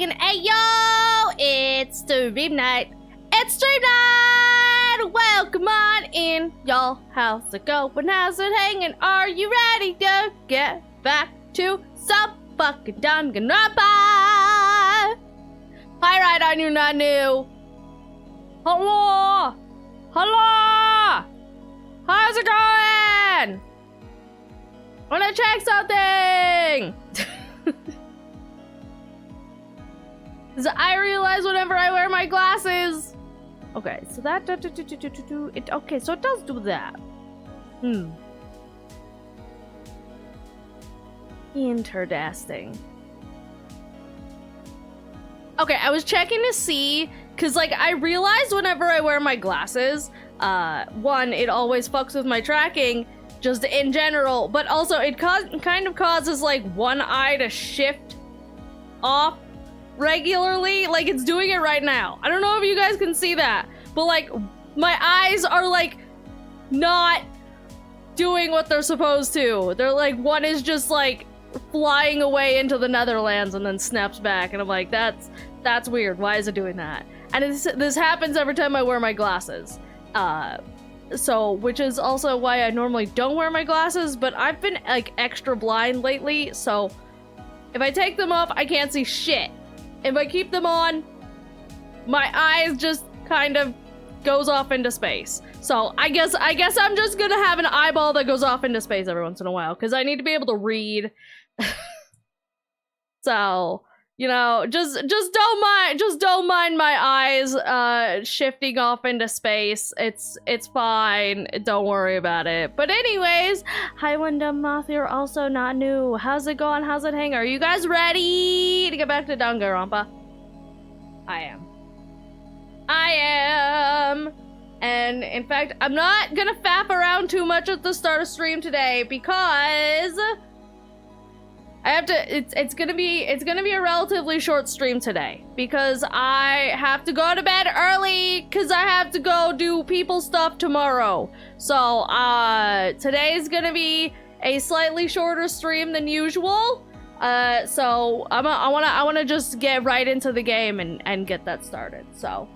singing, hey yo, it's stream night. It's stream night! Welcome on in, y'all. How's it going? How's it hanging? Are you ready to get back to some fucking Danganronpa? Hi, right on you, not new. Hello! Hello! How's it going? Wanna check something? Because I realize whenever I wear my glasses. Okay, so that okay, so it does do that. Interesting. Okay, I was checking to see, because like I realized whenever I wear my glasses, one, it always fucks with my tracking, just in general, but also it kind of causes like one eye to shift off regularly, like it's doing it right now. I don't know if you guys can see that, but like my eyes are like not doing what they're supposed to. They're like, one is just like flying away into the Netherlands and then snaps back, and I'm like, that's weird. Why is it doing that? And this happens every time I wear my glasses. So, which is also why I normally don't wear my glasses, but I've been like extra blind lately, so if I take them off, I can't see shit. If I keep them on, my eyes just kind of goes off into space. So I guess I'm just gonna have an eyeball that goes off into space every once in a while, because I need to be able to read. So, you know, just don't mind my eyes shifting off into space. It's fine. Don't worry about it. But anyways, hi Windham Moth, you're also not new. How's it going? How's it hanging? Are you guys ready to get back to Danganronpa? I am. And in fact, I'm not gonna faff around too much at the start of stream today because I have to, it's gonna be a relatively short stream today because I have to go to bed early because I have to go do people stuff tomorrow. So today's gonna be a slightly shorter stream than usual. So I wanna just get right into the game and get that started. So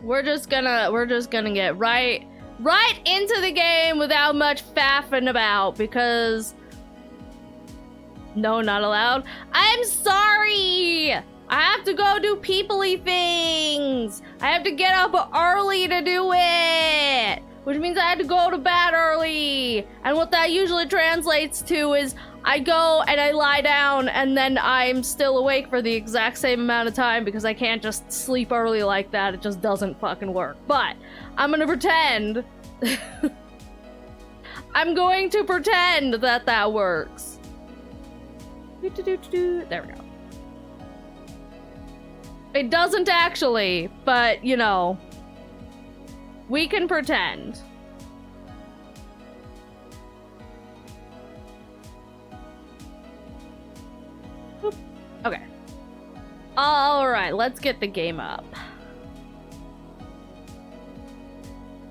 we're just gonna get right into the game without much faffing about, because no, not allowed. I'm sorry! I have to go do people-y things! I have to get up early to do it! Which means I had to go to bed early! And what that usually translates to is I go and I lie down and then I'm still awake for the exact same amount of time because I can't just sleep early like that. It just doesn't fucking work. But I'm gonna pretend. I'm going to pretend that works. There we go. It doesn't actually, but you know, we can pretend. Okay. Alright, let's get the game up.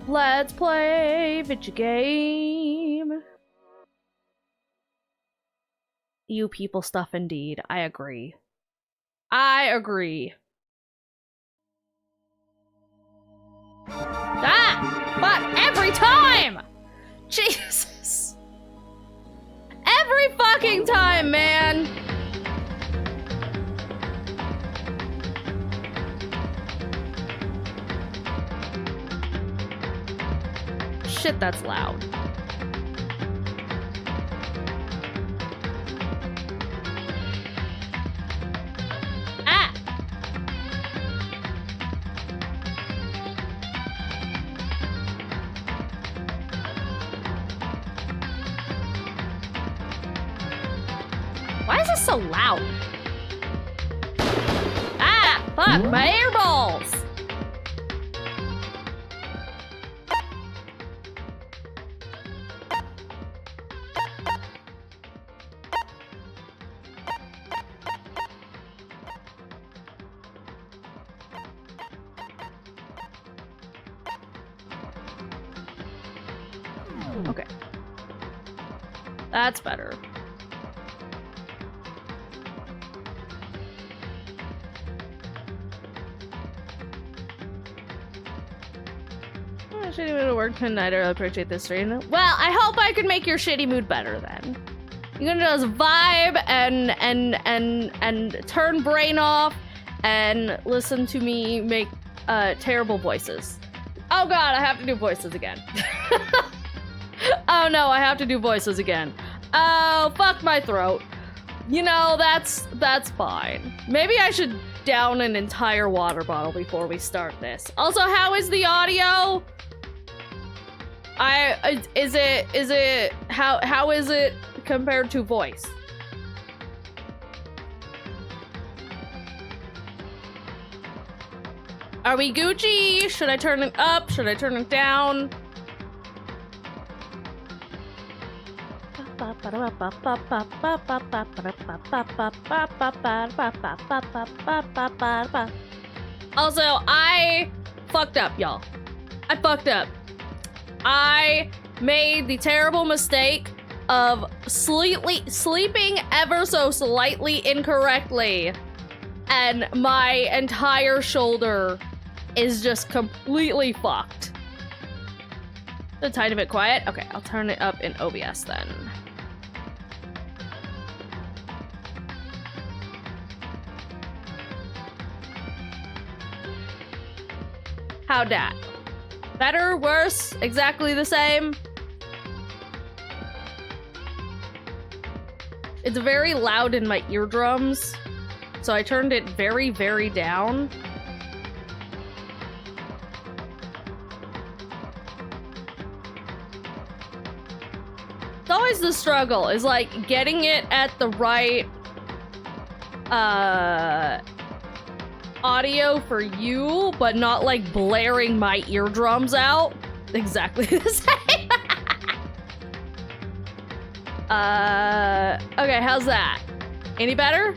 Let's play video game. You people stuff indeed. I agree. I agree. Ah! But every time! Jesus! Every fucking time, man! Shit, that's loud. Ah! Why is this so loud? Ah! Fuck, my earballs! Okay. That's better. Shitty mood at work tonight. I really appreciate this stream. Well, I hope I can make your shitty mood better then. You're gonna just vibe and turn brain off and listen to me make terrible voices. Oh god, I have to do voices again. Oh no, I have to do voices again. Oh, fuck my throat. You know, that's fine. Maybe I should down an entire water bottle before we start this. Also, how is the audio? How is it compared to voice? Are we Gucci? Should I turn it up? Should I turn it down? Also, I fucked up, y'all. I fucked up. I made the terrible mistake of sleeping ever so slightly incorrectly, and my entire shoulder is just completely fucked. A tiny bit quiet. Okay, I'll turn it up in OBS then. How'd that? Better? Worse? Exactly the same? It's very loud in my eardrums, so I turned it very, very down. It's always the struggle, is like getting it at the right audio for you, but not like blaring my eardrums out. Exactly the same. Okay, how's that? Any better?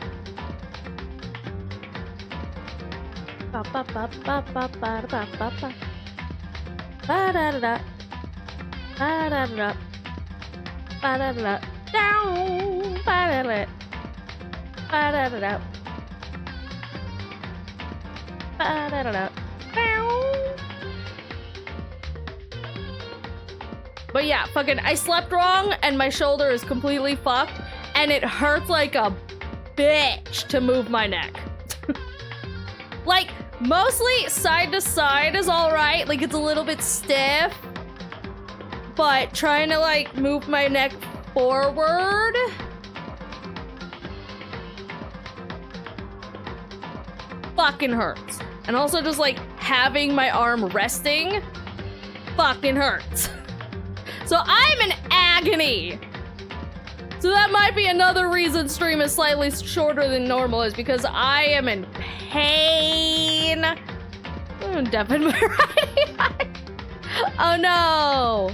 But yeah, fucking, I slept wrong and my shoulder is completely fucked and it hurts like a bitch to move my neck. Like, mostly side to side is alright, like it's a little bit stiff, but trying to like move my neck forward, fucking hurts. And also just like having my arm resting fucking hurts. So I'm in agony. So that might be another reason stream is slightly shorter than normal, is because I am in pain. I'm deaf in my right eye. Oh no.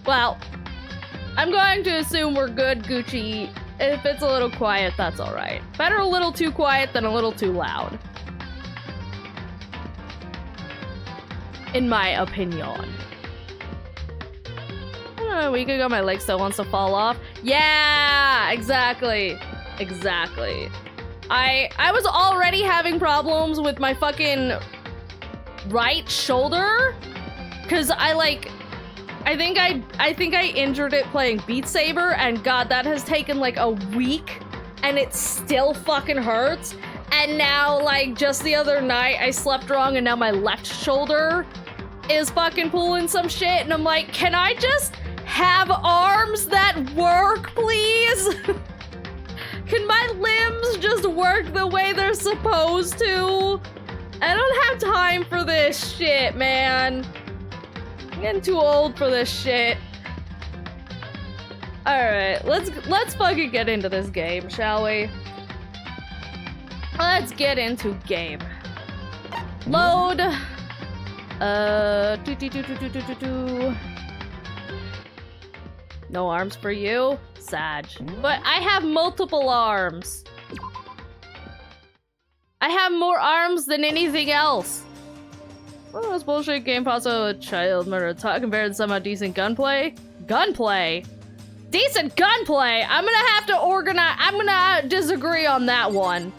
Well, I'm going to assume we're good, Gucci. If it's a little quiet, that's all right. Better a little too quiet than a little too loud, in my opinion. A week ago, my leg still wants to fall off. Yeah, exactly. Exactly. I was already having problems with my fucking right shoulder, because I think I injured it playing Beat Saber, and god, that has taken like a week and it still fucking hurts. And now, like, just the other night I slept wrong and now my left shoulder is fucking pulling some shit, and I'm like, can I just have arms that work, please? Can my limbs just work the way they're supposed to? I don't have time for this shit, man. I'm getting too old for this shit. Alright, let's fucking get into this game, shall we? Let's get into game. Load. No arms for you? Sag. But I have multiple arms. I have more arms than anything else. Oh, this bullshit game also a child murder talk compared to somehow decent gunplay? Gunplay? Decent gunplay? I'm gonna have to organize. I'm gonna disagree on that one.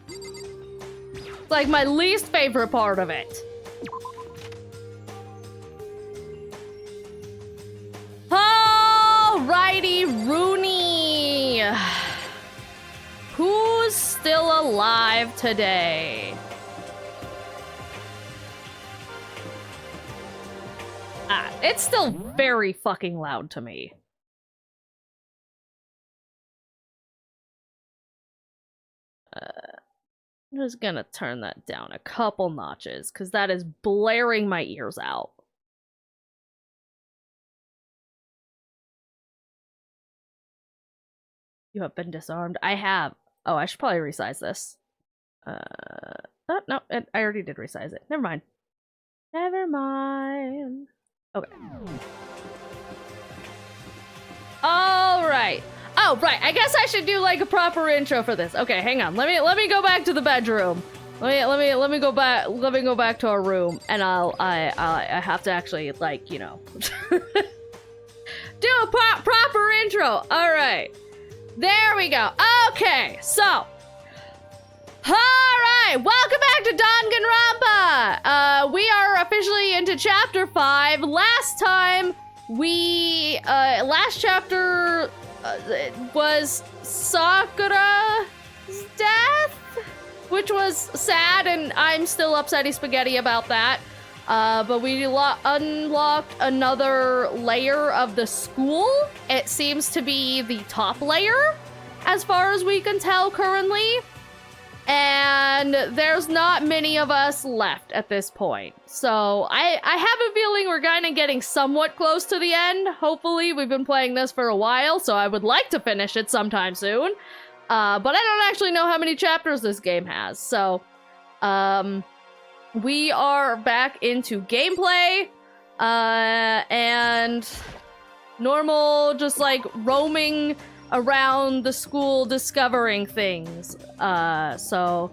It's like my least favorite part of it. Alrighty, Rooney. Who's still alive today? It's still very fucking loud to me. I'm just gonna turn that down a couple notches, because that is blaring my ears out. You have been disarmed. I have. Oh, I should probably resize this. Oh, no, I already did resize it. Never mind. Never mind. Okay. All right. Oh, right. I guess I should do like a proper intro for this. Okay, hang on. Let me go back to the bedroom. Let me go back. Let me go back to our room, and I have to actually, like, you know, do a proper intro. All right. There we go. Okay, so. Alright, welcome back to Danganronpa! We are officially into chapter 5. Last time, last chapter was Sakura's death? Which was sad, and I'm still upsetty spaghetti about that. But we unlocked another layer of the school. It seems to be the top layer, as far as we can tell currently. And there's not many of us left at this point. So I have a feeling we're kind of getting somewhat close to the end. Hopefully, we've been playing this for a while, so I would like to finish it sometime soon. But I don't actually know how many chapters this game has. So, we are back into gameplay, and normal, just like roaming around the school discovering things. So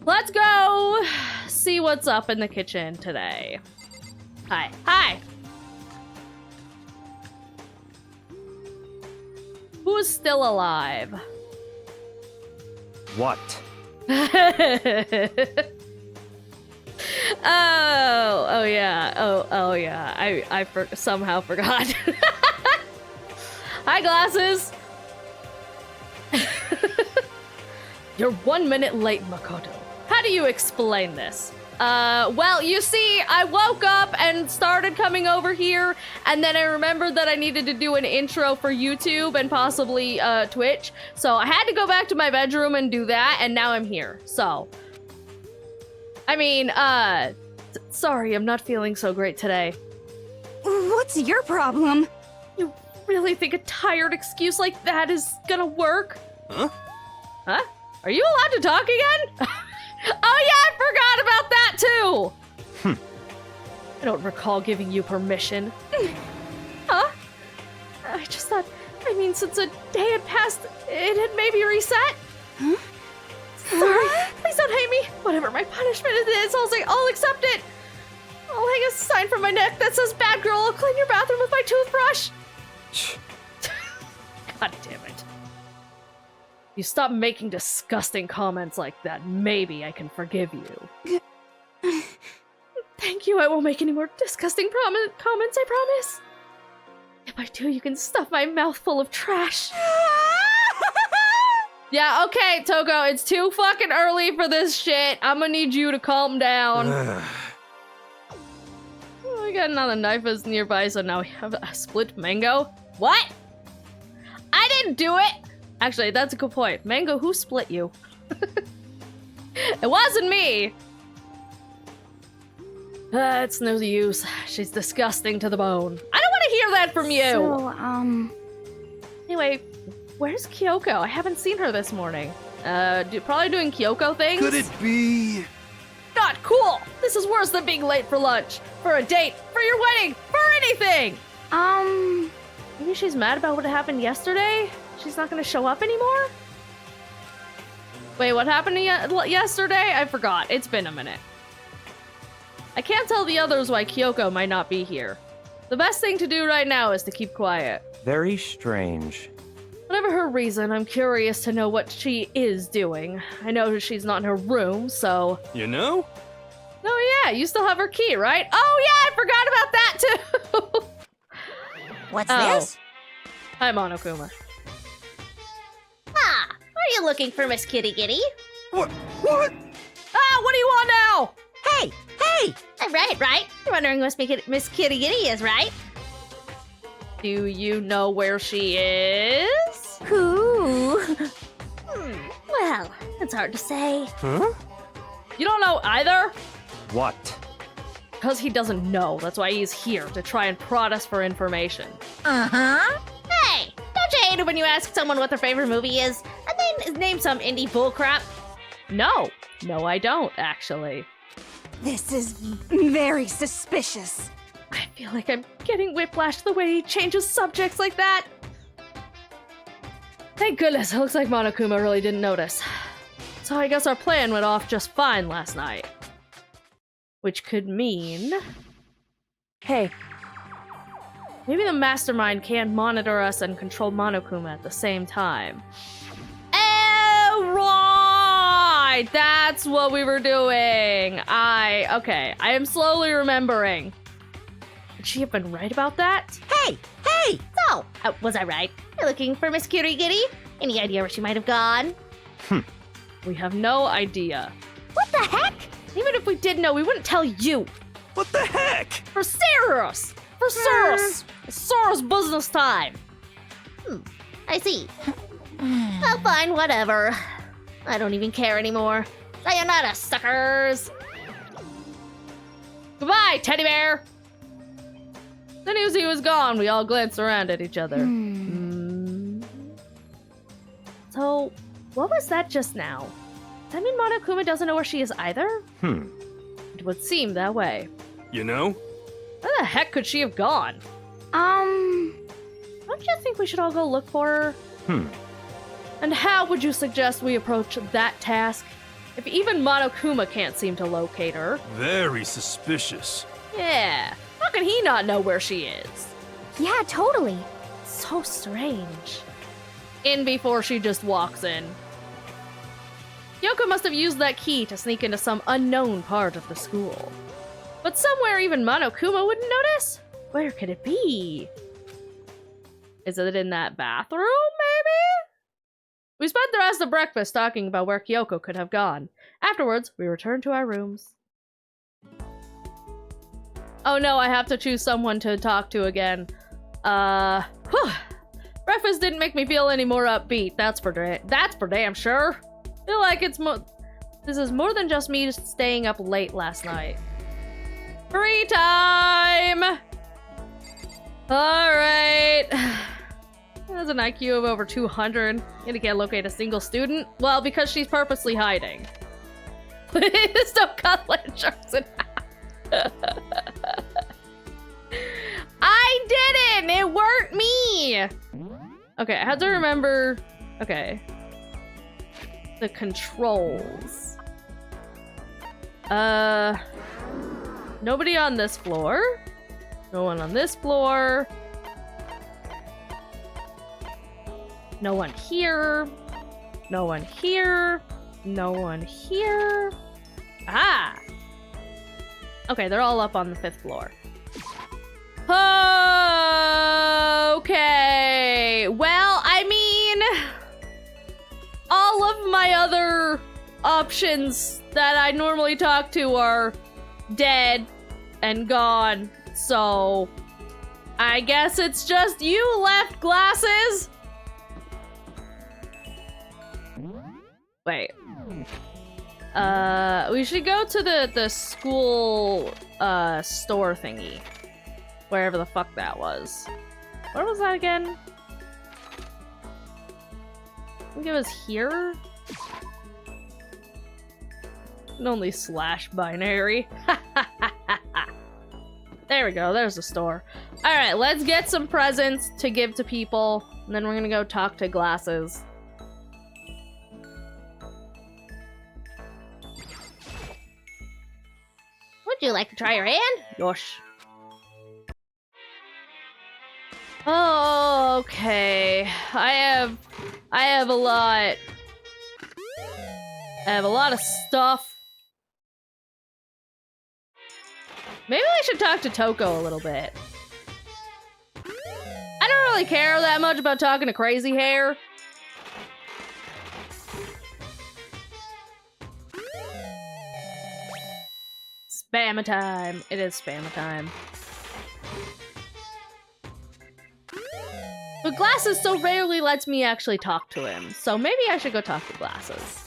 let's go see what's up in the kitchen today. Hi. Hi! Who's still alive? What? Oh yeah. Oh yeah. I somehow forgot. Hi, Glasses! You're 1 minute late, Makoto. How do you explain this? Well, you see, I woke up and started coming over here, and then I remembered that I needed to do an intro for YouTube and possibly, Twitch. So I had to go back to my bedroom and do that, and now I'm here. So, I mean, sorry, I'm not feeling so great today. What's your problem? You really think a tired excuse like that is gonna work? Huh? Huh? Are you allowed to talk again? Oh yeah, I forgot about that too! I don't recall giving you permission. Huh? I just thought, I mean, since a day had passed, it had maybe reset? Huh? Sorry, please don't hate me. Whatever my punishment is, I'll accept it. I'll hang a sign from my neck that says, "Bad girl, I'll clean your bathroom with my toothbrush." God damn it. You stop making disgusting comments like that, maybe I can forgive you. Thank you, I won't make any more disgusting comments, I promise. If I do, you can stuff my mouth full of trash. Yeah, okay, Toko, it's too fucking early for this shit. I'm gonna need you to calm down. Oh, we got another knife is nearby, so now we have a split mango. What? I didn't do it! Actually, that's a good point. Mango, who split you? It wasn't me! It's no use. She's disgusting to the bone. I don't want to hear that from you! So, Anyway, where's Kyoko? I haven't seen her this morning. Probably doing Kyoko things? Could it be? Not cool! This is worse than being late for lunch, for a date, for your wedding, for anything! Maybe she's mad about what happened yesterday? She's not gonna show up anymore? Wait, what happened yesterday? I forgot. It's been a minute. I can't tell the others why Kyoko might not be here. The best thing to do right now is to keep quiet. Very strange. Whatever her reason, I'm curious to know what she is doing. I know she's not in her room, so... You know? Oh yeah, you still have her key, right? Oh yeah, I forgot about that too! what's this? Hi, Monokuma. Ah, are you looking for Miss Kitty Kitty? What? Ah, what do you want now? Hey! Hey! Right. You're wondering what Miss Kitty Kitty is, right? Do you know where she is? Who? Well, it's hard to say. Huh? You don't know either? What? Because he doesn't know. That's why he's here, to try and prod us for information. Uh-huh. Hey, don't you hate it when you ask someone what their favorite movie is, and then name some indie bullcrap? No, I don't, actually. This is very suspicious. I feel like I'm getting whiplash the way he changes subjects like that. Thank goodness, it looks like Monokuma really didn't notice. So I guess our plan went off just fine last night. Which could mean... Hey, maybe the mastermind can't monitor us and control Monokuma at the same time. Oh, right! That's what we were doing! Okay, I am slowly remembering. Would she have been right about that? Hey! Hey! So, was I right? You're looking for Miss Kitty Kitty? Any idea where she might have gone? We have no idea. What the heck? Even if we did know, we wouldn't tell you. What the heck? For Cyrus! For Cyrus! It's Cyrus business time! I see. Well, fine, whatever. I don't even care anymore. Sayonara, suckers! Goodbye, teddy bear! Then as he was gone, we all glanced around at each other. So, what was that just now? Does that mean Monokuma doesn't know where she is either? It would seem that way. You know? Where the heck could she have gone? Don't you think we should all go look for her? And how would you suggest we approach that task? If even Monokuma can't seem to locate her. Very suspicious. Yeah, how can he not know where she is? Yeah, totally. So strange. In before she just walks in. Yoko must have used that key to sneak into some unknown part of the school. But somewhere even Monokuma wouldn't notice? Where could it be? Is it in that bathroom, maybe? We spent the rest of breakfast talking about where Kyoko could have gone. Afterwards, we returned to our rooms. Oh no, I have to choose someone to talk to again. Breakfast didn't make me feel any more upbeat, that's for damn sure. I feel like this is more than just me staying up late last night. Free time! Alright. Has an IQ of over 200. Gonna can't locate a single student. Well, because she's purposely hiding. Please don't cut Land Sharks in half. I didn't! It weren't me! Okay, I had to remember... Okay. The controls. Nobody on this floor. No one on this floor. No one here. No one here. No one here. Ah! Okay, they're all up on the 5th floor. Okay. Well, I mean... all of my other options that I normally talk to are dead and gone, so I guess it's just you left, Glasses. Wait. We should go to the school store thingy. Wherever the fuck that was. Where was that again? I think it was here? And only slash binary. There we go, there's the store. Alright, let's get some presents to give to people, and then we're gonna go talk to Glasses. Would you like to try your hand? Yosh. Oh, okay. I have a lot. I have a lot of stuff. Maybe I should talk to Toko a little bit. I don't really care that much about talking to Crazy Hair. Spam time. It is spam time. But Glasses so rarely lets me actually talk to him, so maybe I should go talk to Glasses.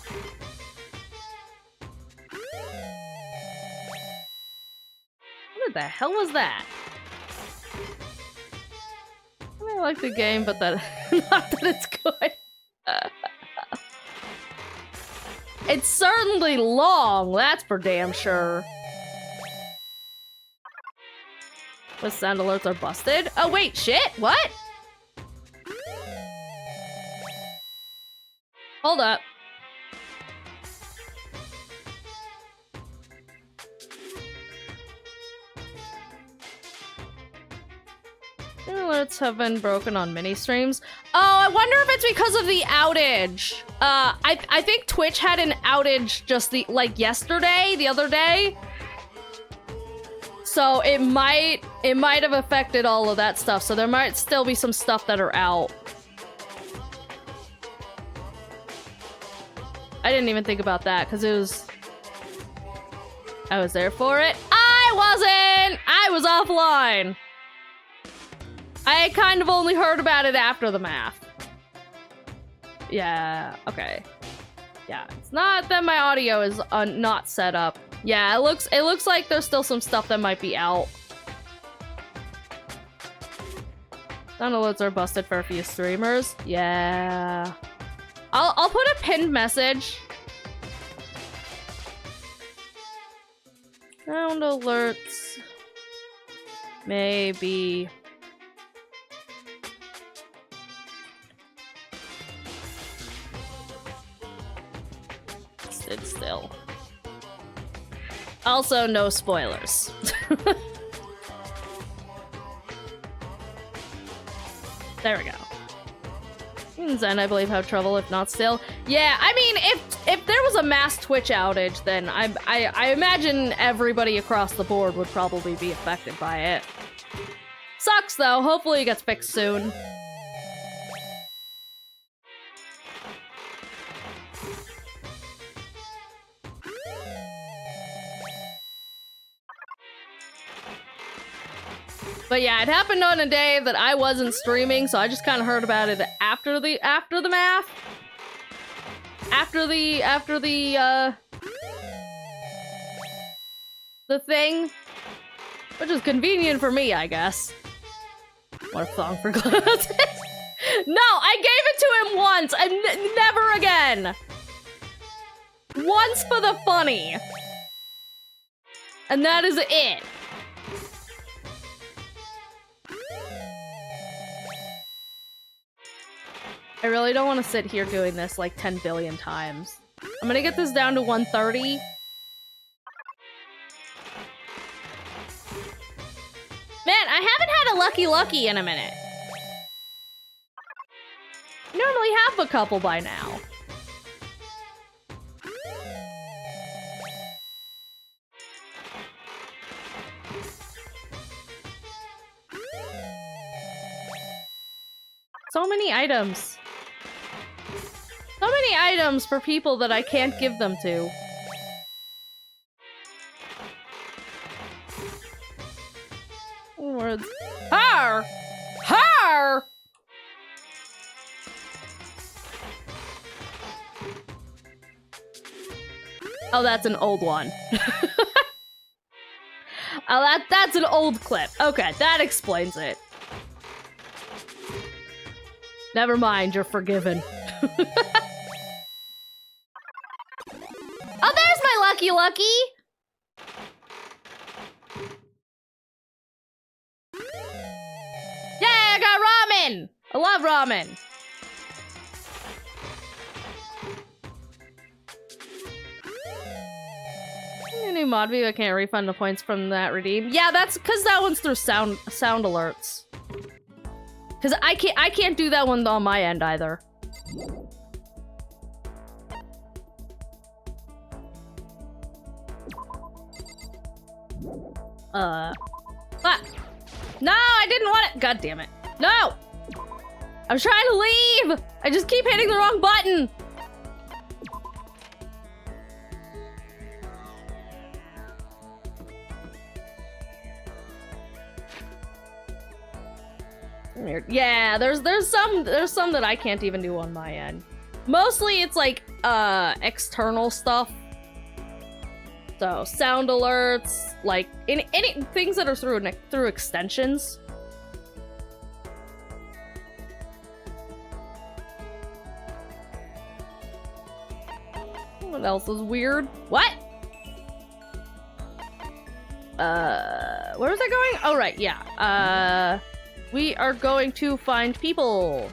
What the hell was that? I mean, I like the game, but that not that it's good. It's certainly long, that's for damn sure. The sound alerts are busted. Oh wait, shit, what? Hold up. Alerts have been broken on mini streams. Oh, I wonder if it's because of the outage. I think Twitch had an outage just yesterday, the other day. So it might have affected all of that stuff. So there might still be some stuff that are out. I didn't even think about that because I was there for it. I wasn't! I was offline. I kind of only heard about it after the math. Yeah, okay. Yeah, it's not that my audio is not set up. Yeah, it looks like there's still some stuff that might be out. Sound alerts are busted for a few streamers. Yeah. I'll put a pinned message. Sound alerts. Maybe. Sit still. Also, no spoilers. There we go. Zen, I believe, have trouble, if not still. Yeah, I mean, if there was a mass Twitch outage, then I imagine everybody across the board would probably be affected by it. Sucks, though. Hopefully it gets fixed soon. But yeah, it happened on a day that I wasn't streaming, so I just kind of heard about it after the math. After the thing. Which is convenient for me, I guess. What a song for glasses. No, I gave it to him once and never again. Once for the funny. And that is it. I really don't want to sit here doing this like 10 billion times. I'm gonna get this down to 130. Man, I haven't had a lucky in a minute. Normally have a couple by now. So many items. So many items for people that I can't give them to. Words. Har! Har! Oh, that's an old one. Oh, that's an old clip. Okay, that explains it. Never mind, you're forgiven. Oh, there's my lucky! Yeah, I got ramen! I love ramen. New mod view, I can't refund the points from that redeem. Yeah, that's because that one's through sound alerts. Because I can't do that one on my end either. Fuck. No, I didn't want it. God damn it. No! I'm trying to leave! I just keep hitting the wrong button! Weird. Yeah, there's some that I can't even do on my end. Mostly it's like external stuff. So sound alerts, like any things that are through extensions. What else is weird? What? Where was I going? Oh right, yeah. We are going to find people.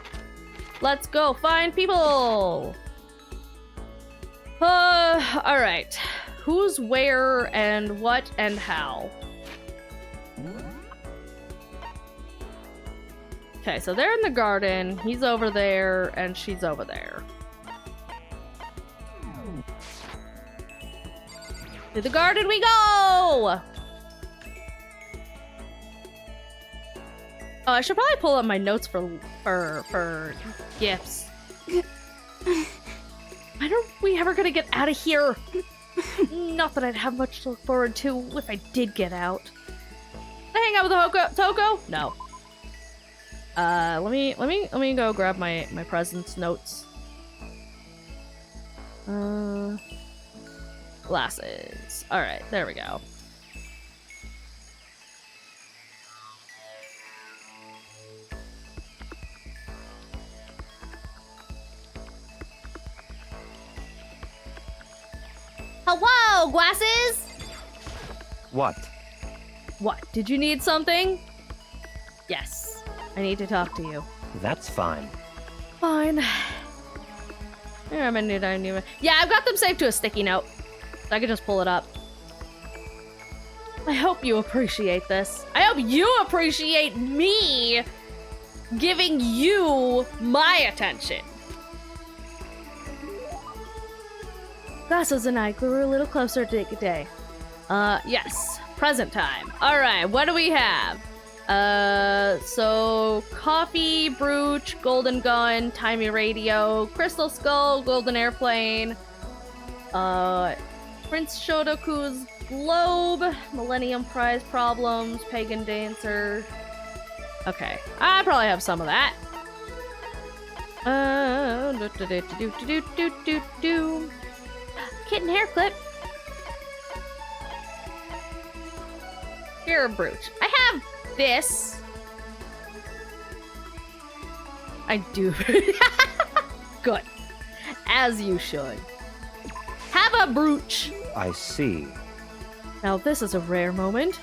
Let's go find people. All right. Who's where and what and how? Okay, so they're in the garden. He's over there and she's over there. To the garden we go! Oh, I should probably pull up my notes for gifts. When are we ever gonna get out of here? Not that I'd have much to look forward to if I did get out. Can I hang out with Toko? No. Let me go grab my presents notes. Glasses. All right, there we go. Hello, glasses! What? What? Did you need something? Yes. I need to talk to you. That's fine. Fine. Yeah, yeah, I've got them saved to a sticky note. So I can just pull it up. I hope you appreciate this. I hope you appreciate me giving you my attention. Glasses and I grew a little closer today. Yes. Present time. Alright, what do we have? So coffee, brooch, golden gun, timey radio, crystal skull, golden airplane, Prince Shotoku's globe, Millennium Prize problems, pagan dancer. Okay, I probably have some of that. Kitten hair clip. Here, a brooch. I have this. I do. Good. As you should. Have a brooch. I see. Now this is a rare moment.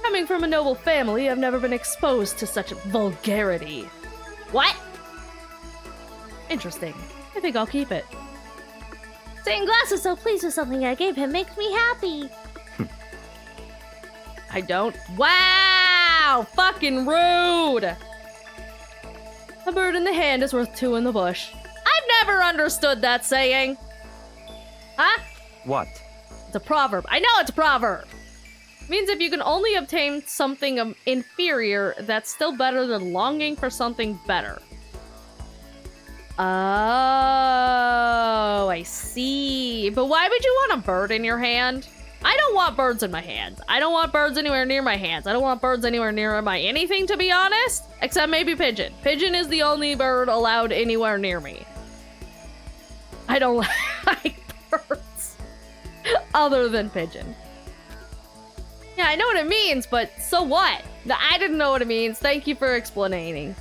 Coming from a noble family, I've never been exposed to such vulgarity. What? Interesting. I think I'll keep it. Saying Glasses so pleased with something I gave him makes me happy. I don't. Wow! Fucking rude! A bird in the hand is worth two in the bush. I've never understood that saying. Huh? What? It's a proverb. I know it's a proverb. It means if you can only obtain something inferior, that's still better than longing for something better. Oh, I see. But why would you want a bird in your hand? I don't want birds in my hands. I don't want birds anywhere near my hands. I don't want birds anywhere near my anything, to be honest. Except maybe pigeon. Pigeon is the only bird allowed anywhere near me. I don't like birds. Other than pigeon. Yeah, I know what it means, but so what? No, I didn't know what it means. Thank you for explaining.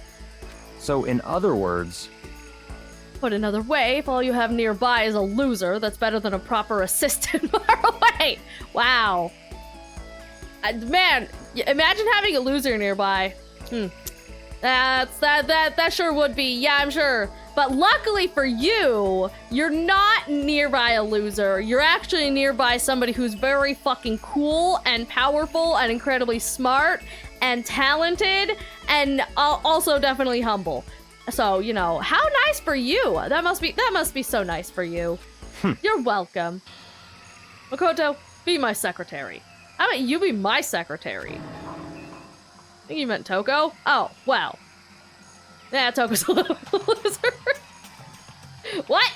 So in other words... Put another way, if all you have nearby is a loser, that's better than a proper assistant far away. Wow. Man, imagine having a loser nearby. That sure would be. Yeah, I'm sure. But luckily for you, you're not nearby a loser. You're actually nearby somebody who's very fucking cool and powerful and incredibly smart and talented and also definitely humble. So, you know, how nice for you. That must be so nice for you. You're welcome. Makoto, be my secretary. How about you be my secretary? I think you meant Toko? Oh, well. Nah, Toko's a little loser. What?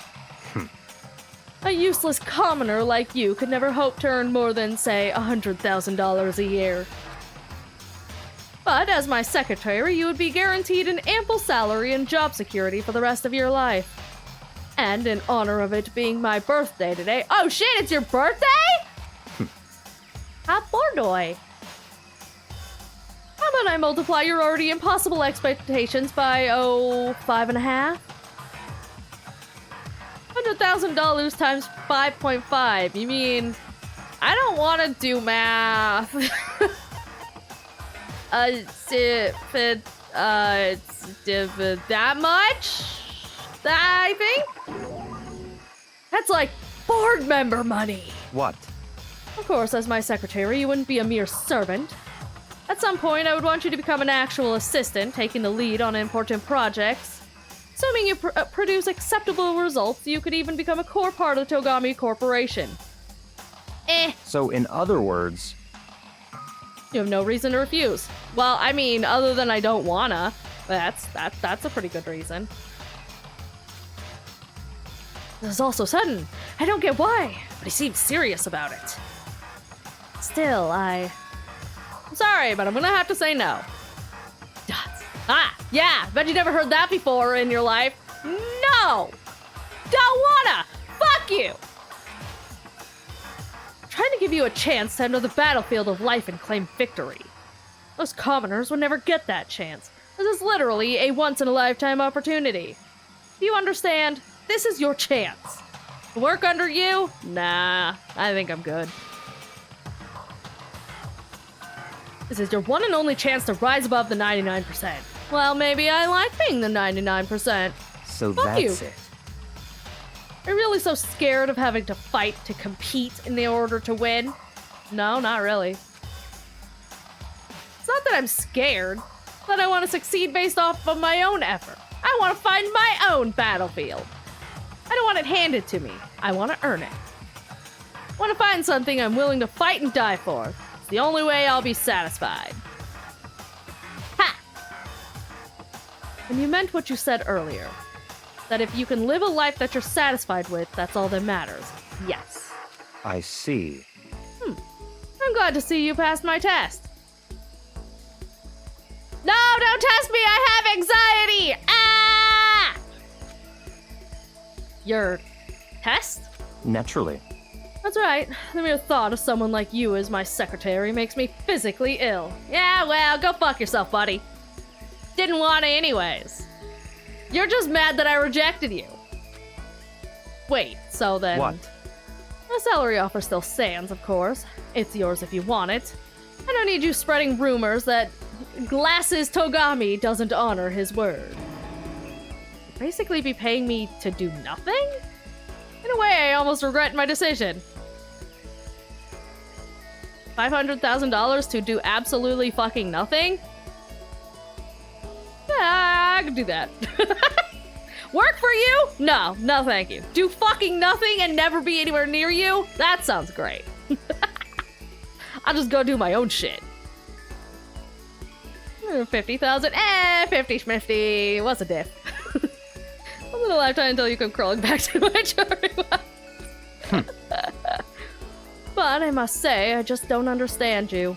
A useless commoner like you could never hope to earn more than, say, $100,000 a year. But as my secretary, you would be guaranteed an ample salary and job security for the rest of your life. And in honor of it being my birthday today— oh shit, it's your birthday? Happy birthday. How about I multiply your already impossible expectations by, 5.5? $100,000 times 5.5. You mean, I don't want to do math. That much? I think? That's like board member money. What? Of course, as my secretary, you wouldn't be a mere servant. At some point, I would want you to become an actual assistant, taking the lead on important projects. Assuming you produce acceptable results, you could even become a core part of the Togami Corporation. So in other words, you have no reason to refuse. Well, I mean, other than I don't wanna. That's a pretty good reason. This is also sudden. I don't get why, but he seems serious about it. Still, I'm sorry, but I'm gonna have to say no. Yeah, bet you never heard that before in your life. No! Don't wanna! Fuck you! I'm trying to give you a chance to enter the battlefield of life and claim victory. Most commoners would never get that chance. This is literally a once-in-a-lifetime opportunity. Do you understand? This is your chance. Work under you? Nah, I think I'm good. This is your one and only chance to rise above the 99%. Well, maybe I like being the 99%. so Fuck that's you. it. Are you really so scared of having to fight to compete in the order to win? No, not really. It's not that I'm scared, it's that I want to succeed based off of my own effort. I want to find my own battlefield. I don't want it handed to me. I want to earn it. I want to find something I'm willing to fight and die for. It's the only way I'll be satisfied. Ha! And you meant what you said earlier. That if you can live a life that you're satisfied with, that's all that matters. Yes. I see. I'm glad to see you passed my test. No, don't test me! I have anxiety! Ah! Your test? Naturally. That's right. The mere thought of someone like you as my secretary makes me physically ill. Yeah, well, go fuck yourself, buddy. Didn't want to anyways. You're just mad that I rejected you. Wait, so then... What? The salary offer still stands, of course. It's yours if you want it. I don't need you spreading rumors that Glasses Togami doesn't honor his word. You'd basically be paying me to do nothing? In a way, I almost regret my decision. $500,000 to do absolutely fucking nothing? Yeah, I can do that. Work for you? No, no thank you. Do fucking nothing and never be anywhere near you? That sounds great. I'll just go do my own shit. 50,000, 50-50. What's a diff? Once in a lifetime until you come crawling back to my cherry well. But I must say, I just don't understand you.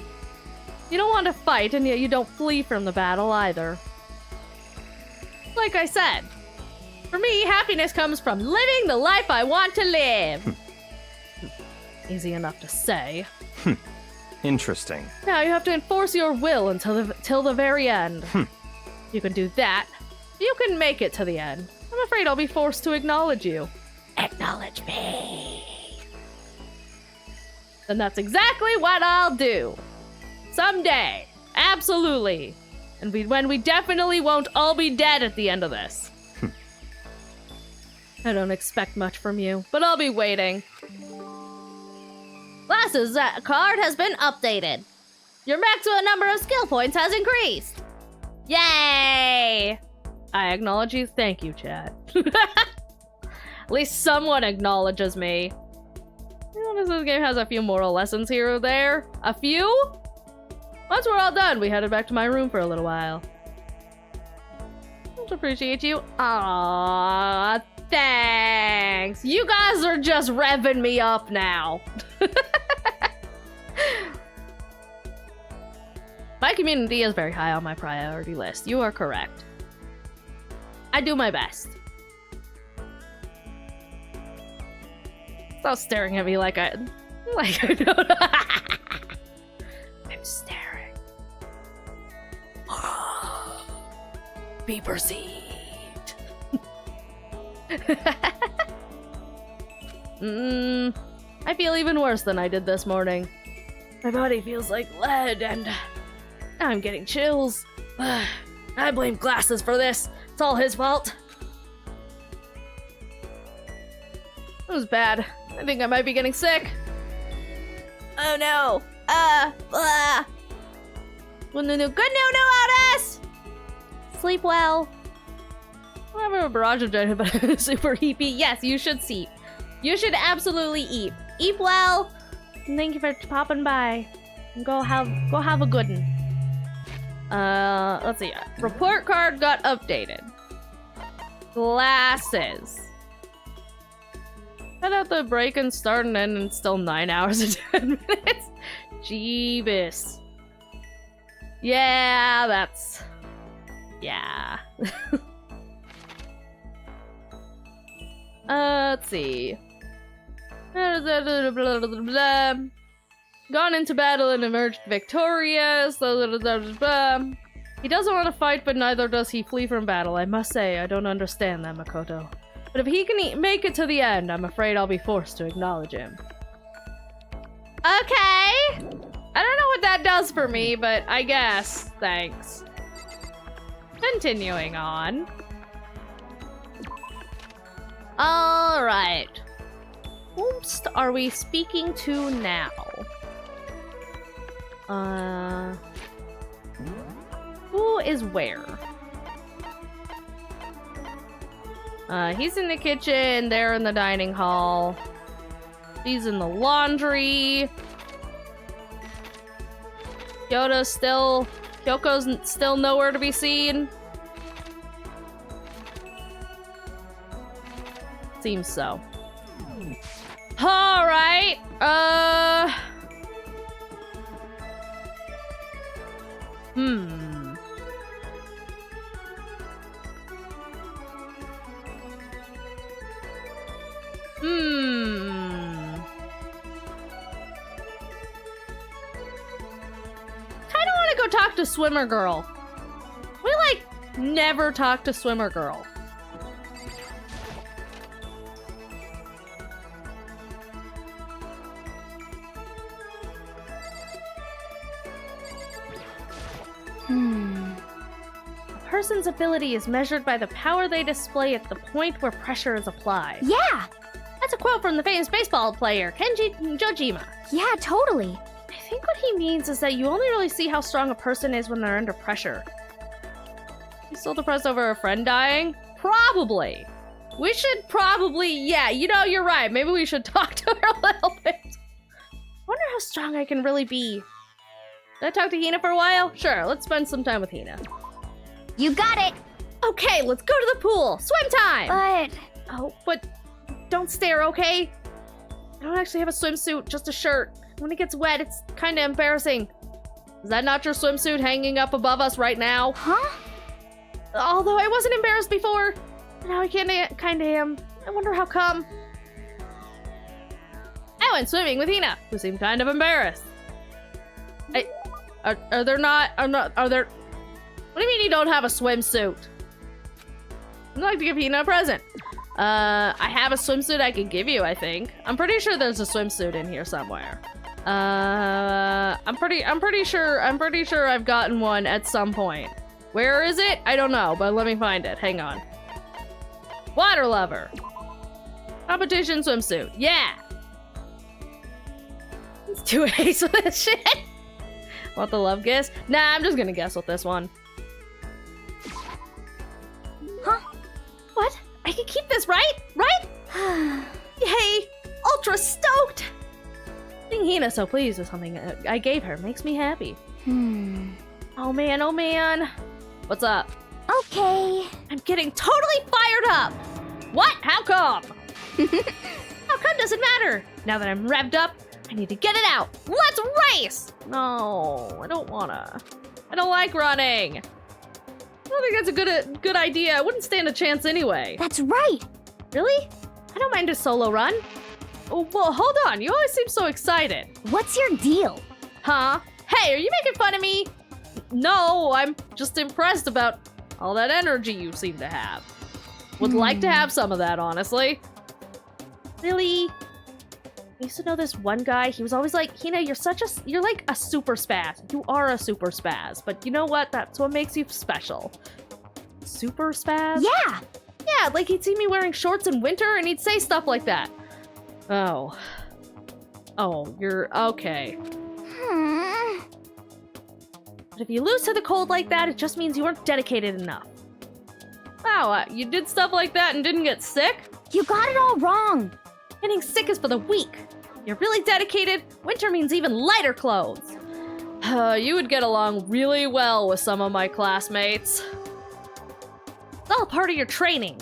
You don't want to fight, and yet you don't flee from the battle either. Like I said, for me, happiness comes from living the life I want to live. Easy enough to say. Interesting. Now you have to enforce your will until the very end. You can do that. You can make it to the end. I'm afraid I'll be forced to acknowledge you. Acknowledge me. And that's exactly what I'll do. Someday. Absolutely. And when we definitely won't all be dead at the end of this. I don't expect much from you, but I'll be waiting. Glasses card has been updated. Your maximum number of skill points has increased. Yay! I acknowledge you. Thank you, chat. At least someone acknowledges me. You notice this game has a few moral lessons here or there. A few? Once we're all done, we headed back to my room for a little while. Appreciate you. Aww, thanks. You guys are just revving me up now. My community is very high on my priority list. You are correct. I do my best. Stop staring at me like I don't. I'm staring. Be perceived. I feel even worse than I did this morning. My body feels like lead and now I'm getting chills. I blame glasses for this. It's all his fault. It was bad. I think I might be getting sick. Oh no. Good Otis! Sleep well. I have a barrage of giant but super heapy. Yes, you should sleep. You should absolutely eat. Eat well. And thank you for popping by. And go have a good one. Let's see. Report card got updated. Glasses. Cut out the break and start and end in still 9 hours and 10 minutes. Jeebus. Yeah, that's... Yeah. Let's see. Gone into battle and emerged victorious. He doesn't want to fight, but neither does he flee from battle. I must say, I don't understand that, Makoto. But if he can make it to the end, I'm afraid I'll be forced to acknowledge him. Okay! I don't know what that does for me, but I guess. Thanks. Continuing on. Alright. Whom are we speaking to now? Who is where? He's in the kitchen, they're in the dining hall. He's in the laundry. Kyoko's still nowhere to be seen. Seems so. Alright, Kinda wanna go talk to Swimmer Girl. We, like, never talk to Swimmer Girl. A person's ability is measured by the power they display at the point where pressure is applied. Yeah! That's a quote from the famous baseball player, Kenji Jojima. Yeah, totally. I think what he means is that you only really see how strong a person is when they're under pressure. You still depressed over a friend dying? Probably. We should probably, yeah, you know, you're right. Maybe we should talk to her a little bit. I wonder how strong I can really be. Did I talk to Hina for a while? Sure, let's spend some time with Hina. You got it! Okay, let's go to the pool. Swim time! But... Oh, but don't stare, okay? I don't actually have a swimsuit, just a shirt. When it gets wet, it's kind of embarrassing. Is that not your swimsuit hanging up above us right now? Huh? Although I wasn't embarrassed before, now I kind of am. I wonder how come. I went swimming with Hina, who seemed kind of embarrassed. Are there? What do you mean you don't have a swimsuit? I'd like to give Hina a present. I have a swimsuit I can give you, I think. I'm pretty sure there's a swimsuit in here somewhere. I'm pretty sure I've gotten one at some point. Where is it? I don't know, but let me find it. Hang on. Water lover. Competition swimsuit. Yeah. Let's do a ace with this shit. Want the love kiss? Nah, I'm just gonna guess with this one. Huh? What? I can keep this, right? Right? Yay! Ultra stoked! Being Hina so pleased with something I gave her makes me happy. Oh man, oh man. What's up? Okay. I'm getting totally fired up. What? How come? How come doesn't matter? Now that I'm revved up, I need to get it out. Let's race! No, I don't wanna. I don't like running. I don't think that's a good idea. I wouldn't stand a chance anyway. That's right. Really? I don't mind a solo run. Oh, well, hold on. You always seem so excited. What's your deal? Huh? Hey, are you making fun of me? No, I'm just impressed about all that energy you seem to have. Would like to have some of that, honestly. Really? I used to know this one guy. He was always like, Hina, you're like a super spaz. You are a super spaz. But you know what? That's what makes you special. Super spaz? Yeah. Yeah, like he'd see me wearing shorts in winter and he'd say stuff like that. Oh. Oh, you're okay. But if you lose to the cold like that, it just means you weren't dedicated enough. Wow, you did stuff like that and didn't get sick? You got it all wrong. Getting sick is for the weak. You're really dedicated. Winter means even lighter clothes. You would get along really well with some of my classmates. It's all part of your training.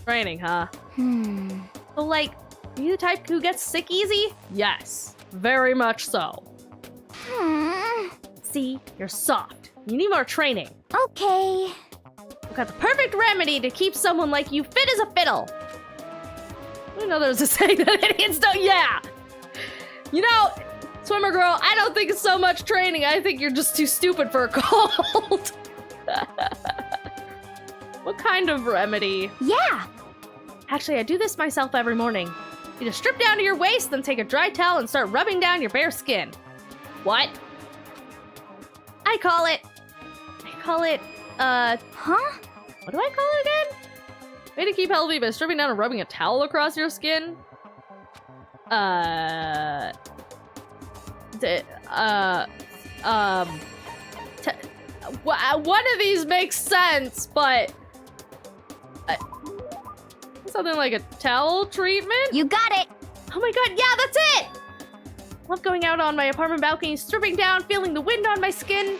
Training, huh? So, like, are you the type who gets sick easy? Yes, very much so. See, you're soft. You need more training. Okay. I've got the perfect remedy to keep someone like you fit as a fiddle. I know there's a saying that idiots don't. Yeah. You know, swimmer girl, I don't think it's so much training. I think you're just too stupid for a cold. What kind of remedy? Yeah. Actually, I do this myself every morning. You just strip down to your waist, then take a dry towel and start rubbing down your bare skin. What? I call it, Huh? what do I call it again? Way to keep healthy by stripping down and rubbing a towel across your skin? One of these makes sense, but... something like a towel treatment? You got it. Oh my god, yeah, that's it! Love going out on my apartment balcony, stripping down, feeling the wind on my skin.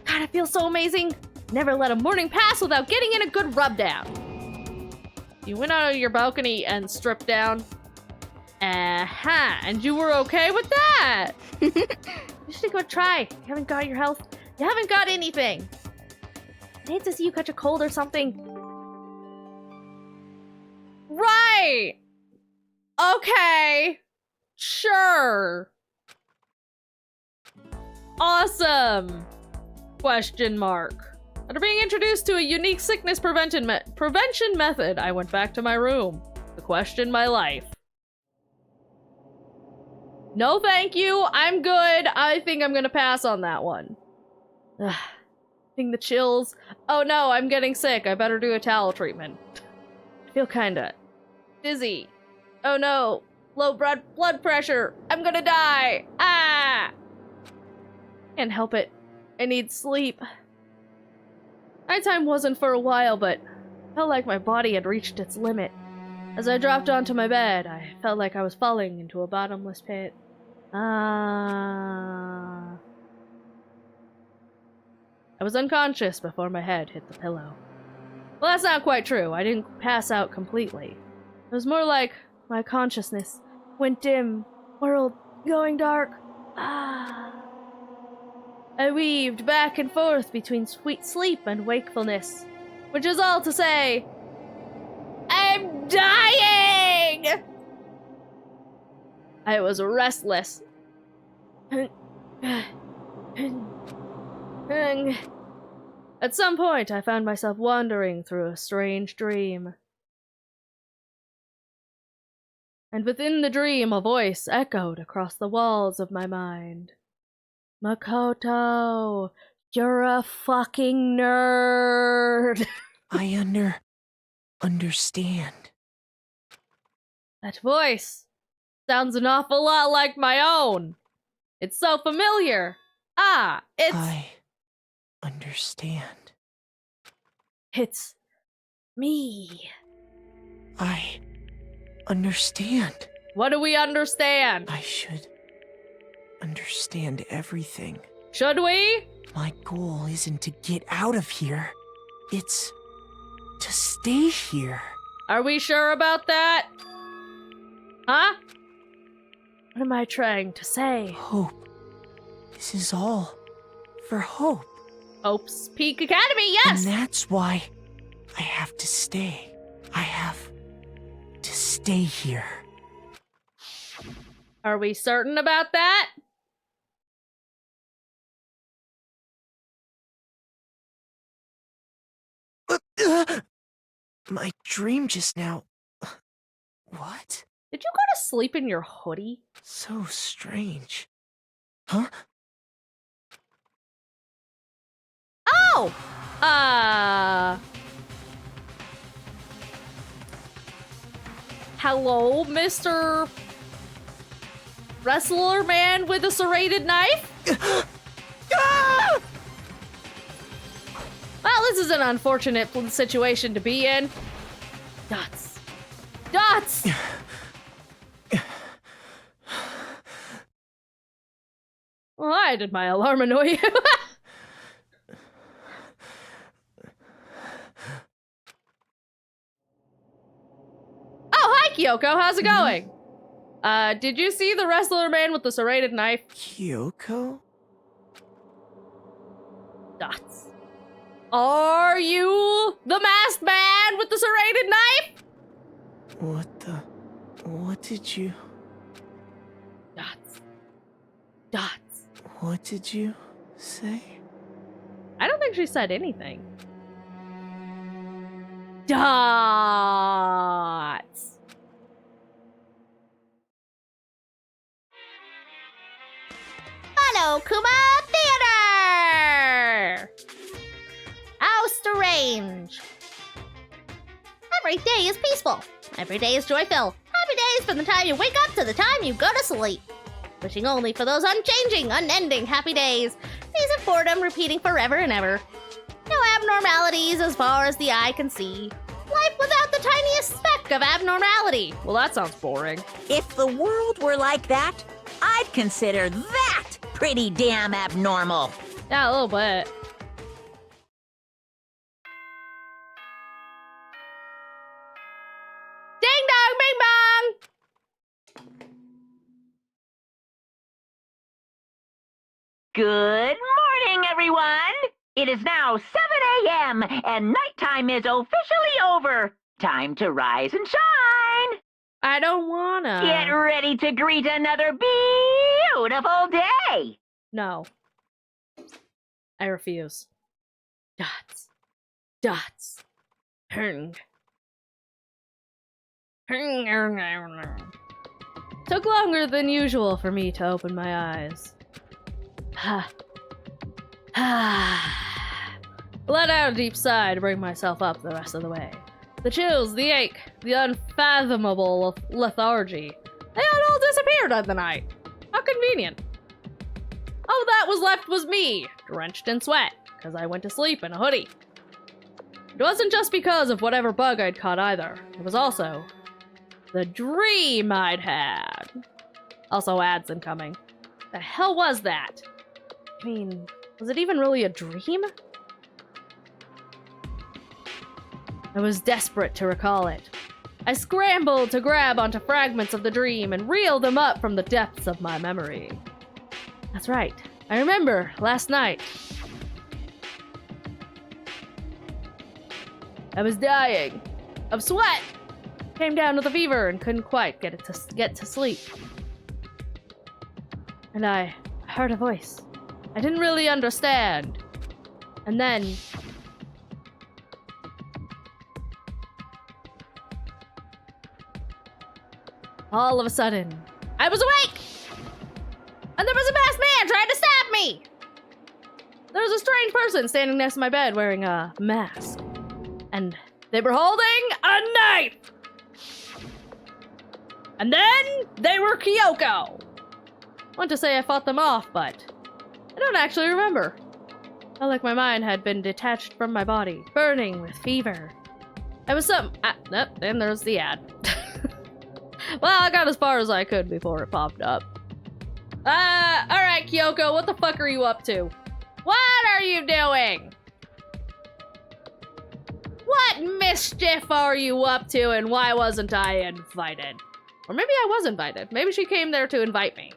God, it feels so amazing. Never let a morning pass without getting in a good rub down. You went out on your balcony and stripped down? And you were okay with that? You should go try. You haven't got your health. You haven't got anything. I hate to see you catch a cold or something. Right! Okay. Sure. Awesome. Question mark. After being introduced to a unique sickness prevention method, I went back to my room to question my life. No thank you, I'm good. I think I'm gonna pass on that one. Ugh. Getting the chills. Oh no, I'm getting sick. I better do a towel treatment. I feel kinda dizzy. Oh no, low blood pressure. I'm gonna die. Ah! Can't help it. I need sleep. Nighttime wasn't for a while, but I felt like my body had reached its limit. As I dropped onto my bed, I felt like I was falling into a bottomless pit. I was unconscious before my head hit the pillow. Well, that's not quite true. I didn't pass out completely. It was more like my consciousness went dim, world going dark. I weaved back and forth between sweet sleep and wakefulness, which is all to say, I'm dying! I was restless. At some point, I found myself wandering through a strange dream. And within the dream, a voice echoed across the walls of my mind. Makoto, you're a fucking nerd. I understand. That voice sounds an awful lot like my own. It's so familiar. It's... I understand. It's me. I understand. What do we understand? I should understand everything. Should we? My goal isn't to get out of here, It's to stay here. Are we sure about that? Huh? What am I trying to say? Hope. This is all for Hope. Hope's Peak Academy, yes! And that's why I have to stay. I have to stay here. Are we certain about that? My dream just now. What? Did you go to sleep in your hoodie? So strange. Huh? Oh! Hello, Mr. Wrestler Man with a serrated knife? Well, this is an unfortunate situation to be in. Dots. Dots! Why did my alarm annoy you? Oh, hi, Kyoko. How's it going? Did you see the wrestler man with the serrated knife? Kyoko? Dots. Are you the masked man with the serrated knife? What did you... Dots. Dots. What did you say? I don't think she said anything. Dots. Hello, Kuma Theater! House to range. Every day is peaceful. Every day is joy-filled. Happy days from the time you wake up to the time you go to sleep. Wishing only for those unchanging, unending happy days. Days of boredom repeating forever and ever. No abnormalities as far as the eye can see. Life without the tiniest speck of abnormality. Well, that sounds boring. If the world were like that, I'd consider that pretty damn abnormal. Yeah, a little bit. Ding dong, bing bong! Good morning, everyone! It is now 7 a.m. and nighttime is officially over. Time to rise and shine! I don't wanna. Get ready to greet another beautiful day! No. I refuse. Dots. Dots. Hung. Took longer than usual for me to open my eyes. Let out a deep sigh to bring myself up the rest of the way. The chills, the ache, the unfathomable lethargy. They had all disappeared at the night. How convenient. All that was left was me, drenched in sweat, because I went to sleep in a hoodie. It wasn't just because of whatever bug I'd caught either. It was also the dream I'd had. Also ads incoming. The hell was that? I mean, was it even really a dream? I was desperate to recall it. I scrambled to grab onto fragments of the dream and reel them up from the depths of my memory. That's right. I remember last night. I was dying of sweat. Came down with a fever and couldn't quite get to sleep. And I heard a voice. I didn't really understand. And then all of a sudden, I was awake! And there was a masked man trying to stab me! There was a strange person standing next to my bed wearing a mask. And they were holding a knife! And then they were Kyoko! I want to say I fought them off, but I don't actually remember. Felt like my mind had been detached from my body, burning with fever. It was nope, and there's the ad. Well, I got as far as I could before it popped up. Alright, Kyoko, what the fuck are you up to? What are you doing? What mischief are you up to and why wasn't I invited? Or maybe I was invited. Maybe she came there to invite me.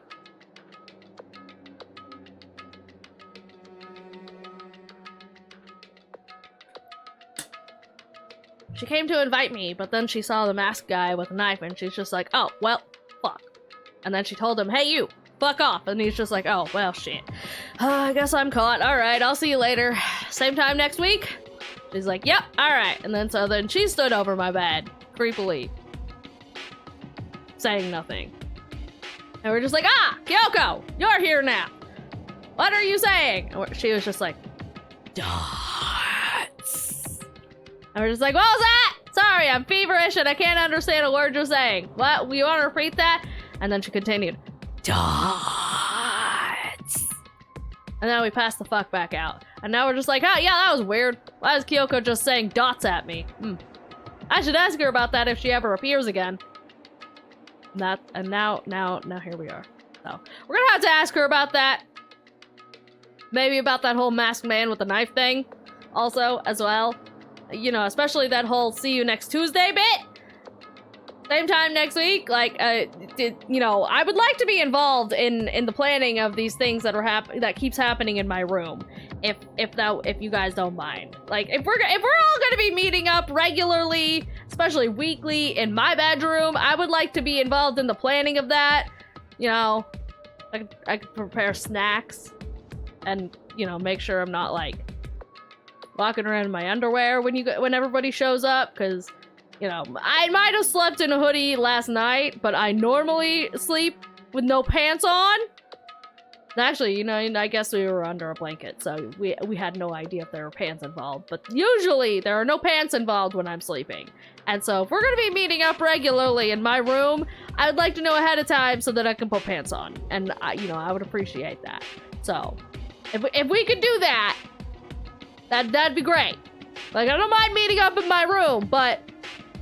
She came to invite me, but then she saw the masked guy with a knife and she's just like, oh, well, fuck. And then she told him, hey, you, fuck off. And he's just like, oh, well, shit. I guess I'm caught. All right, I'll see you later. Same time next week? She's like, yep, all right. And then she stood over my bed, creepily, saying nothing. And we're just like, ah, Kyoko, you're here now. What are you saying? And she was just like, dots. And we're just like, what was that? Sorry, I'm feverish and I can't understand a word you're saying. What? You want to repeat that? And then she continued, dots. And then we passed the fuck back out. And now we're just like, oh, yeah, that was weird. Why is Kyoko just saying dots at me? I should ask her about that if she ever appears again. Now here we are. So, we're gonna have to ask her about that. Maybe about that whole masked man with the knife thing. Also, as well. You know, especially that whole see you next Tuesday bit. Same time next week. Like, you know, I would like to be involved in the planning of these things that are that keeps happening in my room. If you guys don't mind. Like, if we're all gonna be meeting up regularly, especially weekly in my bedroom, I would like to be involved in the planning of that. You know, I could prepare snacks and, you know, make sure I'm not like walking around in my underwear when everybody shows up, because, you know, I might have slept in a hoodie last night, but I normally sleep with no pants on. Actually, you know, I guess we were under a blanket, so we had no idea if there were pants involved, but usually there are no pants involved when I'm sleeping. And so if we're gonna be meeting up regularly in my room, I would like to know ahead of time so that I can put pants on, and you know, I would appreciate that. So if we could do that, that'd be great. Like, I don't mind meeting up in my room, but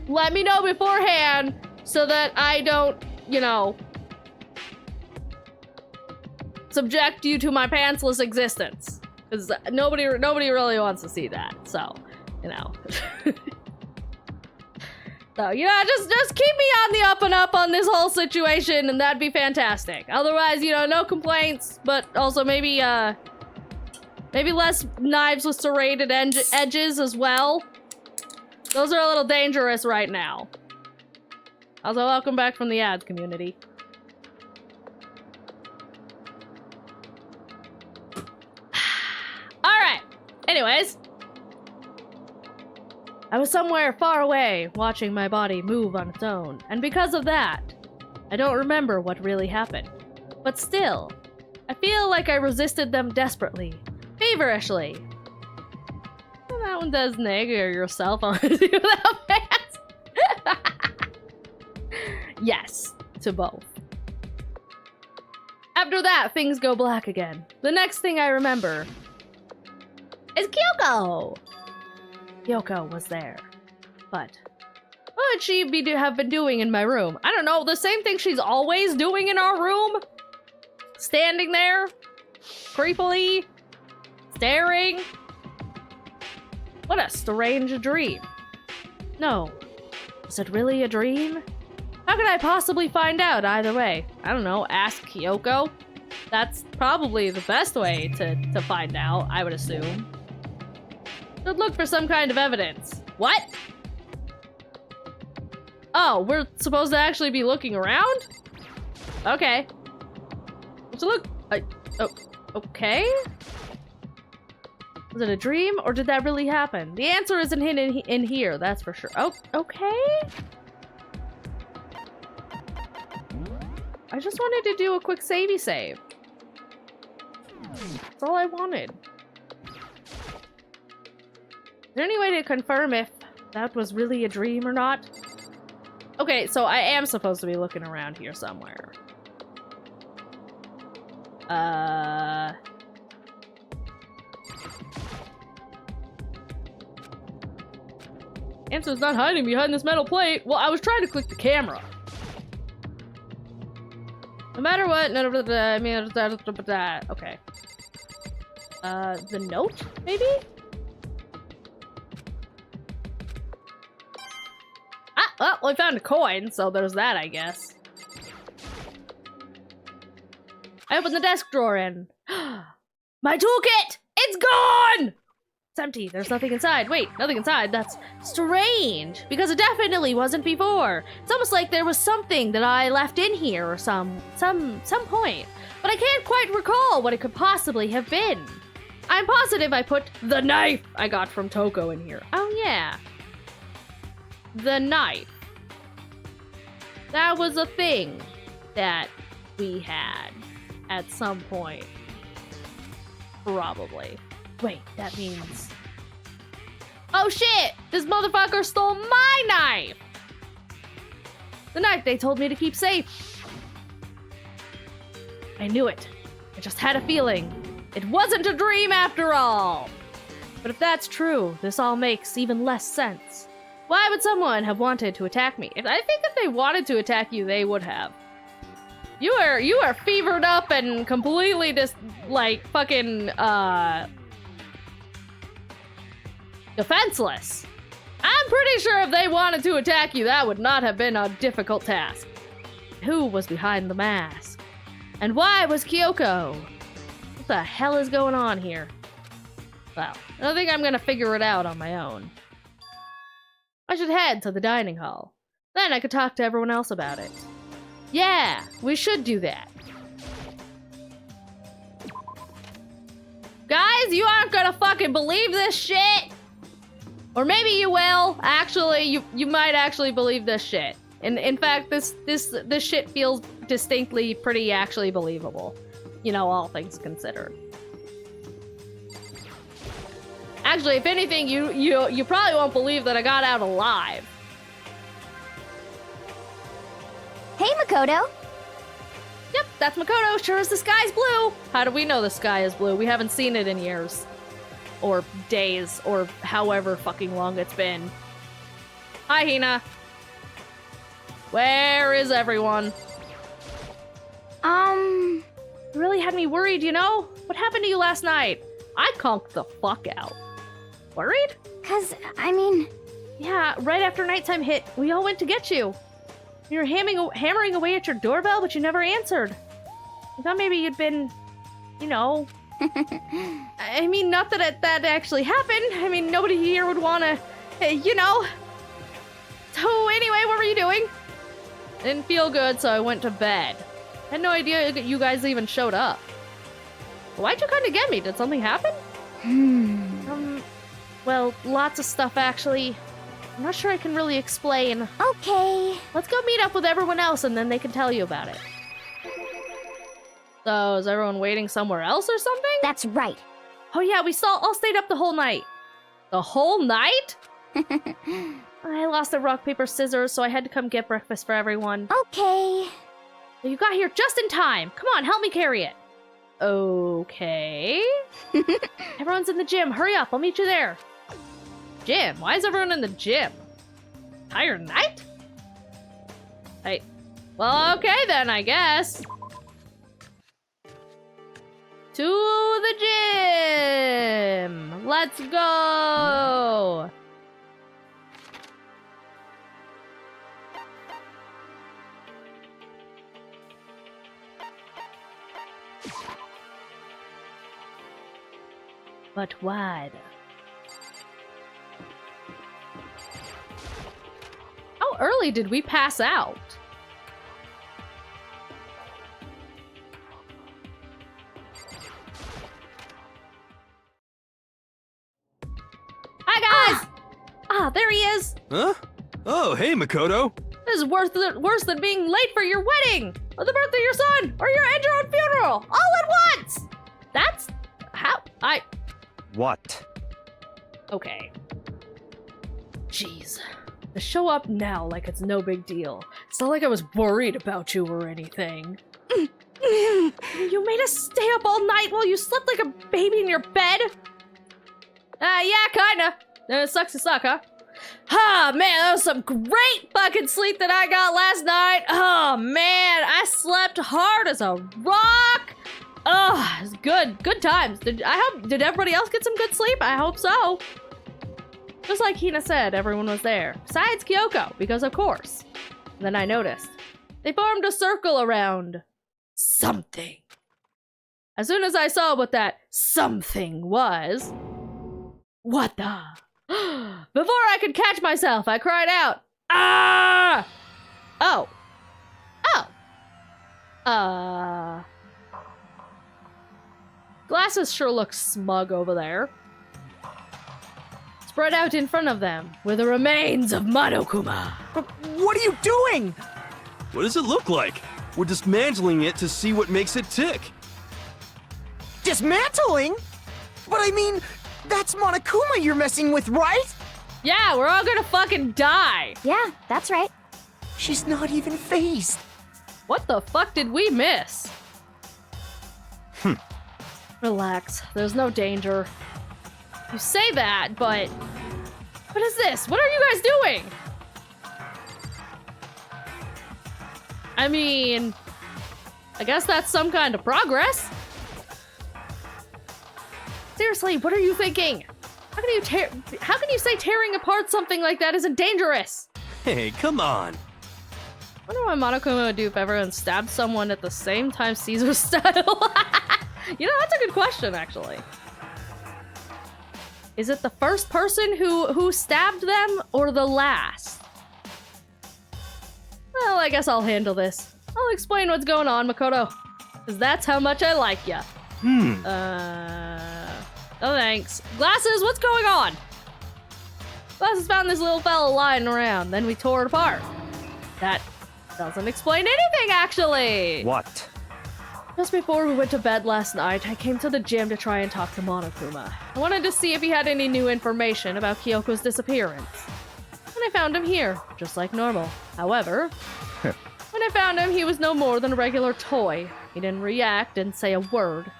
let me know beforehand so that I don't, you know, subject you to my pantsless existence. Because nobody really wants to see that. So, you know. So, you know, just keep me on the up and up on this whole situation, and that'd be fantastic. Otherwise, you know, no complaints, but also maybe less knives with serrated edges as well. Those are a little dangerous right now. Also, welcome back from the ads community. Alright. Anyways. I was somewhere far away, watching my body move on its own, and because of that, I don't remember what really happened. But still, I feel like I resisted them desperately. Feverishly. Well, that one does nigger yourself on without pants. Yes, to both. After that, things go black again. The next thing I remember is Kyoko. Kyoko was there, but what would she have been doing in my room? I don't know, the same thing she's always doing in our room? Standing there, creepily, staring. What a strange dream. No, was it really a dream? How could I possibly find out either way? I don't know, ask Kyoko? That's probably the best way to find out, I would assume. Should look for some kind of evidence. What? Oh, we're supposed to actually be looking around? Okay. Let's look. Okay? Was it a dream, or did that really happen? The answer isn't hidden in here, that's for sure. Oh, okay. I just wanted to do a quick savey save. That's all I wanted. Is there any way to confirm if that was really a dream or not? Okay, so I am supposed to be looking around here somewhere. Answer's not hiding behind this metal plate. Well, I was trying to click the camera. No matter what, none of the, I mean, okay. The note, maybe? Well, I found a coin, so there's that, I guess. I opened the desk drawer and... My toolkit! It's gone! It's empty. There's nothing inside. Wait, nothing inside. That's strange, because it definitely wasn't before. It's almost like there was something that I left in here or some point. But I can't quite recall what it could possibly have been. I'm positive I put the knife I got from Toko in here. Oh, yeah. The knife. That was a thing that we had at some point. Probably. Wait, that means... Oh, shit! This motherfucker stole my knife! The knife they told me to keep safe. I knew it. I just had a feeling. It wasn't a dream after all! But if that's true, this all makes even less sense. Why would someone have wanted to attack me? I think if they wanted to attack you, they would have. You are fevered up and completely just, like, fucking, defenseless. I'm pretty sure if they wanted to attack you, that would not have been a difficult task. Who was behind the mask? And why was Kyoko? What the hell is going on here? Well, I don't think I'm gonna figure it out on my own. I should head to the dining hall. Then I could talk to everyone else about it. Yeah, we should do that. Guys, you aren't gonna fucking believe this shit! Or maybe you will. Actually, you might actually believe this shit. And in fact, this shit feels distinctly pretty actually believable. You know, all things considered. Actually, if anything, you probably won't believe that I got out alive. Hey, Makoto. Yep, that's Makoto. Sure as the sky's blue. How do we know the sky is blue? We haven't seen it in years. Or days, or however fucking long it's been. Hi, Hina. Where is everyone? Um... You really had me worried, you know? What happened to you last night? I conked the fuck out. Worried? 'Cause, I mean... Yeah, right after nighttime hit, we all went to get you. You were hammering away at your doorbell, but you never answered. I thought maybe you'd been, you know... I mean, not that that actually happened. I mean, nobody here would want to, you know. So anyway, what were you doing? I didn't feel good, so I went to bed. I had no idea you guys even showed up. Why'd you come to get me? Did something happen? Well, lots of stuff, actually. I'm not sure I can really explain. Okay. Let's go meet up with everyone else, and then they can tell you about it. So, is everyone waiting somewhere else or something? That's right. Oh yeah, we all stayed up the whole night. The whole night? I lost the rock, paper, scissors, so I had to come get breakfast for everyone. Okay. You got here just in time. Come on, help me carry it. Okay. Everyone's in the gym. Hurry up, I'll meet you there. Gym? Why is everyone in the gym? Entire night? Hey. Well, okay then, I guess. To the gym! Let's go! But why? How early did we pass out? Hi, guys! There he is! Huh? Oh, hey, Makoto. This is worse than being late for your wedding, or the birthday of your son, or your own funeral, all at once! That's... how... What? Okay. Jeez. To show up now like it's no big deal. It's not like I was worried about you or anything. You made us stay up all night while you slept like a baby in your bed? Yeah, kinda. It sucks to suck, huh? Ah, man, that was some great fucking sleep that I got last night. Oh, man, I slept hard as a rock. Oh, it's good. Good times. Did everybody else get some good sleep? I hope so. Just like Hina said, everyone was there. Besides Kyoko, because of course. And then I noticed. They formed a circle around something. As soon as I saw what that something was... What the... Before I could catch myself, I cried out, "Ah!" Oh. Glasses sure look smug over there. Spread out in front of them were the remains of Monokuma. What are you doing? What does it look like? We're dismantling it to see what makes it tick. Dismantling? But I mean, that's Monokuma you're messing with, right? Yeah, we're all gonna fucking die. Yeah, that's right. She's not even phased. What the fuck did we miss? Relax, there's no danger. You say that, but... What is this? What are you guys doing? I mean... I guess that's some kind of progress. Seriously, what are you thinking? How can you say tearing apart something like that isn't dangerous? Hey, come on. Wonder what Monokuma would do if everyone stabbed someone at the same time Caesar style. You know, that's a good question, actually. Is it the first person who stabbed them, or the last? Well, I guess I'll handle this. I'll explain what's going on, Makoto. Because that's how much I like ya. Oh, thanks. Glasses, what's going on? Glasses found this little fella lying around, then we tore it apart. That doesn't explain anything, actually! What? Just before we went to bed last night, I came to the gym to try and talk to Monokuma. I wanted to see if he had any new information about Kyoko's disappearance. And I found him here, just like normal. However, when I found him, he was no more than a regular toy. He didn't react, didn't say a word.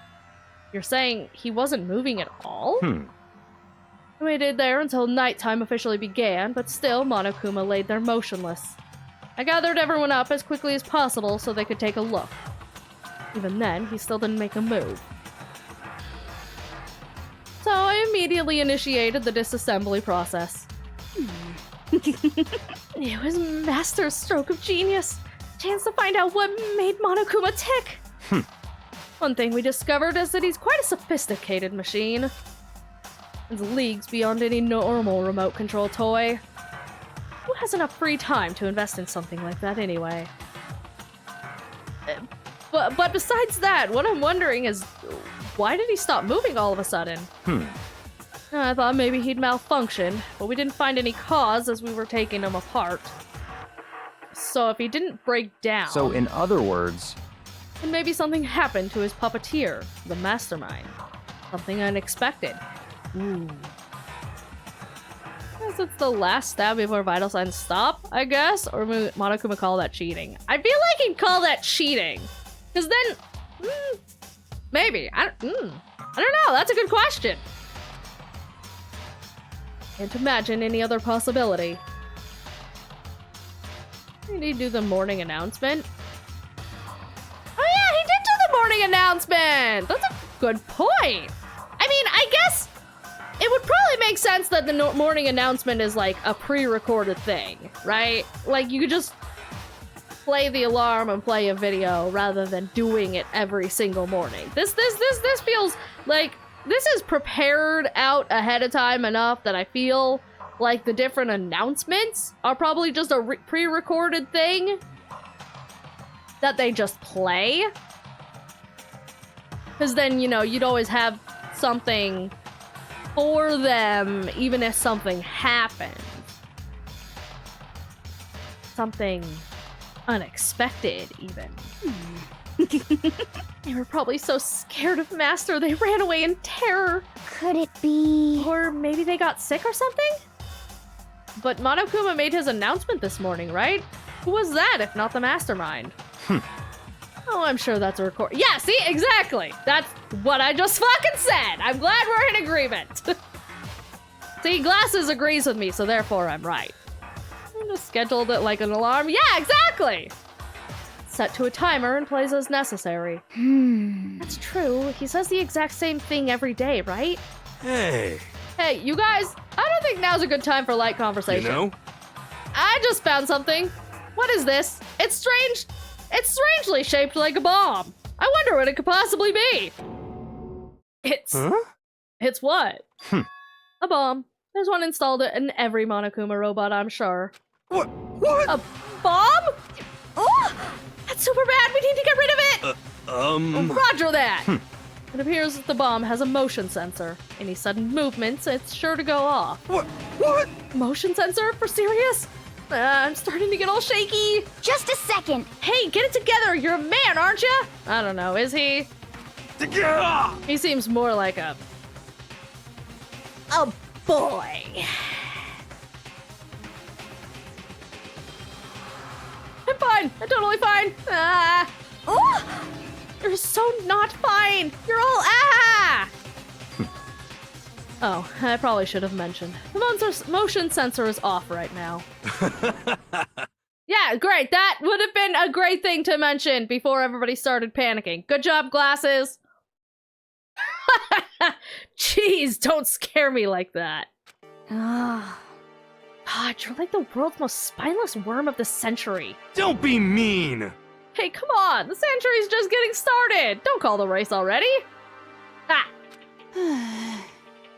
You're saying he wasn't moving at all? I waited there until nighttime officially began, but still Monokuma laid there motionless. I gathered everyone up as quickly as possible so they could take a look. Even then, he still didn't make a move. So I immediately initiated the disassembly process. It was master stroke of genius. Chance to find out what made Monokuma tick. One thing we discovered is that he's quite a sophisticated machine. It's leagues beyond any normal remote control toy. Who has enough free time to invest in something like that anyway? But besides that, what I'm wondering is, why did he stop moving all of a sudden? I thought maybe he'd malfunction, but we didn't find any cause as we were taking him apart. So if he didn't break down... So in other words... then maybe something happened to his puppeteer, the mastermind. Something unexpected. Ooh. Guess it's the last stab before vital signs stop, I guess? Or would Monokuma call that cheating? I feel like he'd call that cheating. Because then... maybe. I don't know. That's a good question. Can't imagine any other possibility. Did he do the morning announcement? Oh yeah, he did do the morning announcement! That's a good point. I mean, I guess it would probably make sense that the morning announcement is like a pre-recorded thing, right? Like you could just play the alarm and play a video rather than doing it every single morning. This feels like this is prepared out ahead of time enough that I feel like the different announcements are probably just a pre-recorded thing that they just play. Because then, you know, you'd always have something for them even if something happened. Something unexpected, even. They were probably so scared of Master they ran away in terror. Could it be... Or maybe they got sick or something? But Monokuma made his announcement this morning, right? Who was that if not the mastermind? Oh, I'm sure that's a record. Yeah, see? Exactly! That's what I just fucking said! I'm glad we're in agreement! See, Glasses agrees with me, so therefore I'm right. I just scheduled it like an alarm. Yeah, exactly! Set to a timer and plays as necessary. That's true. He says the exact same thing every day, right? Hey. Hey, you guys, I don't think now's a good time for light conversation. You know? I just found something. What is this? It's strange. It's strangely shaped like a bomb. I wonder what it could possibly be. It's... Huh? It's what? Hmm. A bomb. There's one installed in every Monokuma robot, I'm sure. What? A bomb? Oh! That's super bad. We need to get rid of it. Roger that. It appears that the bomb has a motion sensor. Any sudden movements, it's sure to go off. What? What? Motion sensor? For serious? I'm starting to get all shaky. Just a second. Hey, get it together. You're a man, aren't you? I don't know. Is he? He seems more like a boy. I'm fine. I'm totally fine. Oh! You're so not fine. You're all Oh, I probably should have mentioned. The motion sensor is off right now. Yeah, great. That would have been a great thing to mention before everybody started panicking. Good job, glasses. Jeez, don't scare me like that. God, you're like the world's most spineless worm of the century. Don't be mean. Hey, come on. The century's just getting started. Don't call the race already.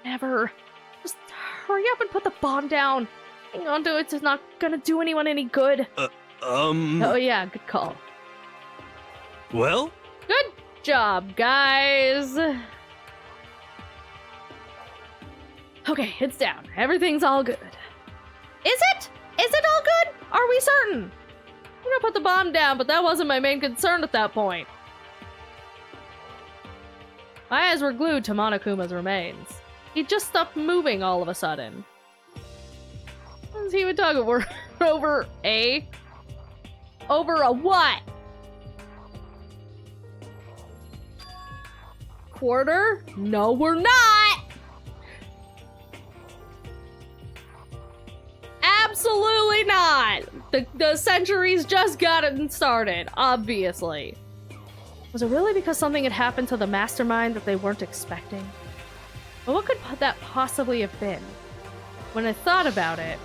Never. Just hurry up and put the bomb down. Hang on to it's not gonna do anyone any good. Oh yeah, good call. Well? Good job, guys. Okay, it's down. Everything's all good. Is it? Is it all good? Are we certain? I'm gonna put the bomb down, but that wasn't my main concern at that point. My eyes were glued to Monokuma's remains. He just stopped moving all of a sudden. What is he even talking over? Over a what? Quarter? No, we're not! Absolutely not! The century's just gotten started, obviously. Was it really because something had happened to the mastermind that they weren't expecting? But what could that possibly have been? When I thought about it...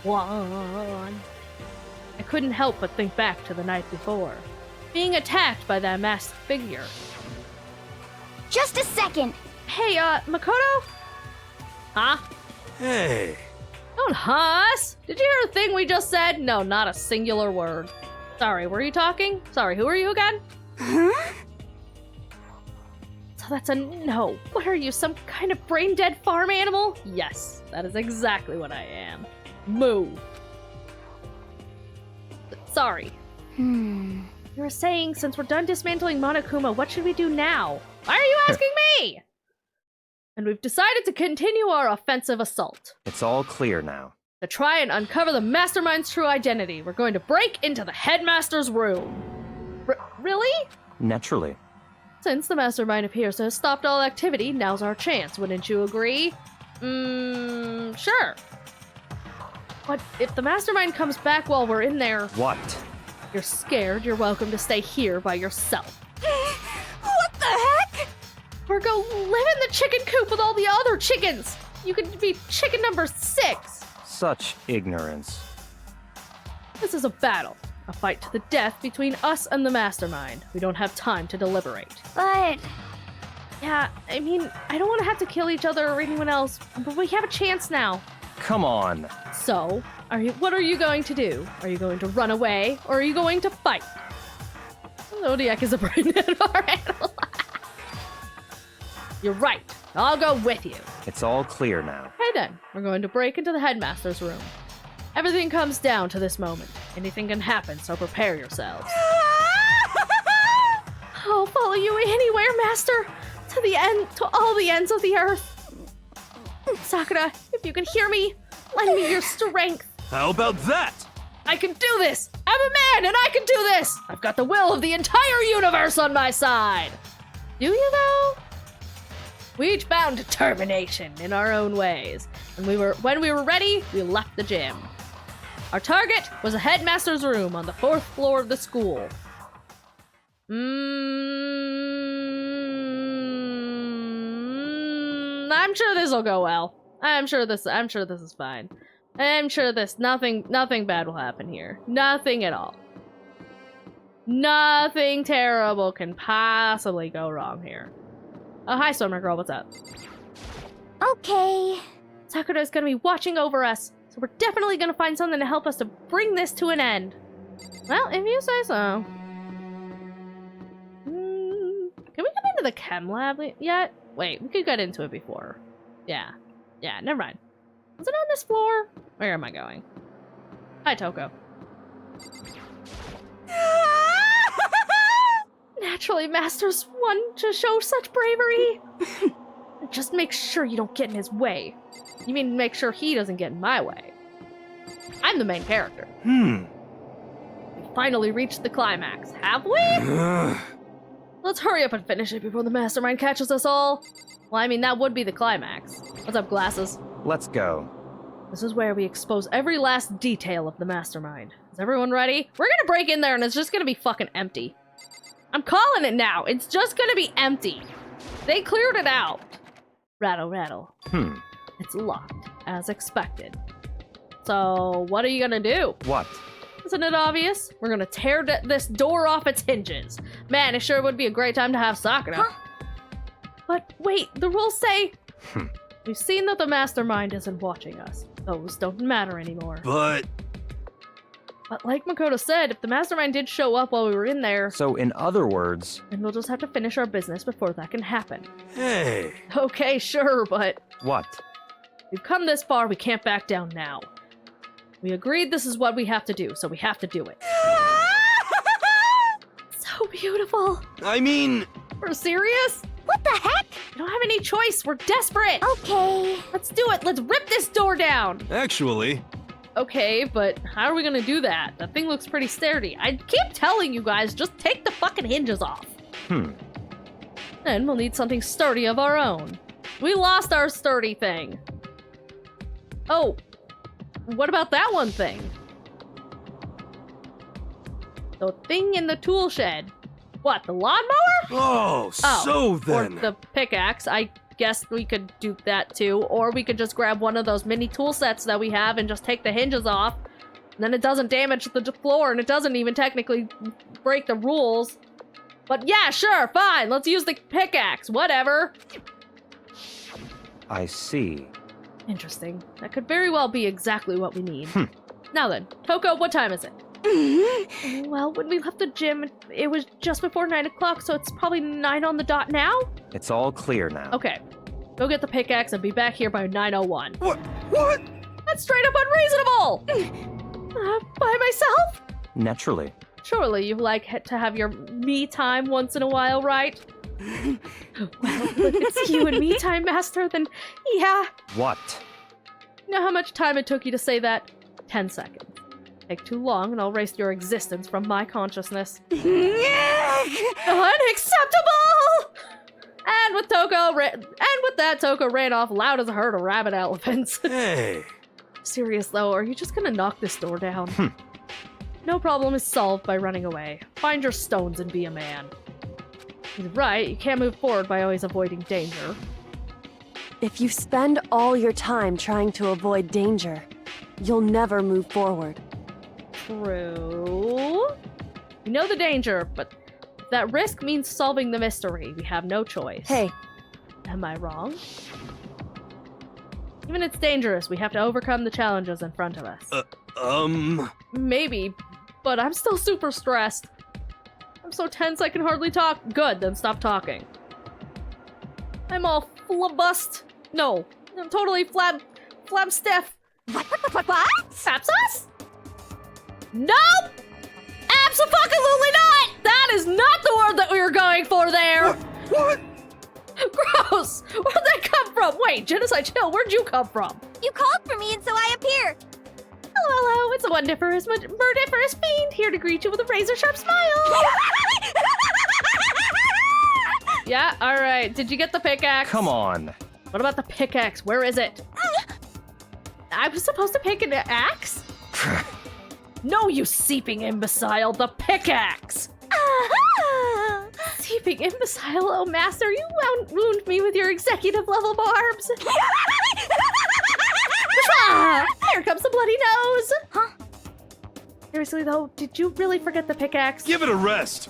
I couldn't help but think back to the night before. Being attacked by that masked figure. Just a second. Hey, Makoto? Huh? Hey. Don't huss! Did you hear a thing we just said? No, not a singular word. Sorry, were you talking? Sorry, who are you again? Huh? So that's a no. What are you, some kind of brain-dead farm animal? Yes, that is exactly what I am. Moo. Sorry. You were saying, since we're done dismantling Monokuma, what should we do now? Why are you asking me? And we've decided to continue our offensive assault. It's all clear now. To try and uncover the mastermind's true identity, we're going to break into the headmaster's room. Really? Naturally. Since the mastermind appears to have stopped all activity, now's our chance, wouldn't you agree? Sure. But if the mastermind comes back while we're in there... What? You're scared, you're welcome to stay here by yourself. What the heck? Or go live in the chicken coop with all the other chickens! You could be chicken number 6! Such ignorance. This is a battle. A fight to the death between us and the mastermind. We don't have time to deliberate. But... Yeah, I mean, I don't want to have to kill each other or anyone else, but we have a chance now. Come on. So, what are you going to do? Are you going to run away, or are you going to fight? Zodiac is a brain-dead farm animal. You're right. I'll go with you. It's all clear now. Okay then, we're going to break into the headmaster's room. Everything comes down to this moment. Anything can happen, so prepare yourselves. I'll follow you anywhere, master. To the end, to all the ends of the earth. Sakura, if you can hear me, lend me your strength. How about that? I can do this! I'm a man and I can do this! I've got the will of the entire universe on my side! Do you though? We each found determination in our own ways. And when we were ready, we left the gym. Our target was a headmaster's room on the 4th floor of the school. I'm sure this will go well. I'm sure this is fine. I'm sure nothing bad will happen here. Nothing at all. Nothing terrible can possibly go wrong here. Oh, hi, swimmer girl. What's up? Okay. Sakura's gonna be watching over us, so we're definitely gonna find something to help us to bring this to an end. Well, if you say so. Can we come into the chem lab yet? Wait, we could get into it before. Yeah, never mind. Is it on this floor? Where am I going? Hi, Toko. Naturally, Masters want to show such bravery. Just make sure you don't get in his way. You mean make sure he doesn't get in my way? I'm the main character. We finally reached the climax, have we? Let's hurry up and finish it before the mastermind catches us all. Well, I mean, that would be the climax. What's up, glasses? Let's go. This is where we expose every last detail of the mastermind. Is everyone ready? We're gonna break in there and it's just gonna be fucking empty. I'm calling it now. It's just gonna be empty. They cleared it out. Rattle, rattle. It's locked, as expected. So, what are you gonna do? What? Isn't it obvious? We're gonna tear this door off its hinges. Man, it sure would be a great time to have Sakura. But wait, the rules say... We've seen that the mastermind isn't watching us. Those don't matter anymore. But like Makoto said, if the mastermind did show up while we were in there... So in other words... Then we'll just have to finish our business before that can happen. hey, Okay, sure, but... What? We've come this far, we can't back down now. We agreed this is what we have to do, so we have to do it. So beautiful. I mean, We're serious? What the heck? We don't have any choice, we're desperate. Okay. Let's do it, let's rip this door down. actually, Okay, but how are we gonna do that? That thing looks pretty sturdy. I keep telling you guys, just take the fucking hinges off. Then we'll need something sturdy of our own. We lost our sturdy thing. Oh, what about that one thing? The thing in the tool shed. What, the lawnmower? oh, so then. Or the pickaxe. I guess we could do that too. Or we could just grab one of those mini tool sets that we have and just take the hinges off. And then it doesn't damage the floor and it doesn't even technically break the rules. But yeah, sure, fine. Let's use the pickaxe. Whatever. I see. Interesting. That could very well be exactly what we need. Now then, Toko, what time is it? Well, when we left the gym, it was just before 9 o'clock, so it's probably 9 on the dot now? It's all clear now. Okay. Go get the pickaxe and be back here by 9:01. What? That's straight up unreasonable! By myself? Naturally. Surely you like to have your me time once in a while, right? Well, if it's you and me time, Master, then yeah. What? You know how much time it took you to say that? 10 seconds. Take too long and I'll erase your existence from my consciousness. Unacceptable! And with that, Toko ran off loud as a herd of rabid elephants. Hey. Serious though, are you just gonna knock this door down? No problem is solved by running away. Find your stones and be a man. He's right, you can't move forward by always avoiding danger. If you spend all your time trying to avoid danger, you'll never move forward. True. We know the danger, but that risk means solving the mystery. We have no choice. Hey. Am I wrong? Even it's dangerous, we have to overcome the challenges in front of us. Maybe, but I'm still super stressed. I'm so tense I can hardly talk. Good, then stop talking. I'm all flabust. No, I'm totally flab stiff. What? Sapsauce? Nope! Abso-fucking-lutely not! That is not the word that we were going for there! What? Gross! Where'd that come from? Wait, Genocide Chill, where'd you come from? You called for me and so I appear. Hello, it's a wondiferous, murdiferous fiend here to greet you with a razor-sharp smile! Yeah, alright. Did you get the pickaxe? Come on. What about the pickaxe? Where is it? I was supposed to pick an axe? No, you seeping imbecile! The pickaxe! Thieving imbecile, oh master, you won't wound me with your executive level barbs. Ah, here comes the bloody nose. Huh? Seriously though, did you really forget the pickaxe? Give it a rest.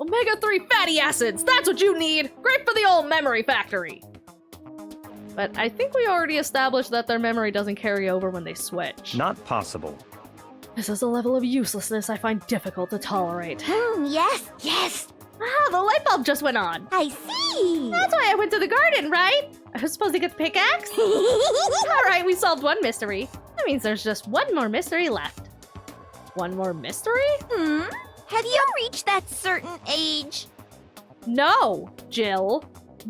Omega-3 fatty acids, that's what you need. Great for the old memory factory. But I think we already established that their memory doesn't carry over when they switch. Not possible. This is a level of uselessness I find difficult to tolerate. Yes, yes. Ah, the light bulb just went on. I see. That's why I went to the garden, right? I was supposed to get the pickaxe? Alright, we solved one mystery. That means there's just one more mystery left. One more mystery? Have you reached that certain age? No, Jill.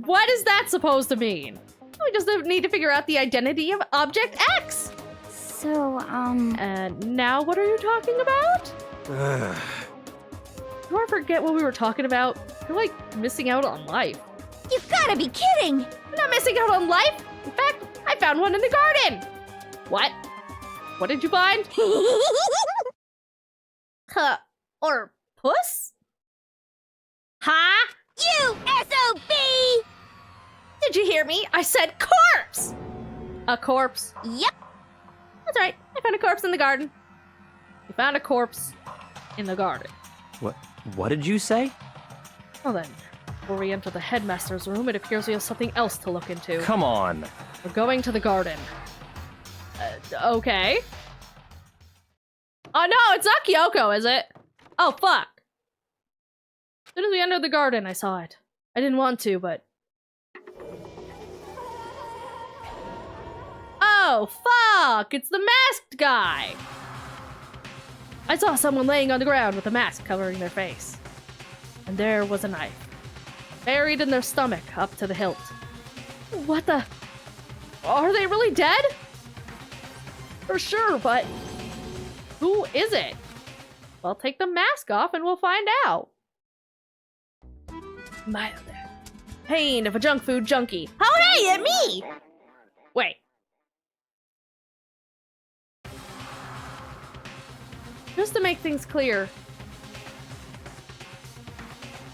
What is that supposed to mean? We just need to figure out the identity of Object X. So, And now what are you talking about? Do I forget what we were talking about? You're like missing out on life. You've gotta be kidding! I'm not missing out on life. In fact, I found one in the garden. What? What did you find? Or puss? Huh? You SOB! Did you hear me? I said corpse! A corpse? Yep. That's right. I found a corpse in the garden. You found a corpse in the garden. What did you say? Well then, before we enter the headmaster's room, it appears we have something else to look into. Come on. We're going to the garden. Okay. Oh no, it's not Kyoko, is it? Oh, fuck. As soon as we entered the garden, I saw it. I didn't want to, but... Oh, fuck! It's the masked guy! I saw someone laying on the ground with a mask covering their face. And there was a knife. Buried in their stomach, up to the hilt. What the... Are they really dead? For sure, but... Who is it? Well, take the mask off and we'll find out. Mild. Pain of a junk food junkie. Howdy, me! Wait. Just to make things clear,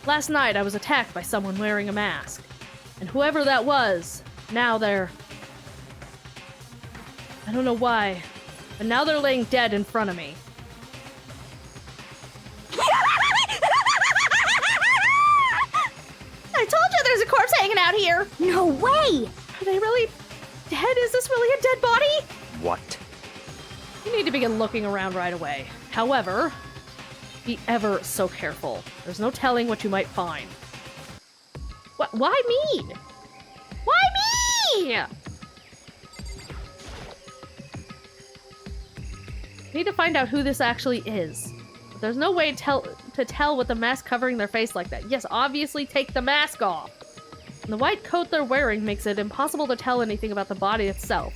last night I was attacked by someone wearing a mask. And whoever that was, now they're... I don't know why, but now they're laying dead in front of me. I told you there's a corpse hanging out here! No way! Are they really dead? Is this really a dead body? What? You need to begin looking around right away. However, be ever so careful. There's no telling what you might find. What? Why me? Why me? Need to find out who this actually is. But there's no way to tell with the mask covering their face like that. Yes, obviously take the mask off. And the white coat they're wearing makes it impossible to tell anything about the body itself.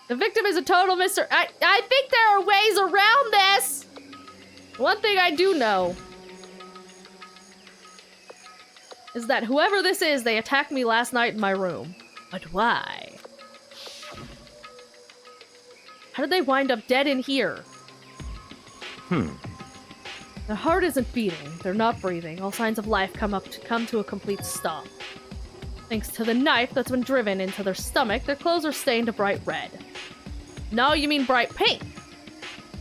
The victim is a total mystery. I think there are ways around this! One thing I do know is that whoever this is, they attacked me last night in my room. But why? How did they wind up dead in here? Their heart isn't beating, they're not breathing. All signs of life come to a complete stop. Thanks to the knife that's been driven into their stomach, their clothes are stained a bright red. No, you mean bright pink.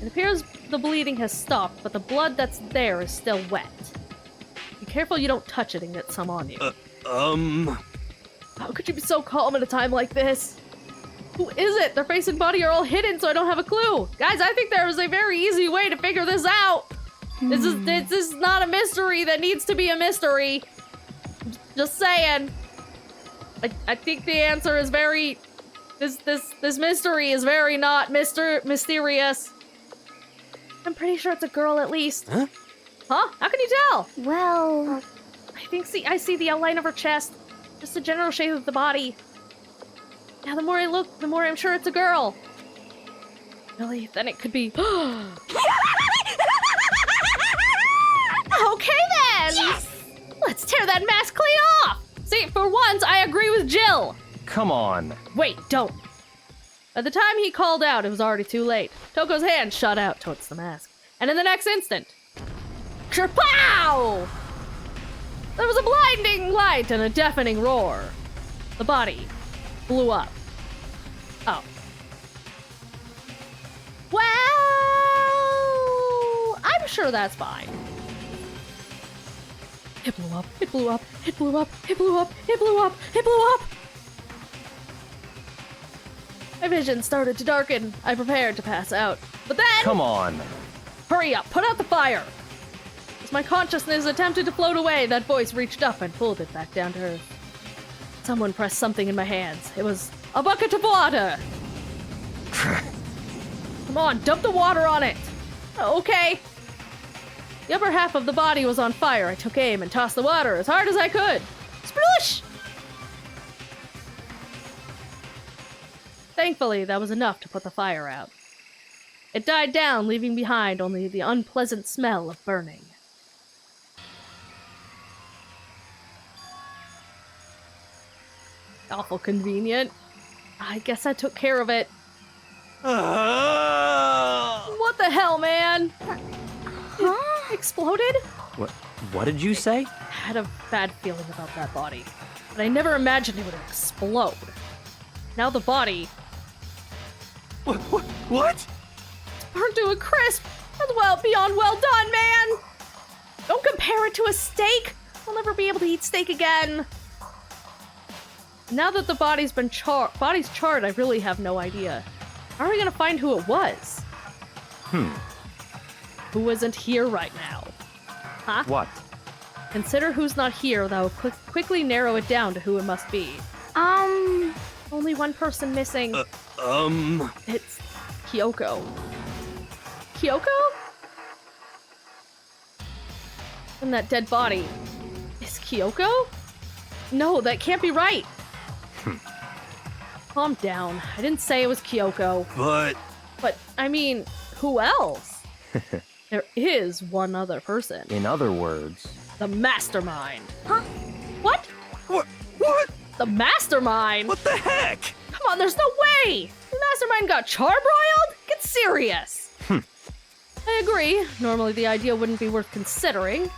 It appears the bleeding has stopped, but the blood that's there is still wet. Be careful you don't touch it and get some on you. How could you be so calm at a time like this? Who is it? Their face and body are all hidden, so I don't have a clue. Guys, I think there is a very easy way to figure this out. This is not a mystery that needs to be a mystery. Just saying. I think the answer is very... This mystery is very not mysterious. I'm pretty sure it's a girl at least. Huh? Huh? How can you tell? Well... I see the outline of her chest. Just the general shape of the body. Now the more I look, the more I'm sure it's a girl. Really? Then it could be... Okay then! Yes! Let's tear that mask clean off! See, for once, I agree with Jill. Come on. Wait, don't. By the time he called out, it was already too late. Toko's hand shot out towards the mask. And in the next instant... structure. Pow! There was a blinding light and a deafening roar. The body blew up. Oh. Well, I'm sure that's fine. It blew up, it blew up, it blew up, it blew up, it blew up, it blew up! My vision started to darken. I prepared to pass out. But then... Come on. Hurry up, put out the fire! As my consciousness attempted to float away, that voice reached up and pulled it back down to earth. Someone pressed something in my hands. It was a bucket of water! Come on, dump the water on it! Okay. The upper half of the body was on fire. I took aim and tossed the water as hard as I could. Sploosh! Thankfully, that was enough to put the fire out. It died down, leaving behind only the unpleasant smell of burning. Awful convenient. I guess I took care of it. What the hell, man? It exploded? What did you say? I had a bad feeling about that body, but I never imagined it would explode. Now the body... What? It's burned to a crisp! That's well beyond well done, man! Don't compare it to a steak! I'll never be able to eat steak again! Now that the body's charred, I really have no idea. How are we gonna find who it was? Who isn't here right now? Huh? What? Consider who's not here, that will quickly narrow it down to who it must be. Only one person missing. It's Kyoko. Kyoko? And that dead body is Kyoko? No, that can't be right. Calm down. I didn't say it was Kyoko. But, I mean, who else? There is one other person. In other words... The mastermind. Huh? What? What? The mastermind? What the heck? Come on, there's no way! The mastermind got charbroiled? Get serious! I agree. Normally the idea wouldn't be worth considering.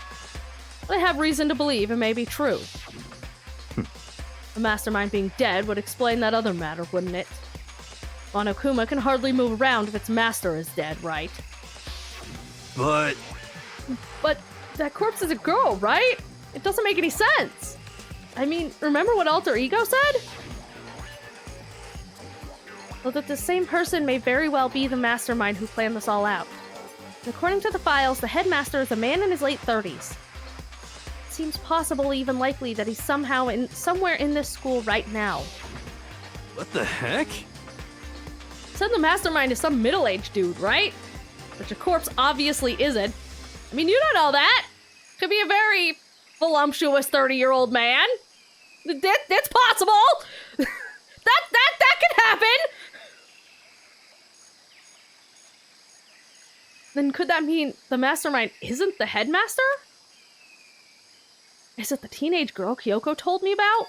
But I have reason to believe it may be true. The mastermind being dead would explain that other matter, wouldn't it? Monokuma can hardly move around if its master is dead, right? But that corpse is a girl, right? It doesn't make any sense. I mean, remember what Alter Ego said? Well, that the same person may very well be the mastermind who planned this all out. According to the files, the headmaster is a man in his late 30s. It seems possible, even likely, that he's somewhere in this school right now. what the heck? Said the mastermind is some middle-aged dude, right? Which a corpse obviously isn't. I mean, you don't know that. Could be a very voluptuous 30-year-old man. That's possible. that could happen. Then could that mean the mastermind isn't the headmaster? Is it the teenage girl Kyoko told me about?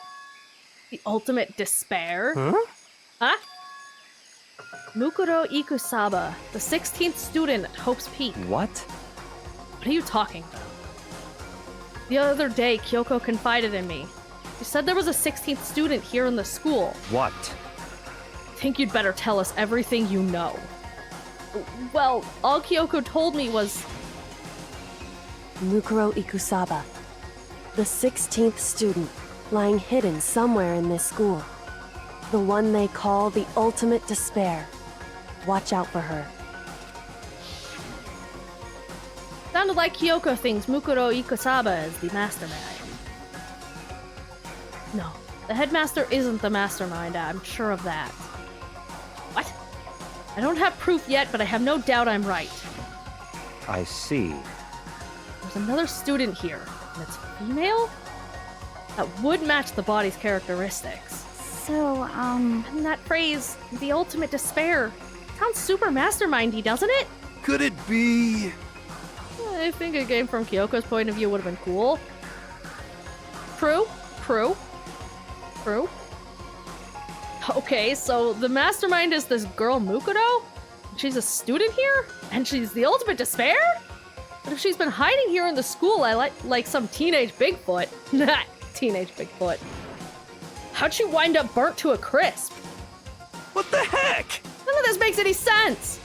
The ultimate despair? Huh? Mukuro Ikusaba, the 16th student at Hope's Peak. What? What are you talking about? The other day, Kyoko confided in me. She said there was a 16th student here in the school. What? I think you'd better tell us everything you know. Well, all Kyoko told me was... Mukuro Ikusaba, the 16th student, lying hidden somewhere in this school. The one they call the ultimate despair. Watch out for her. Sounded like Kyoko thinks Mukuro Ikusaba is the mastermind. No, the headmaster isn't the mastermind, I'm sure of that. What? I don't have proof yet, but I have no doubt I'm right. I see. There's another student here, and it's female? That would match the body's characteristics. So, And that phrase, the ultimate despair, sounds super mastermindy, doesn't it? Could it be? I think a game from Kyoko's point of view would have been cool. True. Okay, so the mastermind is this girl Mukuro? She's a student here? And she's the ultimate despair? But if she's been hiding here in the school, I like some teenage Bigfoot. Teenage Bigfoot. How'd she wind up burnt to a crisp? What the heck? None of this makes any sense.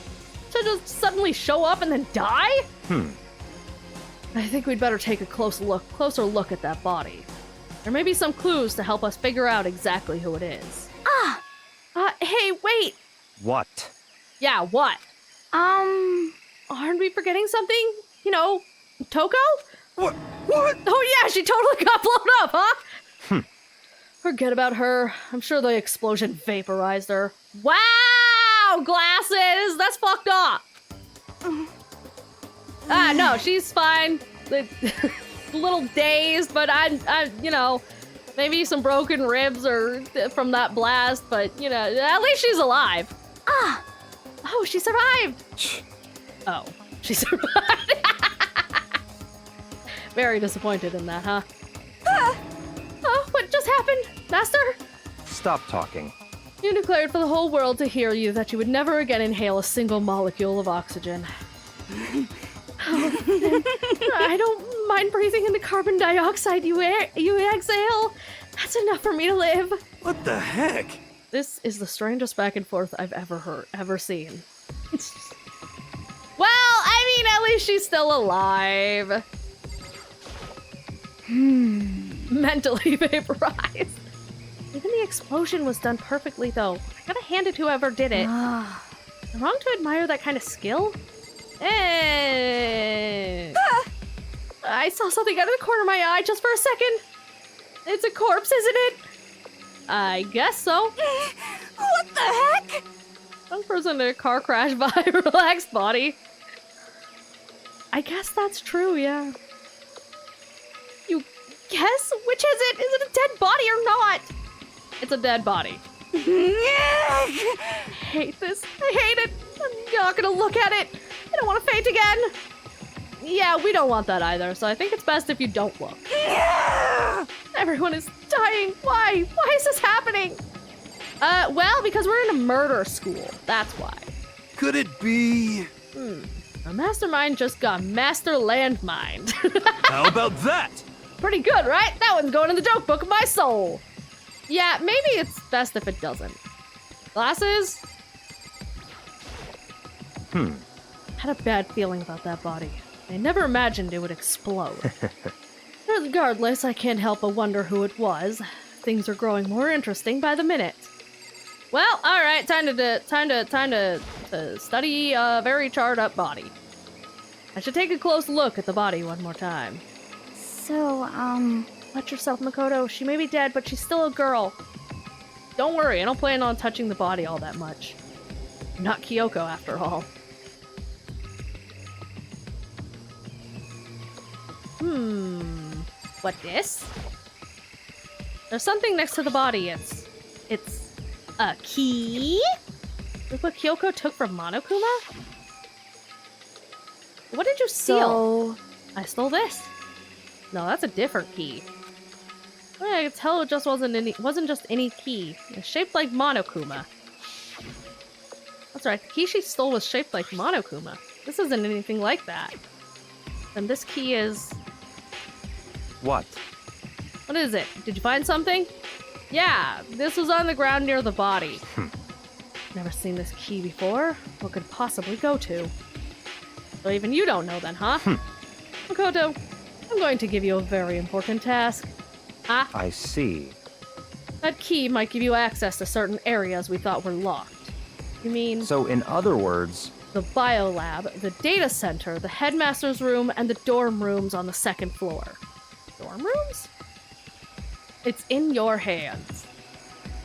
She'll just suddenly show up and then die? I think we'd better take a closer look at that body. There may be some clues to help us figure out exactly who it is. Hey, wait. What? Yeah, what? Aren't we forgetting something? You know, Toko? What? Oh yeah, she totally got blown up, huh? Forget about her. I'm sure the explosion vaporized her. Wow, glasses! That's fucked up! No, she's fine. A little dazed, but I'm, you know, maybe some broken ribs or from that blast, but, you know, at least she's alive. Oh, she survived! Oh, she survived. Very disappointed in that, huh? Oh, what just happened, Master? Stop talking. You declared for the whole world to hear you that you would never again inhale a single molecule of oxygen. I don't mind breathing in the carbon dioxide you exhale. That's enough for me to live. What the heck? This is the strangest back and forth I've ever seen. Well, I mean, at least she's still alive. Mentally vaporized. Even the explosion was done perfectly, though. I gotta hand it to whoever did it. Am I wrong to admire that kind of skill? I saw something out of the corner of my eye just for a second. It's a corpse, isn't it? I guess so. What the heck? Some person in a car crash by a relaxed body. I guess that's true, yeah. You guess? Which is it? Is it a dead body or not? It's a dead body. I hate this. I hate it. I'm not gonna look at it. I don't want to faint again. Yeah, we don't want that either, so I think it's best if you don't look. Everyone is dying. Why? Why is this happening? Well, because we're in a murder school. That's why. Could it be? A mastermind just got master landmined. How about that? Pretty good, right? That one's going in the joke book of my soul. Yeah, maybe it's best if it doesn't. Glasses? Had a bad feeling about that body. I never imagined it would explode. Regardless, I can't help but wonder who it was. Things are growing more interesting by the minute. Well, all right, time to study a very charred up body. I should take a close look at the body one more time. So, Watch yourself, Makoto. She may be dead, but she's still a girl. Don't worry, I don't plan on touching the body all that much. I'm not Kyoko, after all. What this? There's something next to the body. It's a key? Look what Kyoko took from Monokuma? What did you steal? I stole this. No, that's a different key. Well, I could tell it just wasn't just any key. It's shaped like Monokuma. That's right, the key she stole was shaped like Monokuma. This isn't anything like that. And this key is... What? What is it? Did you find something? Yeah, this was on the ground near the body. Never seen this key before. What could it possibly go to? So even you don't know then, huh? Makoto, I'm going to give you a very important task. Huh? I see. That key might give you access to certain areas we thought were locked. You mean... So in other words... The biolab, the data center, the headmaster's room, and the dorm rooms on the second floor. Dorm rooms? It's in your hands.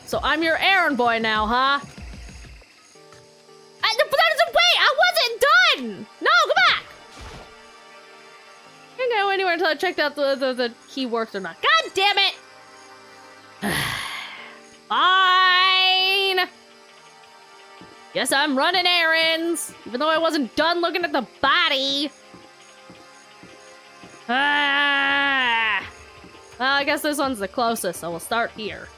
So I'm your errand boy now, huh? Wait, I wasn't done! No, come back! Can't go anywhere until I checked out the key works or not. God damn it! Fine! Guess I'm running errands, even though I wasn't done looking at the body. Well, I guess this one's the closest, so we'll start here.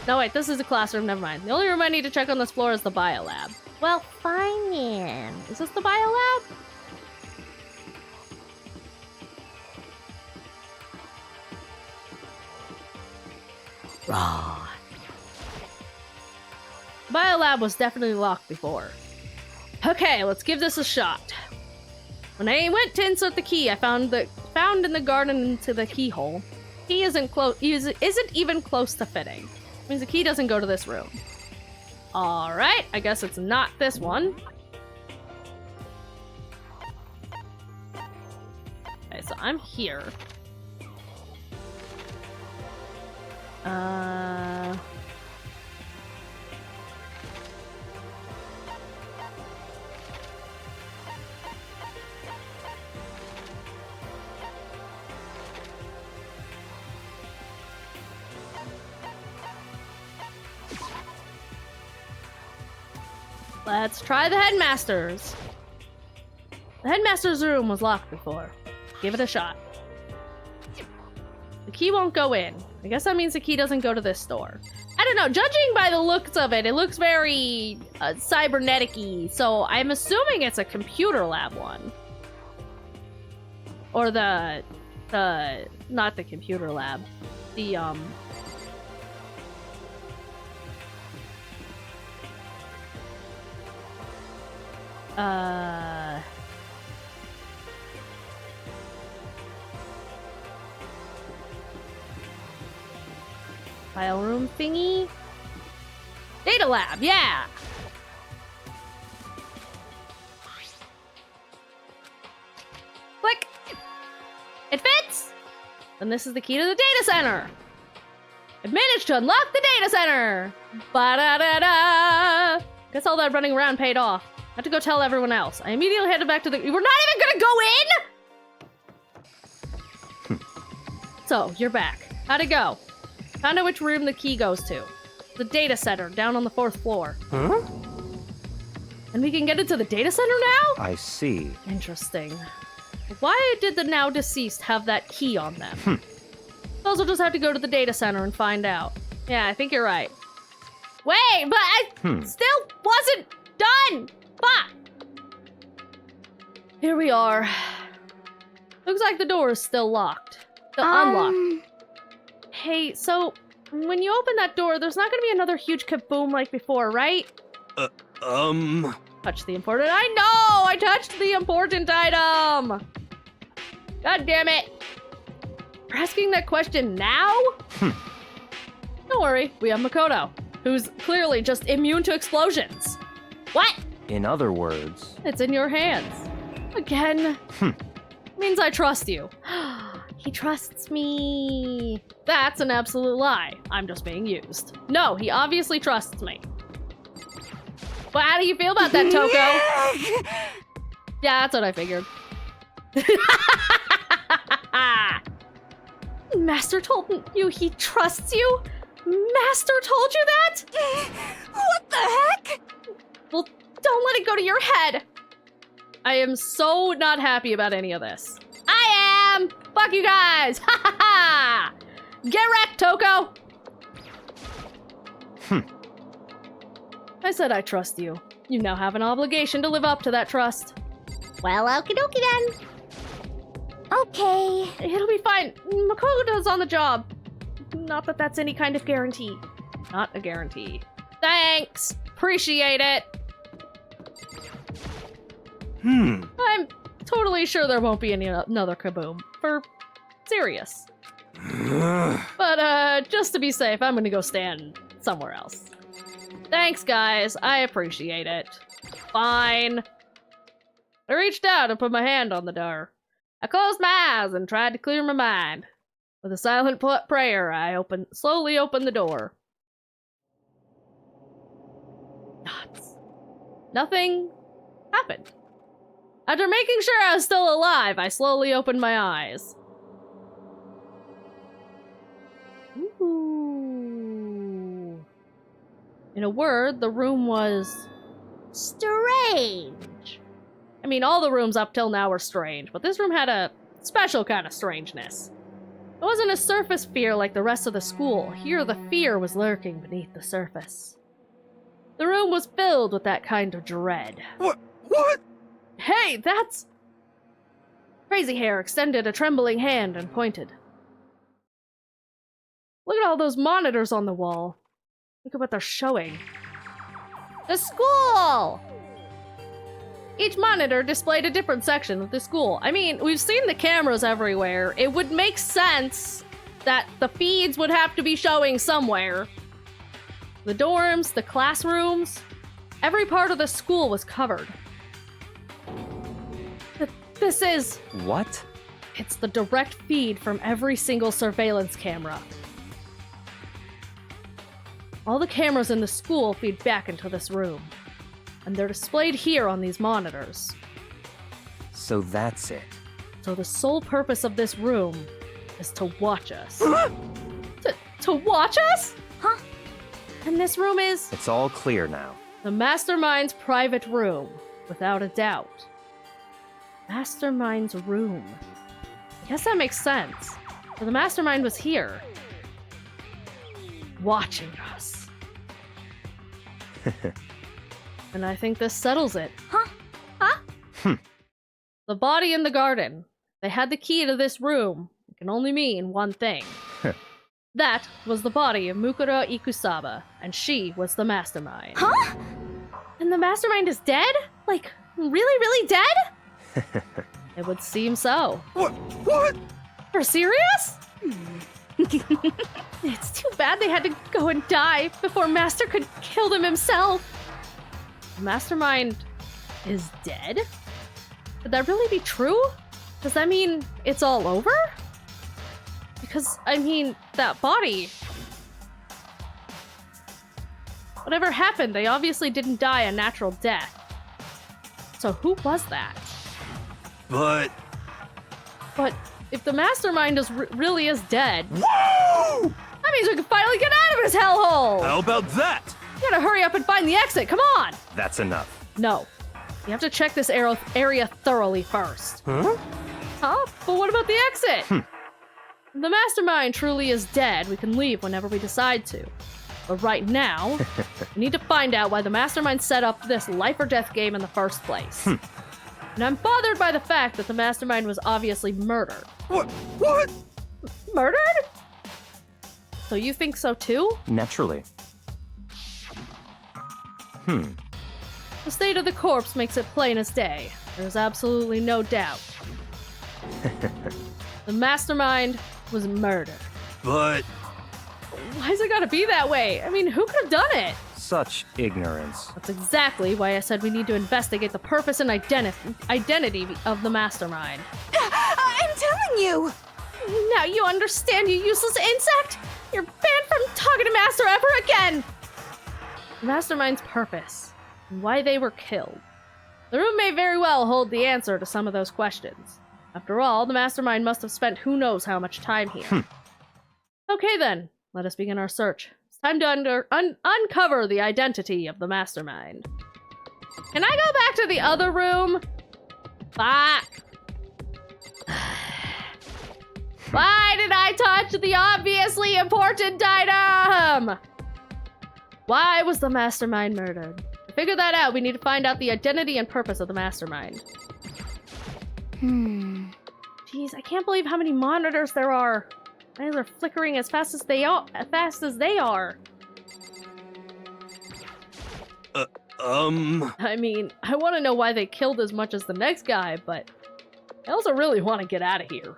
No, wait, this is a classroom, never mind. The only room I need to check on this floor is the biolab. Well, fine. Is this the biolab? Run. Biolab was definitely locked before. Okay, let's give this a shot. When I went to insert the key, I found in the garden into the keyhole. Key isn't even close to fitting. Means the key doesn't go to this room. All right, I guess it's not this one. Okay, so I'm here. Let's try the headmaster's. The headmaster's room was locked before. Give it a shot. The key won't go in. I guess that means the key doesn't go to this door. I don't know, judging by the looks of it, it looks very cybernetic-y, so I'm assuming it's a computer lab one. Or not the computer lab. The, file room thingy? Data lab, yeah! Click! It fits! Then this is the key to the data center! I've managed to unlock the data center! Ba-da-da-da! Guess all that running around paid off. I have to go tell everyone else. I immediately headed back to the... We're not even gonna go in?! So, you're back. How'd it go? Found out which room the key goes to. The data center, down on the 4th floor. Huh? And we can get into the data center now? I see. Interesting. Why did the now deceased have that key on them? Those will just have to go to the data center and find out. Yeah, I think you're right. Wait, but I still wasn't done! Fuck! Here we are. Looks like the door is still locked. Still unlocked. Hey, so when you open that door, there's not gonna be another huge kaboom like before, right? Touch the important. I know! I touched the important item! God damn it! You're asking that question now? Don't worry, we have Makoto, who's clearly just immune to explosions. What? In other words, It's in your hands. Again. Means I trust you. He trusts me. That's an absolute lie. I'm just being used. No, he obviously trusts me. Well, how do you feel about that, Toko? Yeah, that's what I figured. Master told you he trusts you? Master told you that? What the heck? Well, don't let it go to your head. I am so not happy about any of this. I am! Fuck you guys! Ha ha ha! Get wrecked, Toko! I said I trust you. You now have an obligation to live up to that trust. Well, okie dokie then. Okay. It'll be fine. Makoto's on the job. Not that that's any kind of guarantee. Not a guarantee. Thanks! Appreciate it! I'm totally sure there won't be another kaboom. For serious. But, just to be safe, I'm gonna go stand somewhere else. Thanks, guys. I appreciate it. Fine. I reached out and put my hand on the door. I closed my eyes and tried to clear my mind. With a silent prayer, I slowly opened the door. Nuts. Nothing happened. After making sure I was still alive, I slowly opened my eyes. Ooh. In a word, the room was Strange. I mean, all the rooms up till now were strange, but this room had a special kind of strangeness. It wasn't a surface fear like the rest of the school. Here, the fear was lurking beneath the surface. The room was filled with that kind of dread. What? Hey, that's... Crazy Hair extended a trembling hand and pointed. Look at all those monitors on the wall. Look at what they're showing. The school! Each monitor displayed a different section of the school. I mean, we've seen the cameras everywhere. It would make sense that the feeds would have to be showing somewhere. The dorms, the classrooms, every part of the school was covered. This is... What? It's the direct feed from every single surveillance camera. All the cameras in the school feed back into this room, and they're displayed here on these monitors. So that's it. So the sole purpose of this room is to watch us. to watch us? Huh? And this room is It's all clear now. the Mastermind's private room, without a doubt. Mastermind's room. I guess that makes sense. So the Mastermind was here. Watching us. And I think this settles it. Huh? Huh? The body in the garden. They had the key to this room. It can only mean one thing. That was the body of Mukuro Ikusaba, and she was the Mastermind. Huh? And the Mastermind is dead? Like, really, really dead? It would seem so. What? You're serious? It's too bad they had to go and die before Master could kill them himself. The Mastermind is dead? Could that really be true? Does that mean it's all over? Because, I mean, that body... Whatever happened, they obviously didn't die a natural death. So who was that? But... But if the Mastermind really is dead, Whoa! that means we can finally get out of his hellhole! How about that? You gotta hurry up and find the exit, come on! That's enough. No. You have to check this area thoroughly first. Huh? Huh? But what about the exit? If the Mastermind truly is dead, we can leave whenever we decide to. But right now, we need to find out why the Mastermind set up this life or death game in the first place. And I'm bothered by the fact that the Mastermind was obviously murdered. What? Murdered? So you think so too? Naturally. The state of the corpse makes it plain as day. There's absolutely no doubt. The Mastermind was murdered. But... Why's it gotta be that way? I mean, who could have done it? Such ignorance. That's exactly why I said we need to investigate the purpose and identity of the Mastermind. I'm telling you! Now you understand, you useless insect? You're banned from talking to Master ever again! The Mastermind's purpose, and why they were killed. The room may very well hold the answer to some of those questions. After all, the Mastermind must have spent who knows how much time here. Okay then, let us begin our search. It's time to uncover the identity of the Mastermind. Can I go back to the other room? Fuck. Why did I touch the obviously important item? Why was the Mastermind murdered? To figure that out, we need to find out the identity and purpose of the Mastermind. Jeez, I can't believe how many monitors there are. Eyes are flickering as fast as they are. I mean, I want to know why they killed as much as the next guy, but I also really want to get out of here.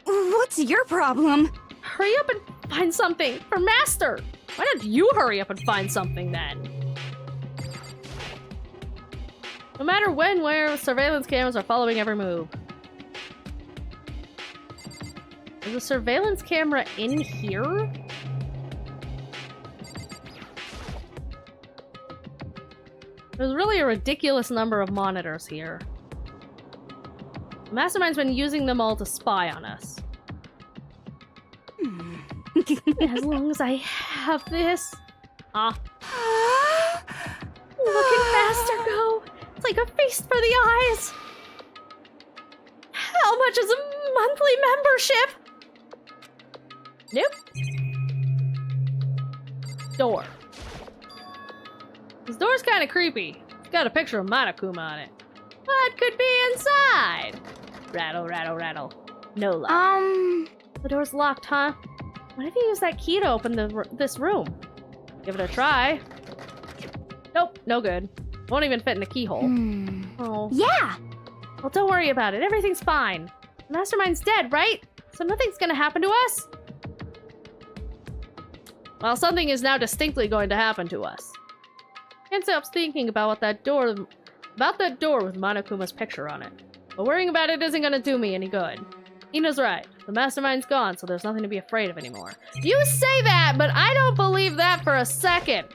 What's your problem? Hurry up and find something for Master! Why don't you hurry up and find something then? No matter when, where, surveillance cameras are following every move. Is a surveillance camera in here? There's really a ridiculous number of monitors here. The Mastermind's been using them all to spy on us. As long as I have this... Look at Master go! It's like a feast for the eyes! How much is a monthly membership? Nope. Door. This door's kind of creepy. It's got a picture of Monokuma on it. What could be inside? Rattle, rattle, rattle. No light. The door's locked, huh? What if you use that key to open this room? Give it a try. Nope, no good. Won't even fit in a keyhole. Oh. Yeah! Well, don't worry about it. Everything's fine. The mastermind's dead, right? So nothing's gonna happen to us? Well, something is now distinctly going to happen to us. Can't stop thinking about that door with Monokuma's picture on it. But worrying about it isn't gonna do me any good. Ina's right. The mastermind's gone, so there's nothing to be afraid of anymore. You say that, but I don't believe that for a second.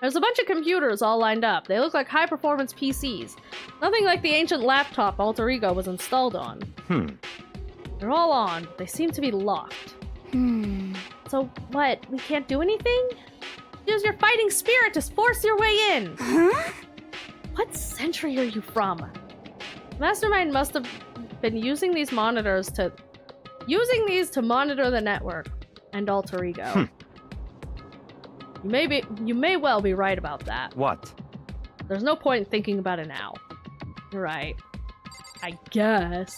There's a bunch of computers all lined up. They look like high-performance PCs. Nothing like the ancient laptop Alter Ego was installed on. They're all on, but they seem to be locked. So what, we can't do anything? Use your fighting spirit to force your way in! Huh? What century are you from? Mastermind must have been using these to monitor the network and Alter Ego. You may well be right about that. What? There's no point in thinking about it now. You're right. I guess.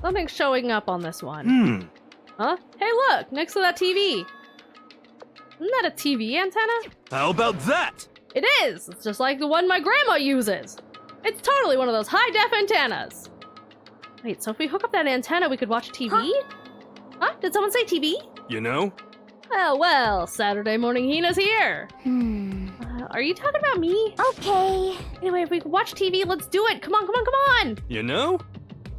Something's showing up on this one. Huh? Hey look! Next to that TV! Isn't that a TV antenna? How about that? It is! It's just like the one my grandma uses! It's totally one of those high-def antennas! Wait, so if we hook up that antenna, we could watch TV? Huh? Did someone say TV? You know? Oh, well, Saturday morning Hina's here! Are you talking about me? Okay. Anyway, if we could watch TV, let's do it! Come on, come on, come on! You know?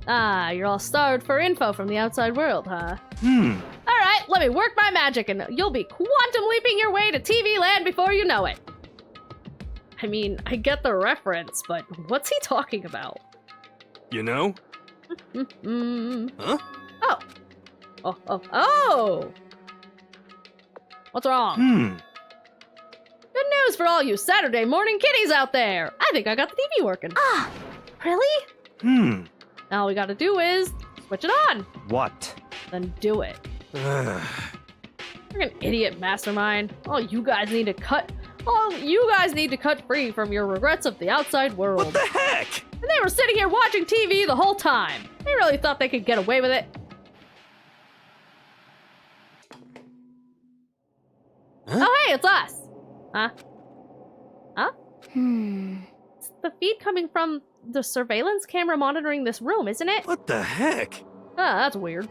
Ah, you're all starved for info from the outside world, huh? Alright, let me work my magic and you'll be quantum leaping your way to TV land before you know it. I mean, I get the reference, but what's he talking about? You know? Huh? Oh! What's wrong? Good news for all you Saturday morning kiddies out there! I think I got the TV working. Ah, Really? Now all we gotta do is switch it on. What? Then do it. You're an idiot, Mastermind. All you guys need to cut free from your regrets of the outside world. What the heck? And they were sitting here watching TV the whole time. They really thought they could get away with it. Huh? Oh, hey, it's us. Huh? Hmm. It's the feed coming from the surveillance camera monitoring this room, isn't it? What the heck? Ah, that's weird.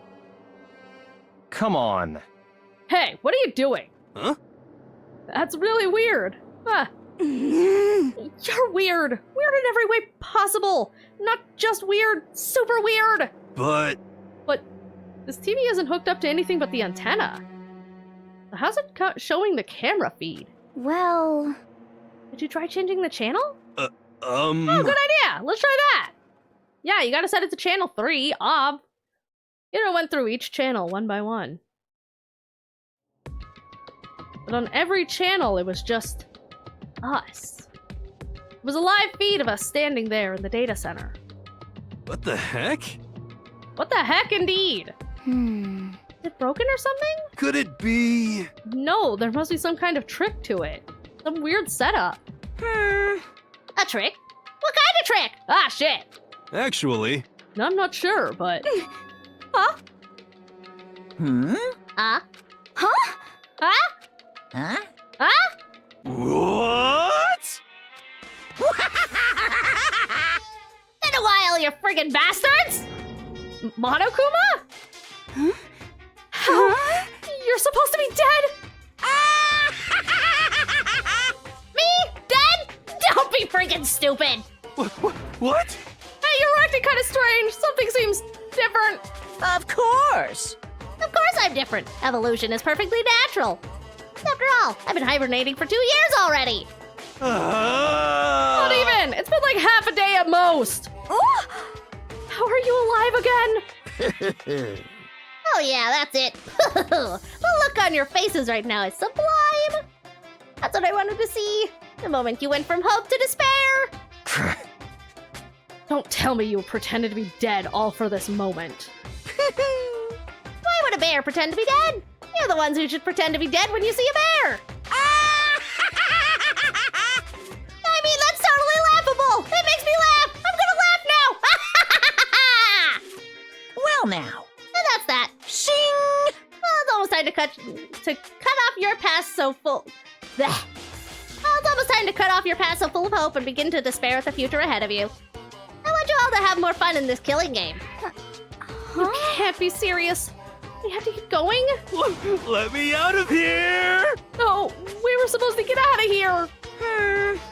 Come on. Hey, what are you doing? Huh? That's really weird. Ah. You're weird. Weird in every way possible. Not just weird, super weird. But This TV isn't hooked up to anything but the antenna. How's it showing the camera feed? Well... Did you try changing the channel? Oh, good idea. Let's try that. Yeah, you gotta set it to channel 3, ob. You went through each channel one by one. But on every channel, it was just us. It was a live feed of us standing there in the data center. what the heck? What the heck, indeed? Hmm. Is it broken or something? Could it be? No, there must be some kind of trick to it. Some weird setup. A trick? What kind of trick? Ah, shit. Actually. I'm not sure, but... Huh? Huh? Huh? Huh? Huh? Huh? What? Been a while, you friggin' bastards! Monokuma? Huh? How? You're supposed to be dead? Me? Dead? Don't be friggin' stupid! What? Hey, you're acting kind of strange. Something seems different. Of course. Of course I'm different. Evolution is perfectly natural. After all, I've been hibernating for 2 years already. Not even. It's been like half a day at most. Oh! How are you alive again? Oh yeah, that's it. The look on your faces right now is sublime. That's what I wanted to see. The moment you went from hope to despair. Don't tell me you pretended to be dead all for this moment. Why would a bear pretend to be dead? You're the ones who should pretend to be dead when you see a bear. I mean, that's totally laughable. It makes me now. And that's that. Shing! Well, it's almost time to cut off your past so full. Blech. Well, it's almost time to cut off your past so full of hope and begin to despair at the future ahead of you. I want you all to have more fun in this killing game. You can't be serious. We have to keep going? Let me out of here! No, we were supposed to get out of here.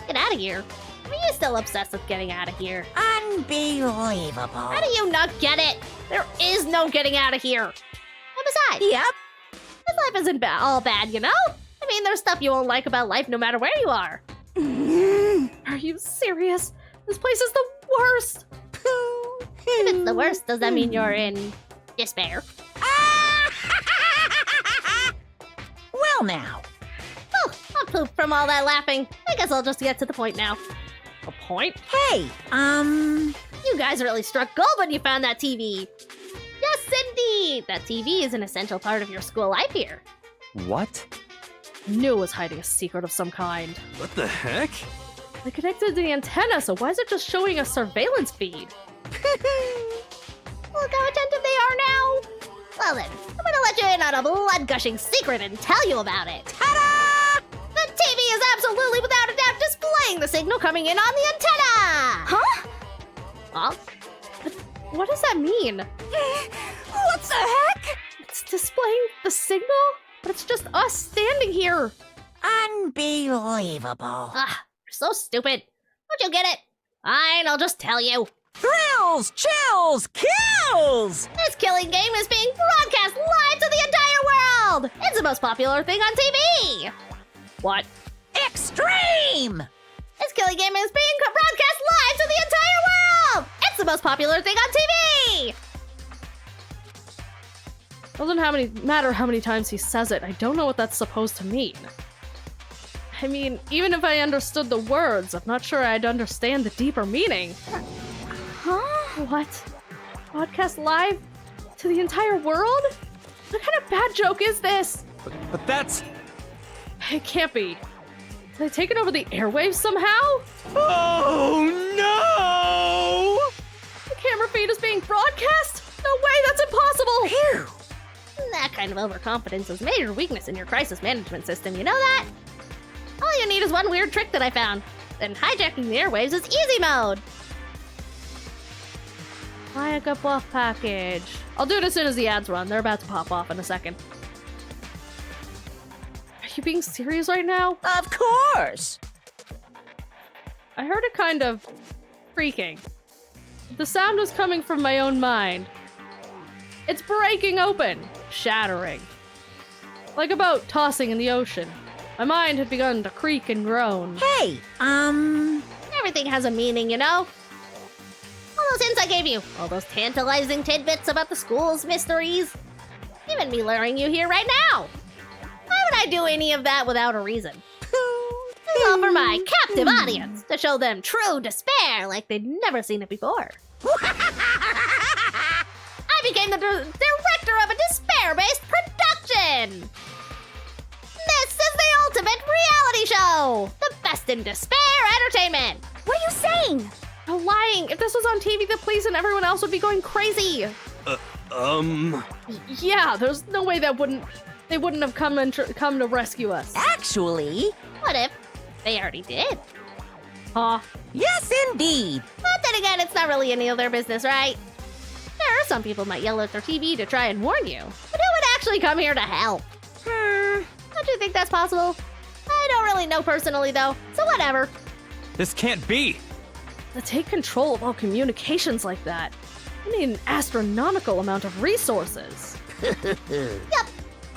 Get out of here. Are you still obsessed with getting out of here? Unbelievable. How do you not get it? There is no getting out of here. And besides, Yep. this life isn't all bad, you know? I mean, there's stuff you won't like about life no matter where you are. Are you serious? This place is the worst. If it's the worst, does that mean you're in despair? Well now. Oh, I'm pooped from all that laughing. I guess I'll just get to the point now. A point? Hey, You guys really struck gold when you found that TV. Yes, indeed. That TV is an essential part of your school life here. What? I knew it was hiding a secret of some kind. What the heck? They connected to the antenna, so why is it just showing a surveillance feed? Look how attentive they are now. Well then, I'm gonna let you in on a blood-gushing secret and tell you about it. Ta-da! The TV is absolutely without a doubt displaying the signal coming in on the antenna! Huh? Well, What does that mean? what the heck? It's displaying the signal? But it's just us standing here. Unbelievable. you're so stupid. Don't you get it? Fine, I'll just tell you. Thrills, chills, kills! This killing game is being broadcast live to the entire world! It's the most popular thing on TV! What? Extreme! This killing game is being broadcast live to the entire world! It's the most popular thing on TV! Doesn't matter how many times he says it. I don't know what that's supposed to mean. I mean, even if I understood the words, I'm not sure I'd understand the deeper meaning. Huh? What? Broadcast live to the entire world? What kind of bad joke is this? But that's... It can't be. Have they taken over the airwaves somehow? Oh no! The camera feed is being broadcast? No way, that's impossible! Phew! That kind of overconfidence is a major weakness in your crisis management system, you know that? All you need is one weird trick that I found. Then hijacking the airwaves is easy mode. Like a buff package. I'll do it as soon as the ads run. They're about to pop off in a second. Are you being serious right now? Of course! I heard it kind of creaking. The sound was coming from my own mind. It's breaking open, shattering. Like a boat tossing in the ocean. My mind had begun to creak and groan. Hey, Everything has a meaning, you know? All those hints I gave you, all those tantalizing tidbits about the school's mysteries, even me luring you here right now. Why would I do any of that without a reason? It's all for my captive audience, to show them true despair like they'd never seen it before. I became the director of a despair-based production! This is the ultimate reality show! The best in despair entertainment! what are you saying? No lying. If this was on TV, the police and everyone else would be going crazy. Yeah, there's no way they wouldn't have come to rescue us. Actually, What if they already did? Huh? yes indeed. But then again, it's not really any of their business, right? Sure, some people might yell at their TV to try and warn you, but who would actually come here to help? Don't you think that's possible? I don't really know personally, though, so whatever. This can't be! To take control of all communications like that, you need an astronomical amount of resources. Yep.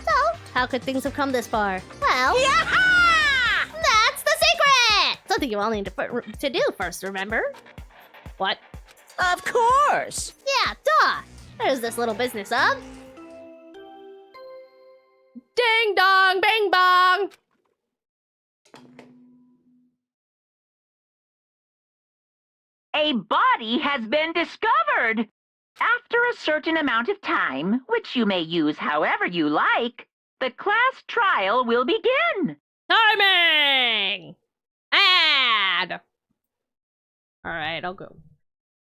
So, how could things have come this far? Well, Yaha! that's the secret! Something you all need to do first, remember? What? Of course. Yeah, duh! There's this little business of... Ding dong, bing bong! A body has been discovered. After a certain amount of time, which you may use however you like, the class trial will begin. Timing! Ad! Alright, I'll go.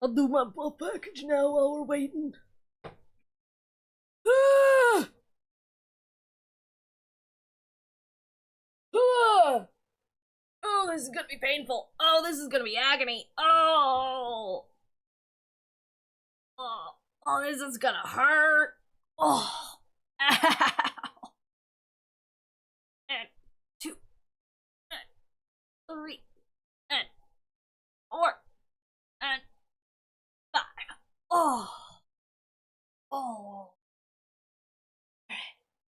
I'll do my buff package now while we're waiting. Oh, this is gonna be painful. Oh, this is gonna be agony. Oh, this is gonna hurt. Oh, ow. And 2, and 3, and 4, and 5. Oh.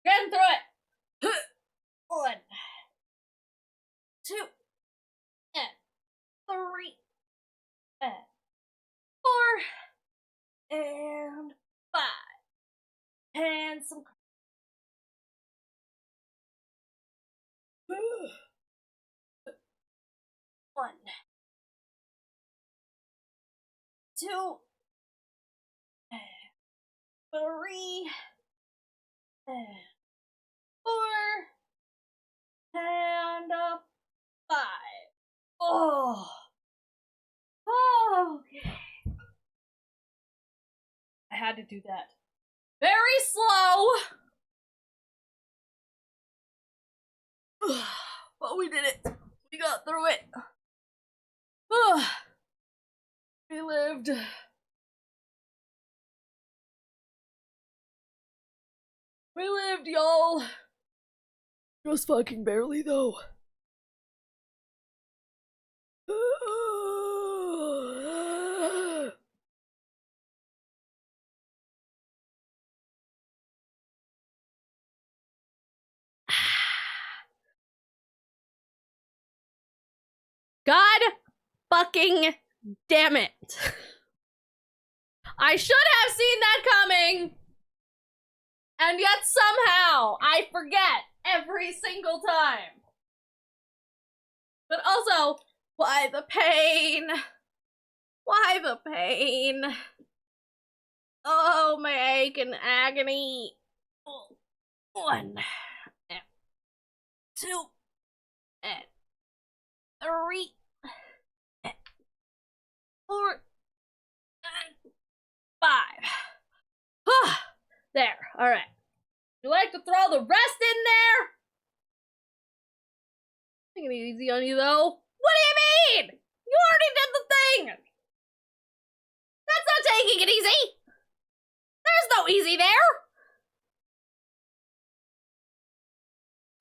Getting through it. 1, 2, and 3, and 4, and 5, and some. 1, 2, and 3, and 4, and 5. Oh. Okay. I had to do that. Very slow. But we did it. We got through it. We lived. We lived, y'all. Just fucking barely, though. God fucking damn it. I should have seen that coming. And yet somehow I forget every single time. But also, why the pain? Why the pain? Oh, my ache and agony. 1, and 2, and 3, and 4, and 5. There, alright. You like to throw the rest in there? Taking it easy on you, though. What do you mean? You already did the thing! That's not taking it easy! There's no easy there!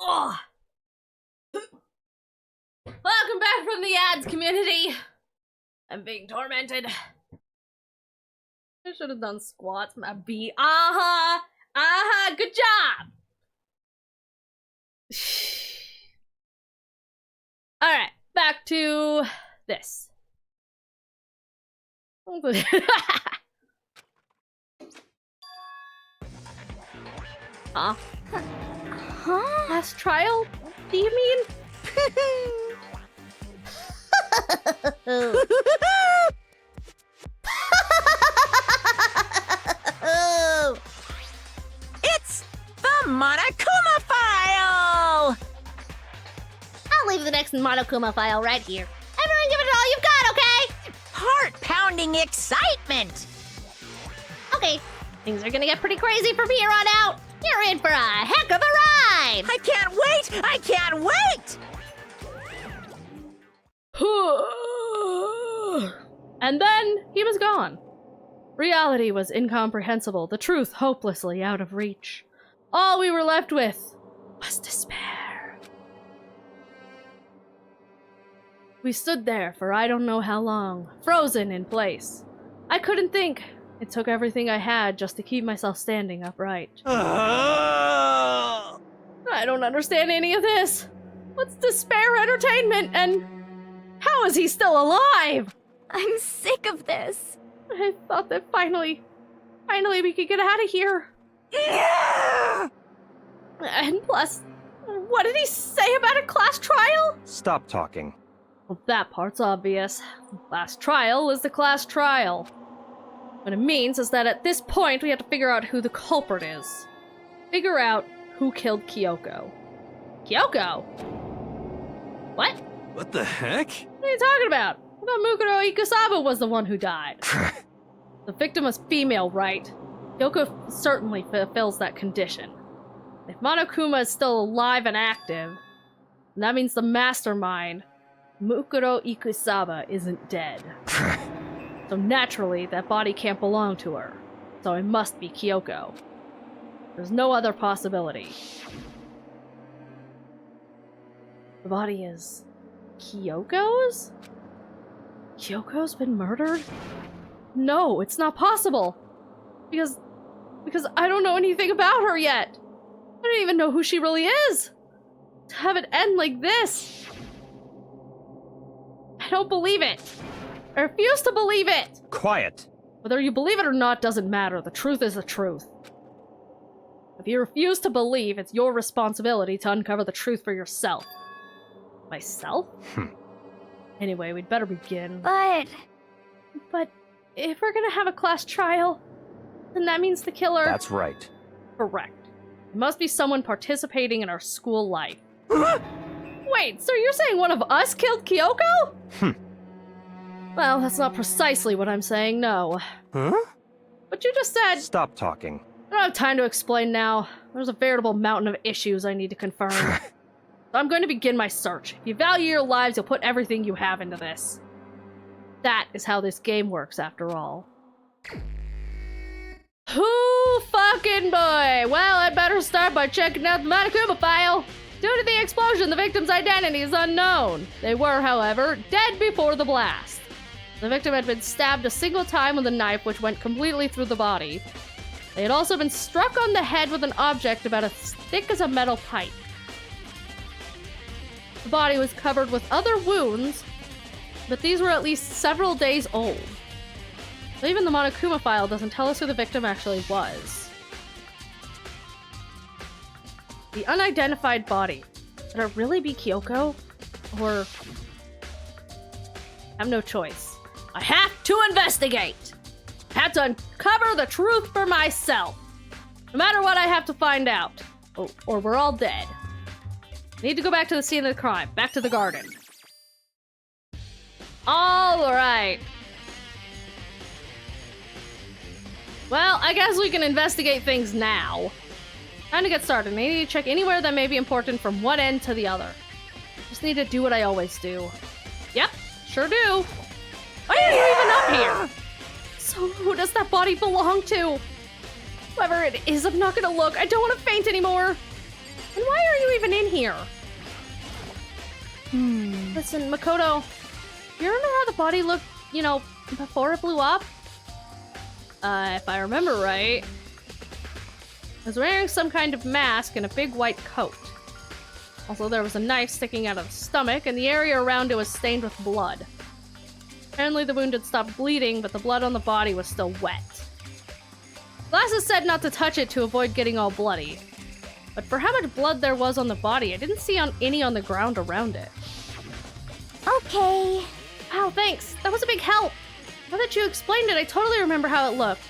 Ugh. Welcome back from the ads community. I'm being tormented. I should have done squats, my B. Good job! Alright, back to this. Huh? Last trial? Do you mean? It's the Monokuma file! I'll leave the next Monokuma file right here. Everyone give it all you've got, okay? Heart-pounding excitement! Okay, things are gonna get pretty crazy from here on out. You're in for a heck of a ride! I can't wait! I can't wait! And then he was gone. Reality was incomprehensible, the truth hopelessly out of reach. All we were left with was despair. We stood there for I don't know how long, frozen in place. I couldn't think. It took everything I had just to keep myself standing upright. I don't understand any of this. What's despair entertainment, and how is he still alive? I'm sick of this. I thought that finally we could get out of here. And plus, what did he say about a class trial? Stop talking. Well, that part's obvious. Last trial is the class trial. What it means is that at this point, we have to figure out who the culprit is. Figure out who killed Kyoko. Kyoko? What? What the heck? What are you talking about? I thought Mukuro Ikusawa was the one who died. The victim was female, right? Kyoko certainly fulfills that condition. If Monokuma is still alive and active, that means the mastermind, Mukuro Ikusaba, isn't dead. So naturally, that body can't belong to her. So it must be Kyoko. There's no other possibility. The body is Kyoko's? Kyoko's been murdered? No, it's not possible. Because I don't know anything about her yet. I don't even know who she really is. To have it end like this. I don't believe it. I refuse to believe it. Quiet. Whether you believe it or not doesn't matter. The truth is the truth. If you refuse to believe, it's your responsibility to uncover the truth for yourself. Myself? Anyway, we'd better begin. But if we're gonna have a class trial, then that means the killer... That's right. Correct. It must be someone participating in our school life. Wait, so you're saying one of us killed Kyoko? Well, that's not precisely what I'm saying, no. Huh? But you just said... Stop talking. I don't have time to explain now. There's a veritable mountain of issues I need to confirm. So I'm going to begin my search. If you value your lives, you'll put everything you have into this. That is how this game works, after all. Who fucking boy? Well, I better start by checking out the Monokuma file. Due to the explosion, the victim's identity is unknown. They were, however, dead before the blast. The victim had been stabbed a single time with a knife, which went completely through the body. They had also been struck on the head with an object about as thick as a metal pipe. The body was covered with other wounds, but these were at least several days old. So even the Monokuma file doesn't tell us who the victim actually was. The unidentified body. Could it really be Kyoko? Or... I have no choice. I have to investigate! I have to uncover the truth for myself. No matter what, I have to find out. Oh, or we're all dead. I need to go back to the scene of the crime. Back to the garden. Alright. Well, I guess we can investigate things now. Time to get started. I need to check anywhere that may be important from one end to the other. Just need to do what I always do. Yep, sure do. Why are you even up here? So who does that body belong to? Whoever it is, I'm not gonna look. I don't want to faint anymore. And why are you even in here? Listen, Makoto, you remember how the body looked, you know, before it blew up? If I remember right, it was wearing some kind of mask and a big white coat. Also, there was a knife sticking out of the stomach, and the area around it was stained with blood. Apparently the wound had stopped bleeding, but the blood on the body was still wet. Glasses said not to touch it to avoid getting all bloody. But for how much blood there was on the body, I didn't see any on the ground around it. okay. Wow, thanks. That was a big help. Now that you explained it, I totally remember how it looked.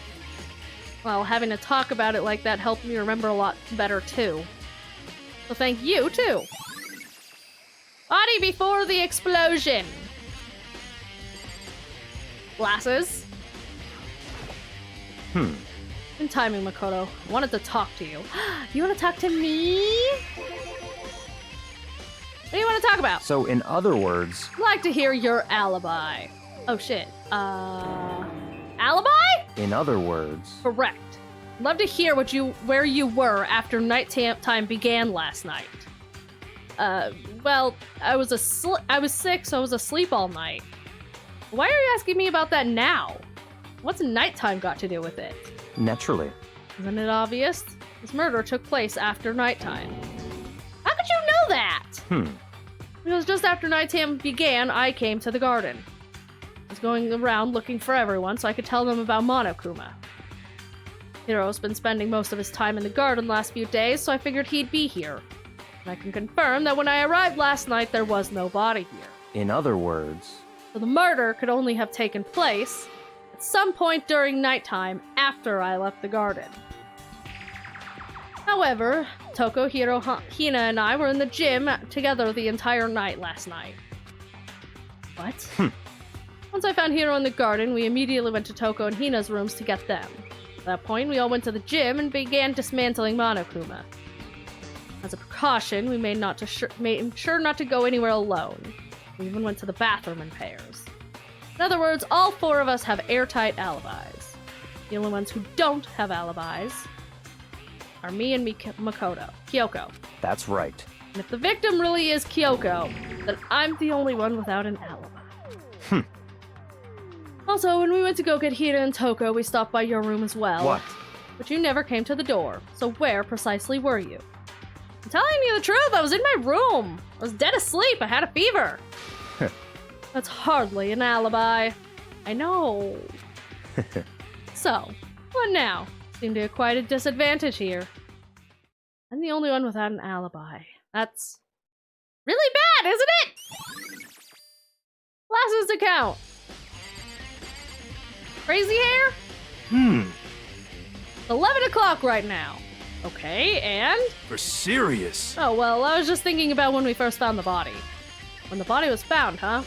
Well, having to talk about it like that helped me remember a lot better, too. So thank you, too. Body before the explosion. Glasses. In timing, Makoto. I wanted to talk to you. You want to talk to me? What do you want to talk about? So, in other words... I'd like to hear your alibi. Oh, shit. Alibi? In other words... Correct. Love to hear where you were after nighttime began last night. Well, I was sick, so I was asleep all night. Why are you asking me about that now? What's nighttime got to do with it? Naturally. Isn't it obvious? This murder took place after nighttime. How could you know that? Because just after nighttime began, I came to the garden. I was going around looking for everyone so I could tell them about Monokuma. Hiro's been spending most of his time in the garden last few days, so I figured he'd be here. And I can confirm that when I arrived last night, there was no body here. In other words... So the murder could only have taken place at some point during nighttime after I left the garden. However, Toko, Hiro, Hina, and I were in the gym together the entire night last night. What? Once I found Hiro in the garden, we immediately went to Toko and Hina's rooms to get them. At that point, we all went to the gym and began dismantling Monokuma. As a precaution, we made sure not to go anywhere alone. We even went to the bathroom in pairs. In other words, all 4 of us have airtight alibis. The only ones who don't have alibis are me and Kyoko. That's right. And if the victim really is Kyoko, then I'm the only one without an alibi. Also, when we went to go get Hira and Toko, we stopped by your room as well. What? But you never came to the door, so where precisely were you? I'm telling you the truth, I was in my room. I was dead asleep, I had a fever. That's hardly an alibi. I know. So, what now? Seem to be quite a disadvantage here. I'm the only one without an alibi. That's really bad, isn't it? Glasses to count. Crazy hair? 11 o'clock right now. Okay, and? For serious. Oh, well, I was just thinking about when we first found the body. When the body was found, huh?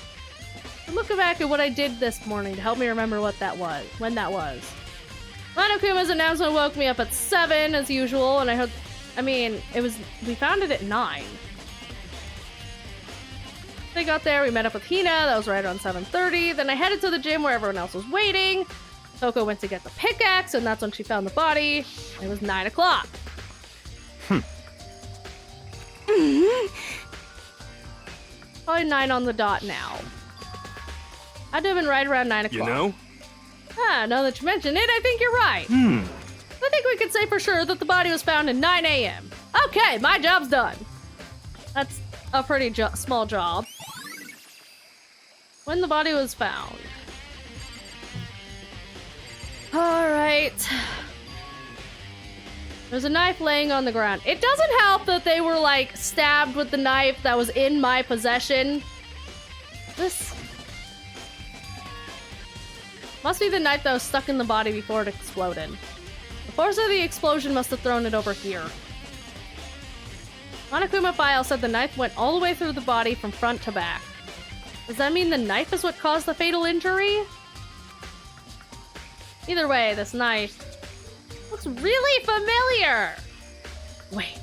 I'm looking back at what I did this morning to help me remember when that was. Monokuma's announcement woke me up at 7 as usual, and we found it at 9. They got there, we met up with Hina, that was right around 7:30, then I headed to the gym where everyone else was waiting. Toko went to get the pickaxe, and that's when she found the body. It was 9 o'clock. Probably 9 on the dot now. I'd have been right around 9 o'clock. You know? Now that you mention it, I think you're right. I think we could say for sure that the body was found at 9 a.m. Okay, my job's done. That's a pretty small job. When the body was found. Alright. There's a knife laying on the ground. It doesn't help that they were, like, stabbed with the knife that was in my possession. This must be the knife that was stuck in the body before it exploded. The force of the explosion must have thrown it over here. Monokuma File said the knife went all the way through the body from front to back. Does that mean the knife is what caused the fatal injury? Either way, this knife looks really familiar. Wait,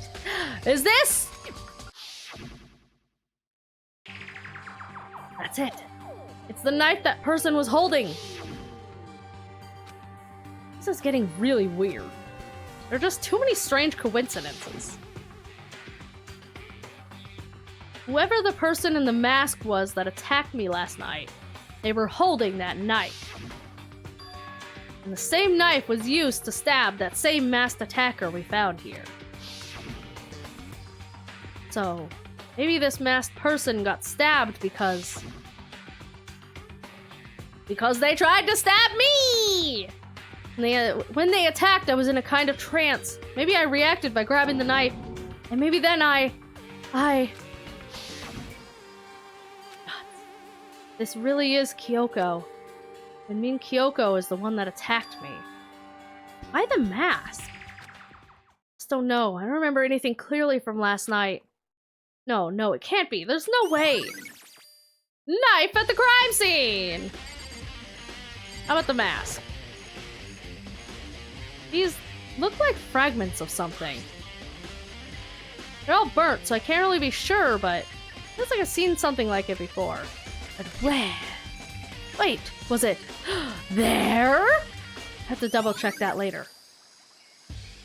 is this? That's it. It's the knife that person was holding. This is getting really weird. There are just too many strange coincidences. Whoever the person in the mask was that attacked me last night, they were holding that knife. And the same knife was used to stab that same masked attacker we found here. So, maybe this masked person got stabbed because they tried to stab me! And when they attacked, I was in a kind of trance. Maybe I reacted by grabbing the knife, and maybe then This really is Kyoko. I mean, Kyoko is the one that attacked me. Why the mask? Just don't know. I don't remember anything clearly from last night. No, it can't be. There's no way. Knife at the crime scene! How about the mask? These look like fragments of something. They're all burnt, so I can't really be sure, but it feels like I've seen something like it before. But where? Wait, was it there? I have to double check that later.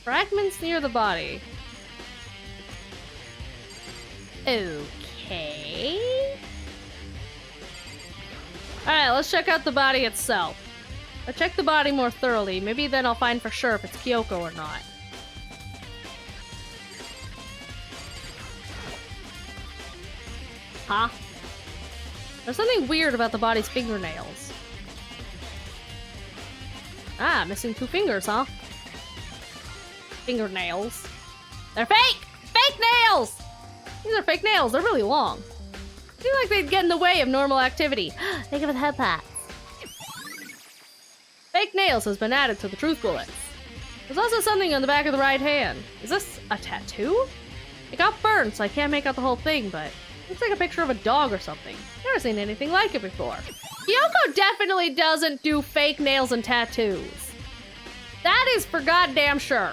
Fragments near the body. Okay. Alright, let's check out the body itself. I'll check the body more thoroughly. Maybe then I'll find for sure if it's Kyoko or not. Huh? There's something weird about the body's fingernails. Ah, missing 2 fingers, huh? Fingernails. They're fake! Fake nails! These are fake nails. They're really long. I feel like they'd get in the way of normal activity. Think of the head pats. Fake nails has been added to the truth bullets. There's also something on the back of the right hand. Is this a tattoo? It got burned, so I can't make out the whole thing, but it looks like a picture of a dog or something. Never seen anything like it before. Kyoko definitely doesn't do fake nails and tattoos. That days for goddamn sure.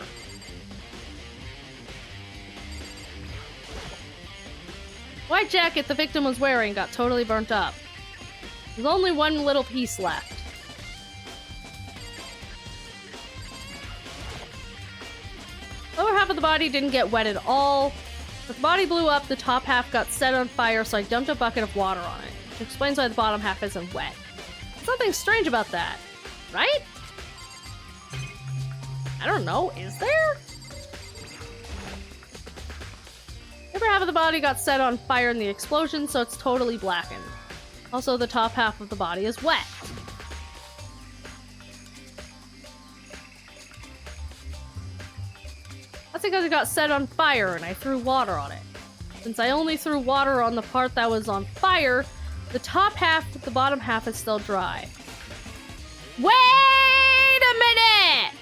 White jacket the victim was wearing got totally burnt up. There's only one little piece left. Lower half of the body didn't get wet at all. But the body blew up, the top half got set on fire, so I dumped a bucket of water on it, which explains why the bottom half isn't wet. There's nothing strange about that, right? I don't know, is there? The upper half of the body got set on fire in the explosion, so it's totally blackened. Also, the top half of the body is wet. That's because it got set on fire and I threw water on it. Since I only threw water on the part that was on fire, the top half with the bottom half is still dry. Wait a minute!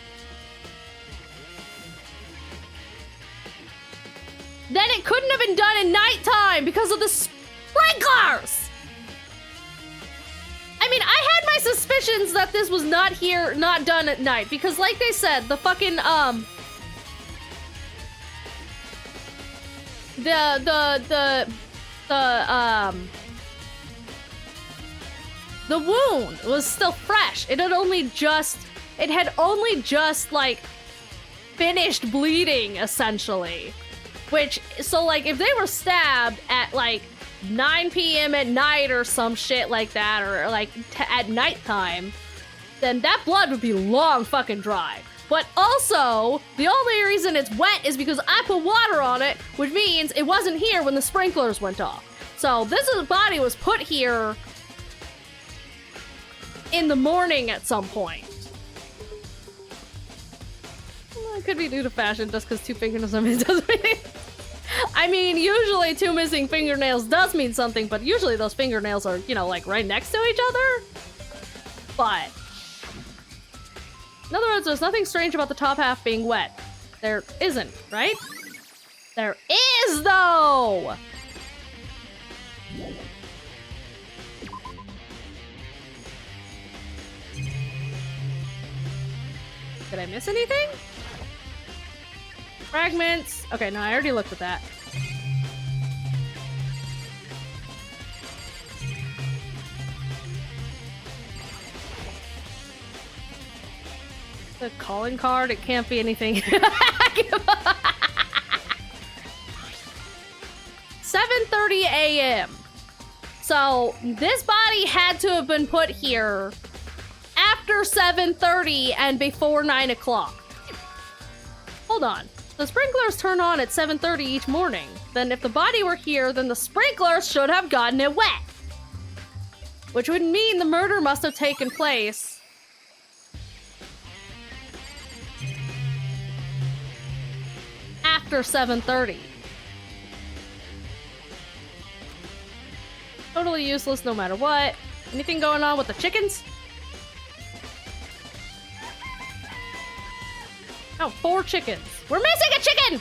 Then it couldn't have been done in nighttime because of the sprinklers! I mean, I had my suspicions that this was not done at night because like they said, the fucking, the wound was still fresh. It had only just like finished bleeding essentially. Which, so like if they were stabbed at like 9 p.m. at night or some shit like that, or like at nighttime, then that blood would be long fucking dry. But also, the only reason it's wet is because I put water on it, which means it wasn't here when the sprinklers went off. So this body was put here in the morning at some point. Well, it could be due to fashion, just because 2 fingernails doesn't mean. I mean, usually 2 missing fingernails does mean something, but usually those fingernails are, you know, like right next to each other. But in other words, there's nothing strange about the top half being wet. There isn't, right? There is, though! Did I miss anything? Fragments. Okay, no, I already looked at that. The calling card, it can't be anything. 7:30 a.m. So this body had to have been put here after 7:30 and before 9 o'clock. Hold on. The sprinklers turn on at 7:30 each morning. Then if the body were here, then the sprinklers should have gotten it wet. Which would mean the murder must have taken place after 7:30. Totally useless no matter what. Anything going on with the chickens? Oh, 4 chickens. We're missing a chicken!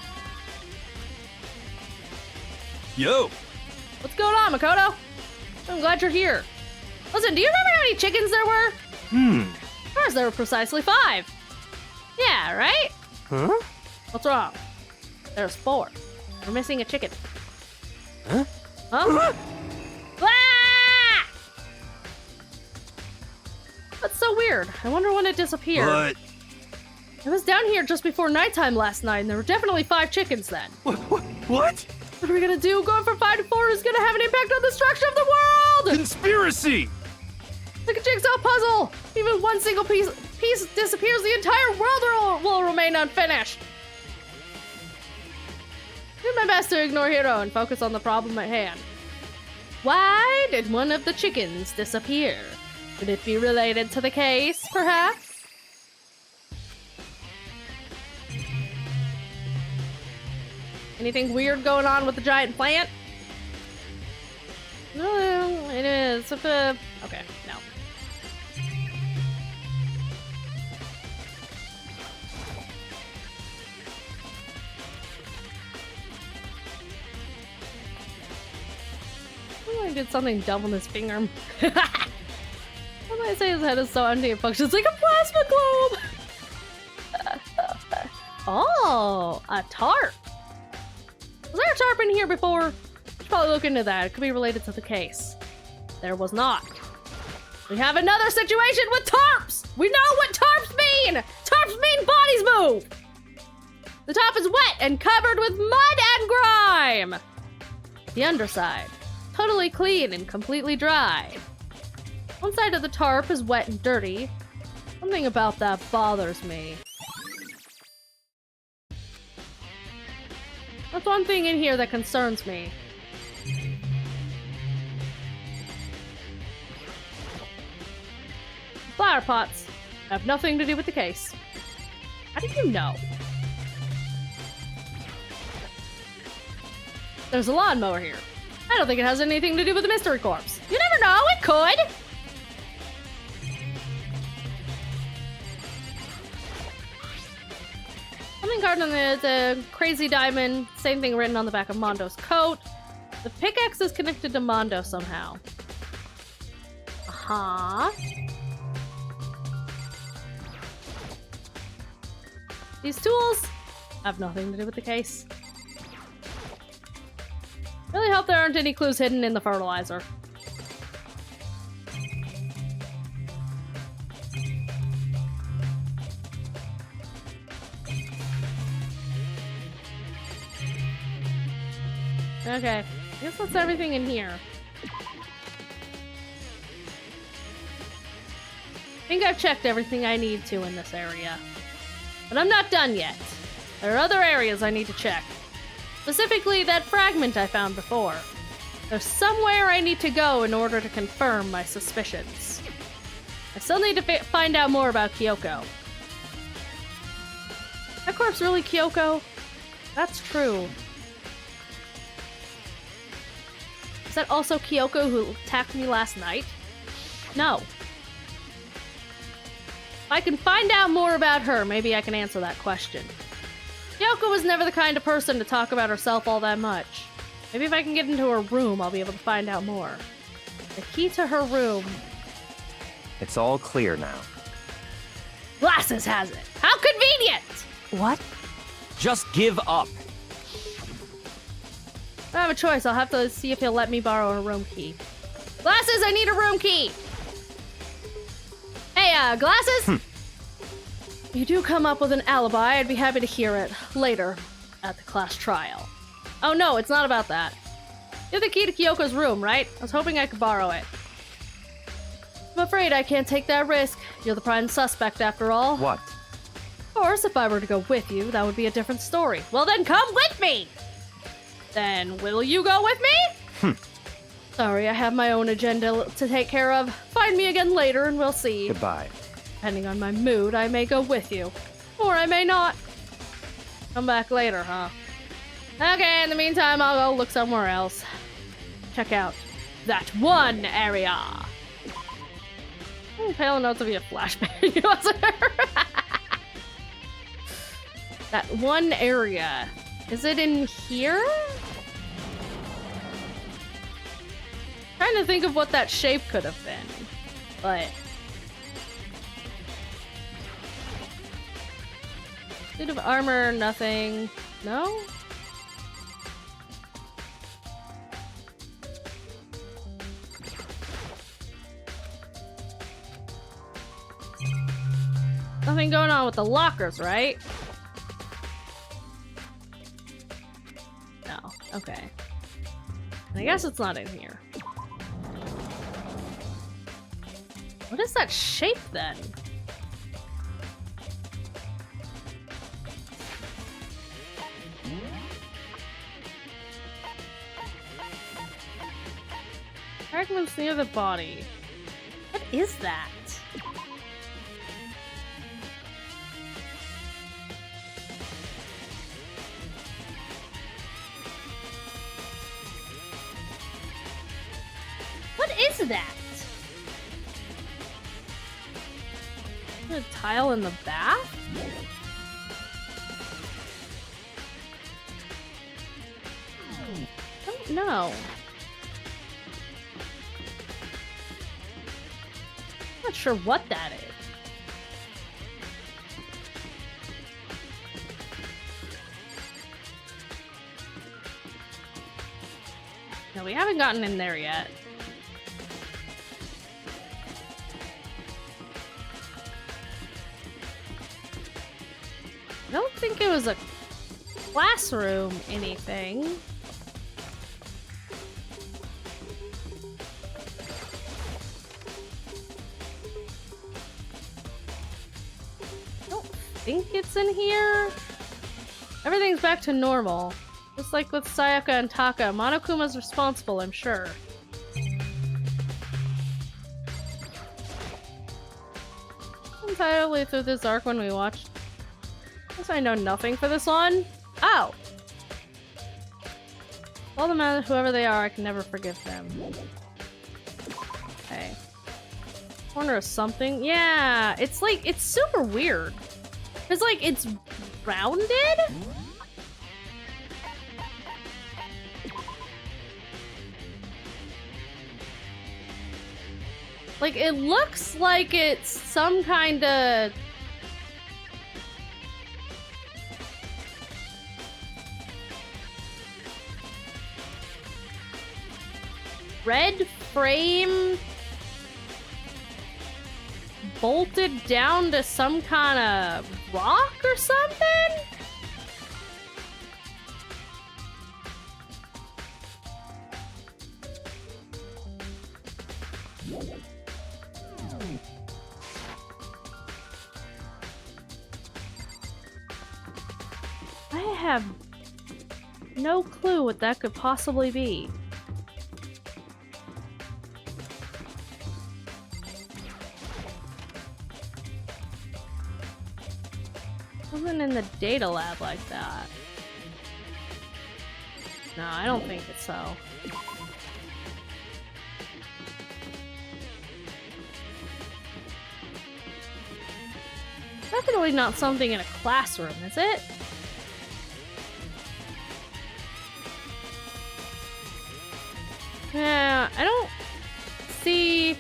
Yo! What's going on, Makoto? I'm glad you're here. Listen, do you remember how many chickens there were? Of course, there were precisely 5. Yeah, right? Huh? What's wrong? There's 4. We're missing a chicken. Huh? Huh? Ah! That's so weird. I wonder when it disappeared. But I was down here just before nighttime last night, and there were definitely 5 chickens then. what? What are we gonna do? Going from 5 to 4 is gonna have an impact on the structure of the world! Conspiracy! Like a jigsaw puzzle! Even one single piece disappears, the entire world will remain unfinished! Do my best to ignore Hiro and focus on the problem at hand. Why did one of the chickens disappear? Could it be related to the case, perhaps? Anything weird going on with the giant plant? No, it is. Okay, no. Oh, I did something dumb on his finger. Why did I say his head is so empty it functions like a plasma globe? Oh, a tarp. Was there a tarp in here before? Should probably look into that. It could be related to the case. There was not. We have another situation with tarps! We know what tarps mean! Tarps mean bodies move! The top is wet and covered with mud and grime! The underside, totally clean and completely dry. One side of the tarp is wet and dirty. Something about that bothers me. That's one thing in here that concerns me. Flower pots have nothing to do with the case. How do you know? There's a lawnmower here. I don't think it has anything to do with the mystery corpse. You never know, it could! Something carved on the crazy diamond. Same thing written on the back of Mondo's coat. The pickaxe is connected to Mondo somehow. Uh-huh. These tools have nothing to do with the case. Really hope there aren't any clues hidden in the fertilizer. Okay, I guess that's everything in here. I think I've checked everything I need to in this area. But I'm not done yet. There are other areas I need to check. Specifically, that fragment I found before. There's somewhere I need to go in order to confirm my suspicions. I still need to find out more about Kyoko. That corpse really Kyoko? That's true. Is that also Kyoko who attacked me last night? No. If I can find out more about her, maybe I can answer that question. Kyoko was never the kind of person to talk about herself all that much. Maybe if I can get into her room, I'll be able to find out more. The key to her room... It's all clear now. Glasses has it! How convenient! What? Just give up. I don't have a choice. I'll have to see if he'll let me borrow a room key. Glasses, I need a room key! Hey, Glasses? If you do come up with an alibi, I'd be happy to hear it later at the class trial. Oh no, it's not about that. You have the key to Kyoko's room, right? I was hoping I could borrow it. I'm afraid I can't take that risk. You're the prime suspect after all. What? Of course, if I were to go with you, that would be a different story. Well then come with me! Then will you go with me? Sorry, I have my own agenda to take care of. Find me again later and we'll see. Goodbye. Depending on my mood, I may go with you. Or I may not. Come back later, huh? Okay, in the meantime, I'll go look somewhere else. Check out that one area. Pale enough to be a flashback. That one area. Is it in here? Trying to think of what that shape could have been, but suit of armor, nothing. No? Nothing going on with the lockers, right? No. Okay. I guess it's not in here. What is that shape then? Fragments near the body. What is that? What is that? A tile in the bath? I don't know. I'm not sure what that is. No, we haven't gotten in there yet. I don't think it was a classroom anything. I don't think it's in here. Everything's back to normal. Just like with Sayaka and Taka, Monokuma's responsible, I'm sure. Entirely through this arc when we watched. Guess I know nothing for this one. Oh! All the matter, whoever they are, I can never forgive them. Okay. Corner of something? Yeah! It's like, it's super weird. It's like, it's rounded? Like, it looks like it's some kind of... red frame bolted down to some kind of rock or something? I have no clue what that could possibly be. Wasn't in the data lab like that. No, I don't think it's so. Definitely not something in a classroom, is it? Yeah, I don't see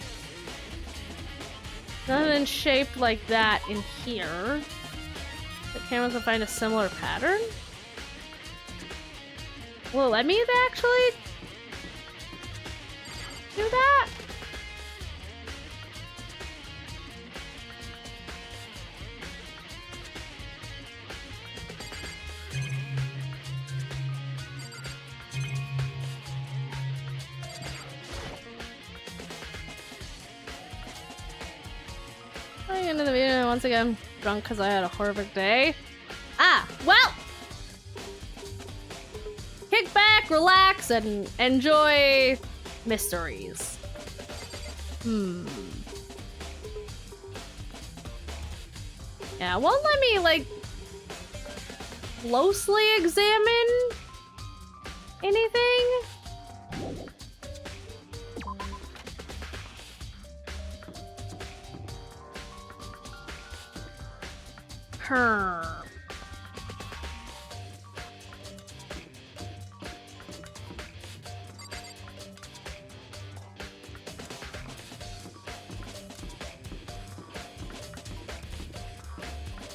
nothing shaped like that in here. The cameras will find a similar pattern? Will it let me actually do that? Going into the video once again, drunk because I had a horrific day. Ah, well! Kick back, relax, and enjoy mysteries. Yeah, it won't let me, like, closely examine anything.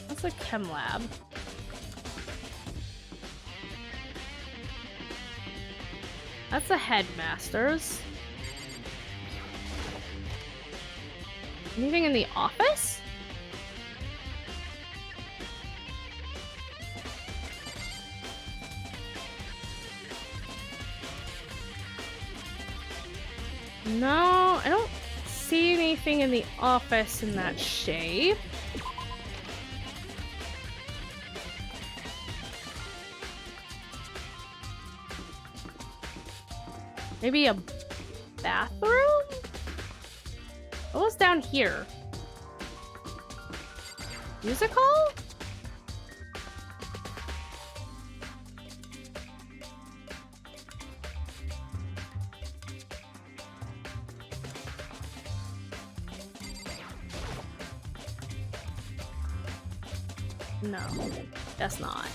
That's a chem lab. That's the headmaster's. Anything in the office? No, I don't see anything in the office in that shape. Maybe a bathroom? What was down here? Music hall? No, that's not.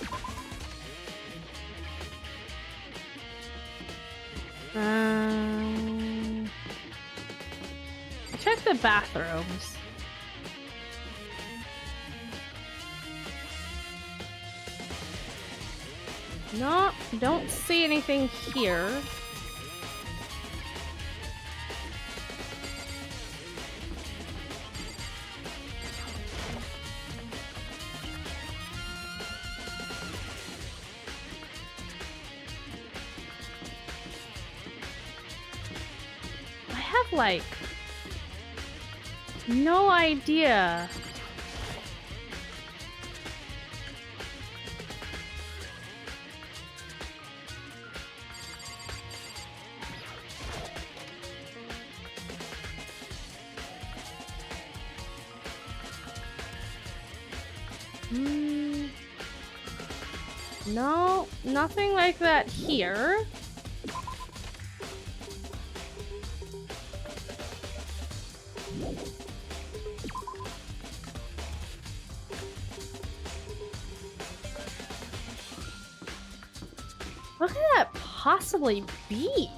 Check the bathrooms. No, don't see anything here. look like? No idea. No, nothing like that here. What could that possibly be?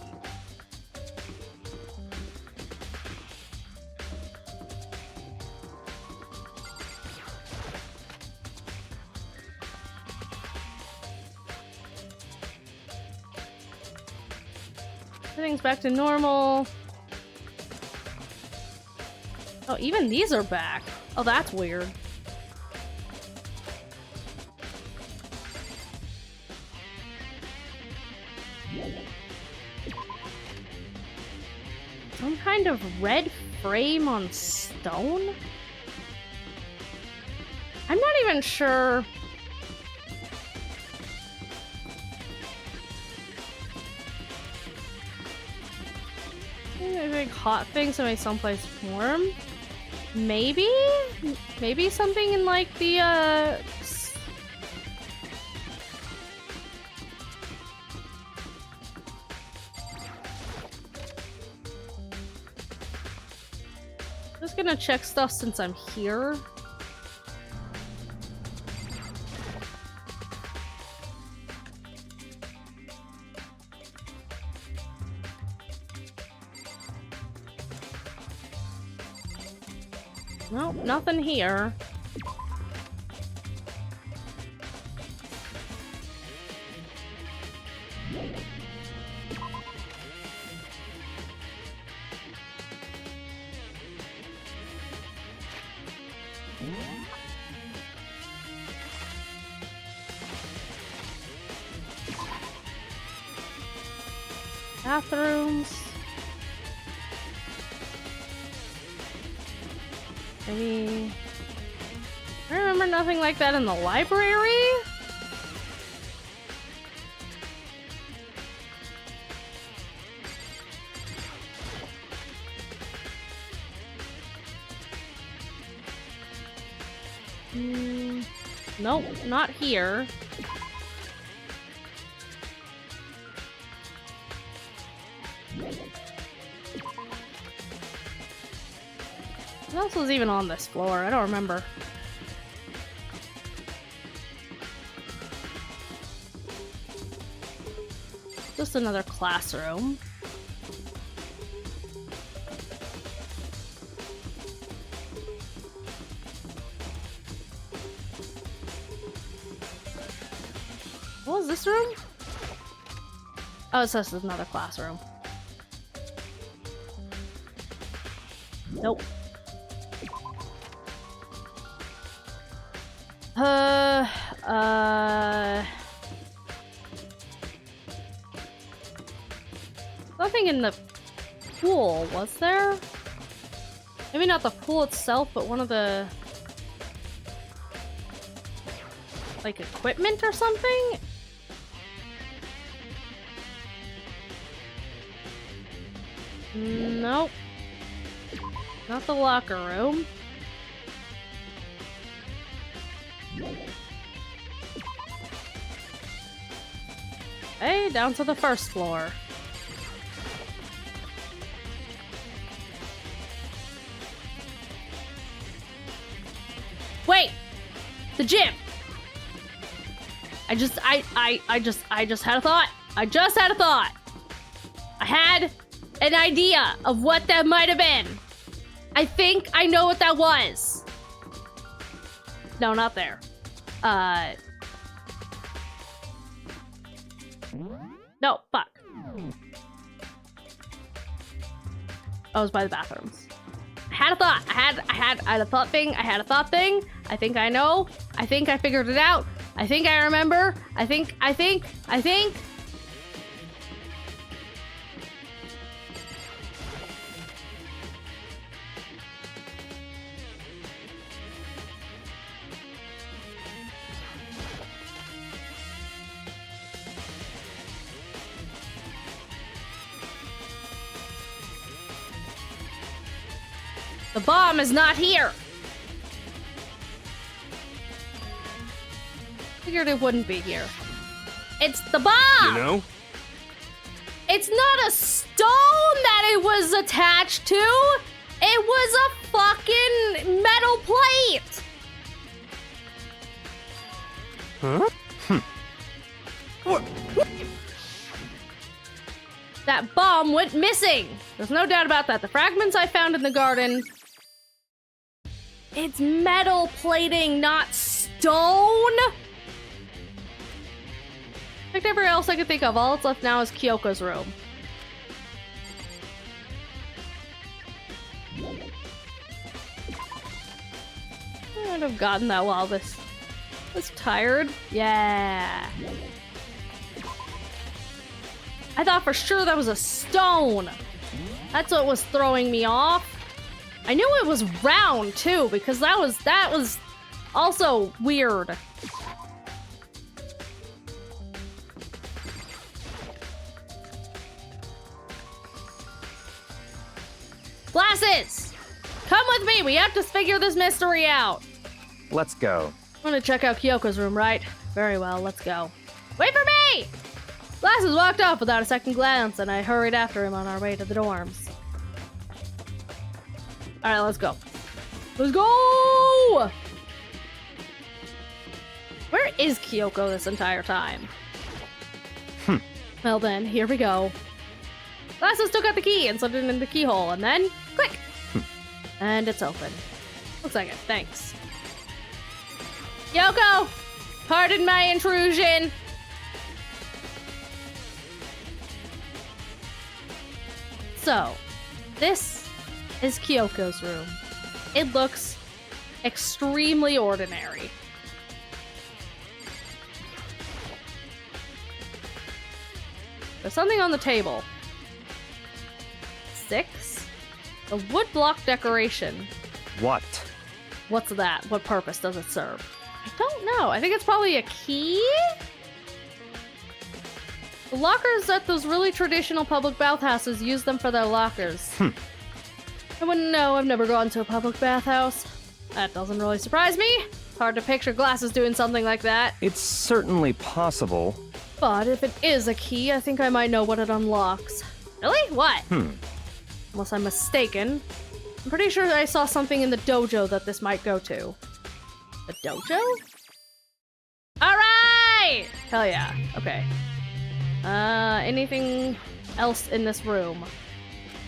Everything's back to normal. Oh, even these are back. Oh, that's weird. Some kind of red frame on stone? I'm not even sure. Maybe hot things that make someplace warm. Maybe? Maybe something in like the just gonna check stuff since I'm here. Nope, nothing here. Bathrooms. Maybe... I remember nothing like that in the library? Nope, not here. What else was even on this floor? I don't remember. Just another classroom. What was this room? Oh, it's just another classroom. Nope. Nothing in the pool, was there? Maybe not the pool itself, but one of the... like, equipment or something? Nope. Not the locker room. Hey, down to the first floor. Wait! The gym! I just had a thought. I just had a thought. I had an idea of what that might have been. I think I know what that was. No, not there. No, fuck. I was by the bathrooms. I had a thought. I had a thought thing. I had a thought thing. I think I know. I think I figured it out. I think I remember. I think. The bomb is not here. Figured it wouldn't be here. It's the bomb! You know? It's not a stone that it was attached to! It was a fucking metal plate! Huh? What? That bomb went missing! There's no doubt about that. The fragments I found in the garden... It's metal plating, not stone! Picked everywhere else I could think of. All that's left now is Kyoko's room. I would have gotten that while this was tired. Yeah. I thought for sure that was a stone. That's what was throwing me off. I knew it was round too, because that was also weird. Glasses! Come with me, we have to figure this mystery out. Let's go. I'm gonna check out Kyoko's room, right? Very well, let's go. Wait for me! Glasses walked off without a second glance, and I hurried after him on our way to the dorms. Alright, let's go. Let's go! Where is Kyoko this entire time? Well then, here we go. Glasses took out the key and slipped it in the keyhole, and then, click! And it's open. Looks like it, thanks. Kyoko! Pardon my intrusion! So, this is Kyoko's room. It looks extremely ordinary. There's something on the table. 6? A wood block decoration. What? What's that? What purpose does it serve? I don't know. I think it's probably a key? The lockers at those really traditional public bathhouses use them for their lockers. I wouldn't know. I've never gone to a public bathhouse. That doesn't really surprise me. Hard to picture Glasses doing something like that. It's certainly possible. But if it is a key, I think I might know what it unlocks. Really? What? Unless I'm mistaken. I'm pretty sure I saw something in the dojo that this might go to. The dojo? Alright! Hell yeah. Okay. Anything else in this room?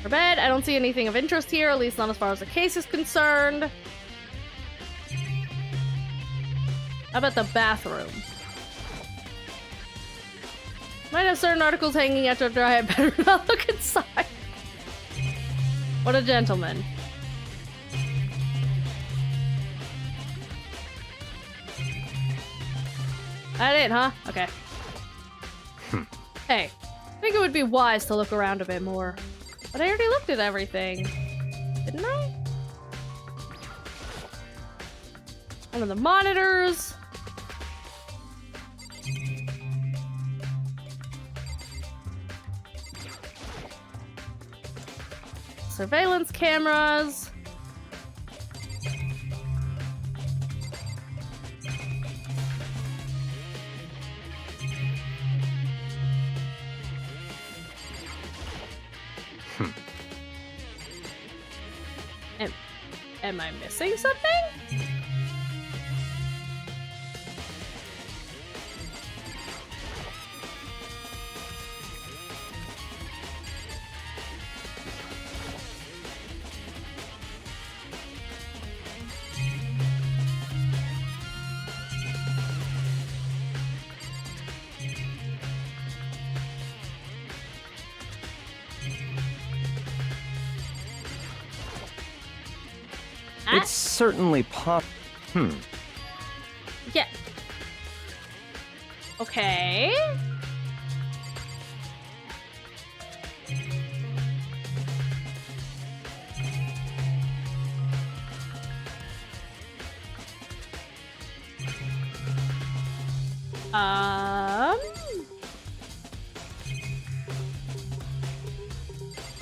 For bed, I don't see anything of interest here, at least not as far as the case is concerned. How about the bathroom? Might have certain articles hanging after dry. I better not look inside. What a gentleman. That it, huh? Okay. Hey, I think it would be wise to look around a bit more. But I already looked at everything. Didn't I? One of the monitors. Surveillance cameras. Am I missing something? It's certainly Yeah. Okay.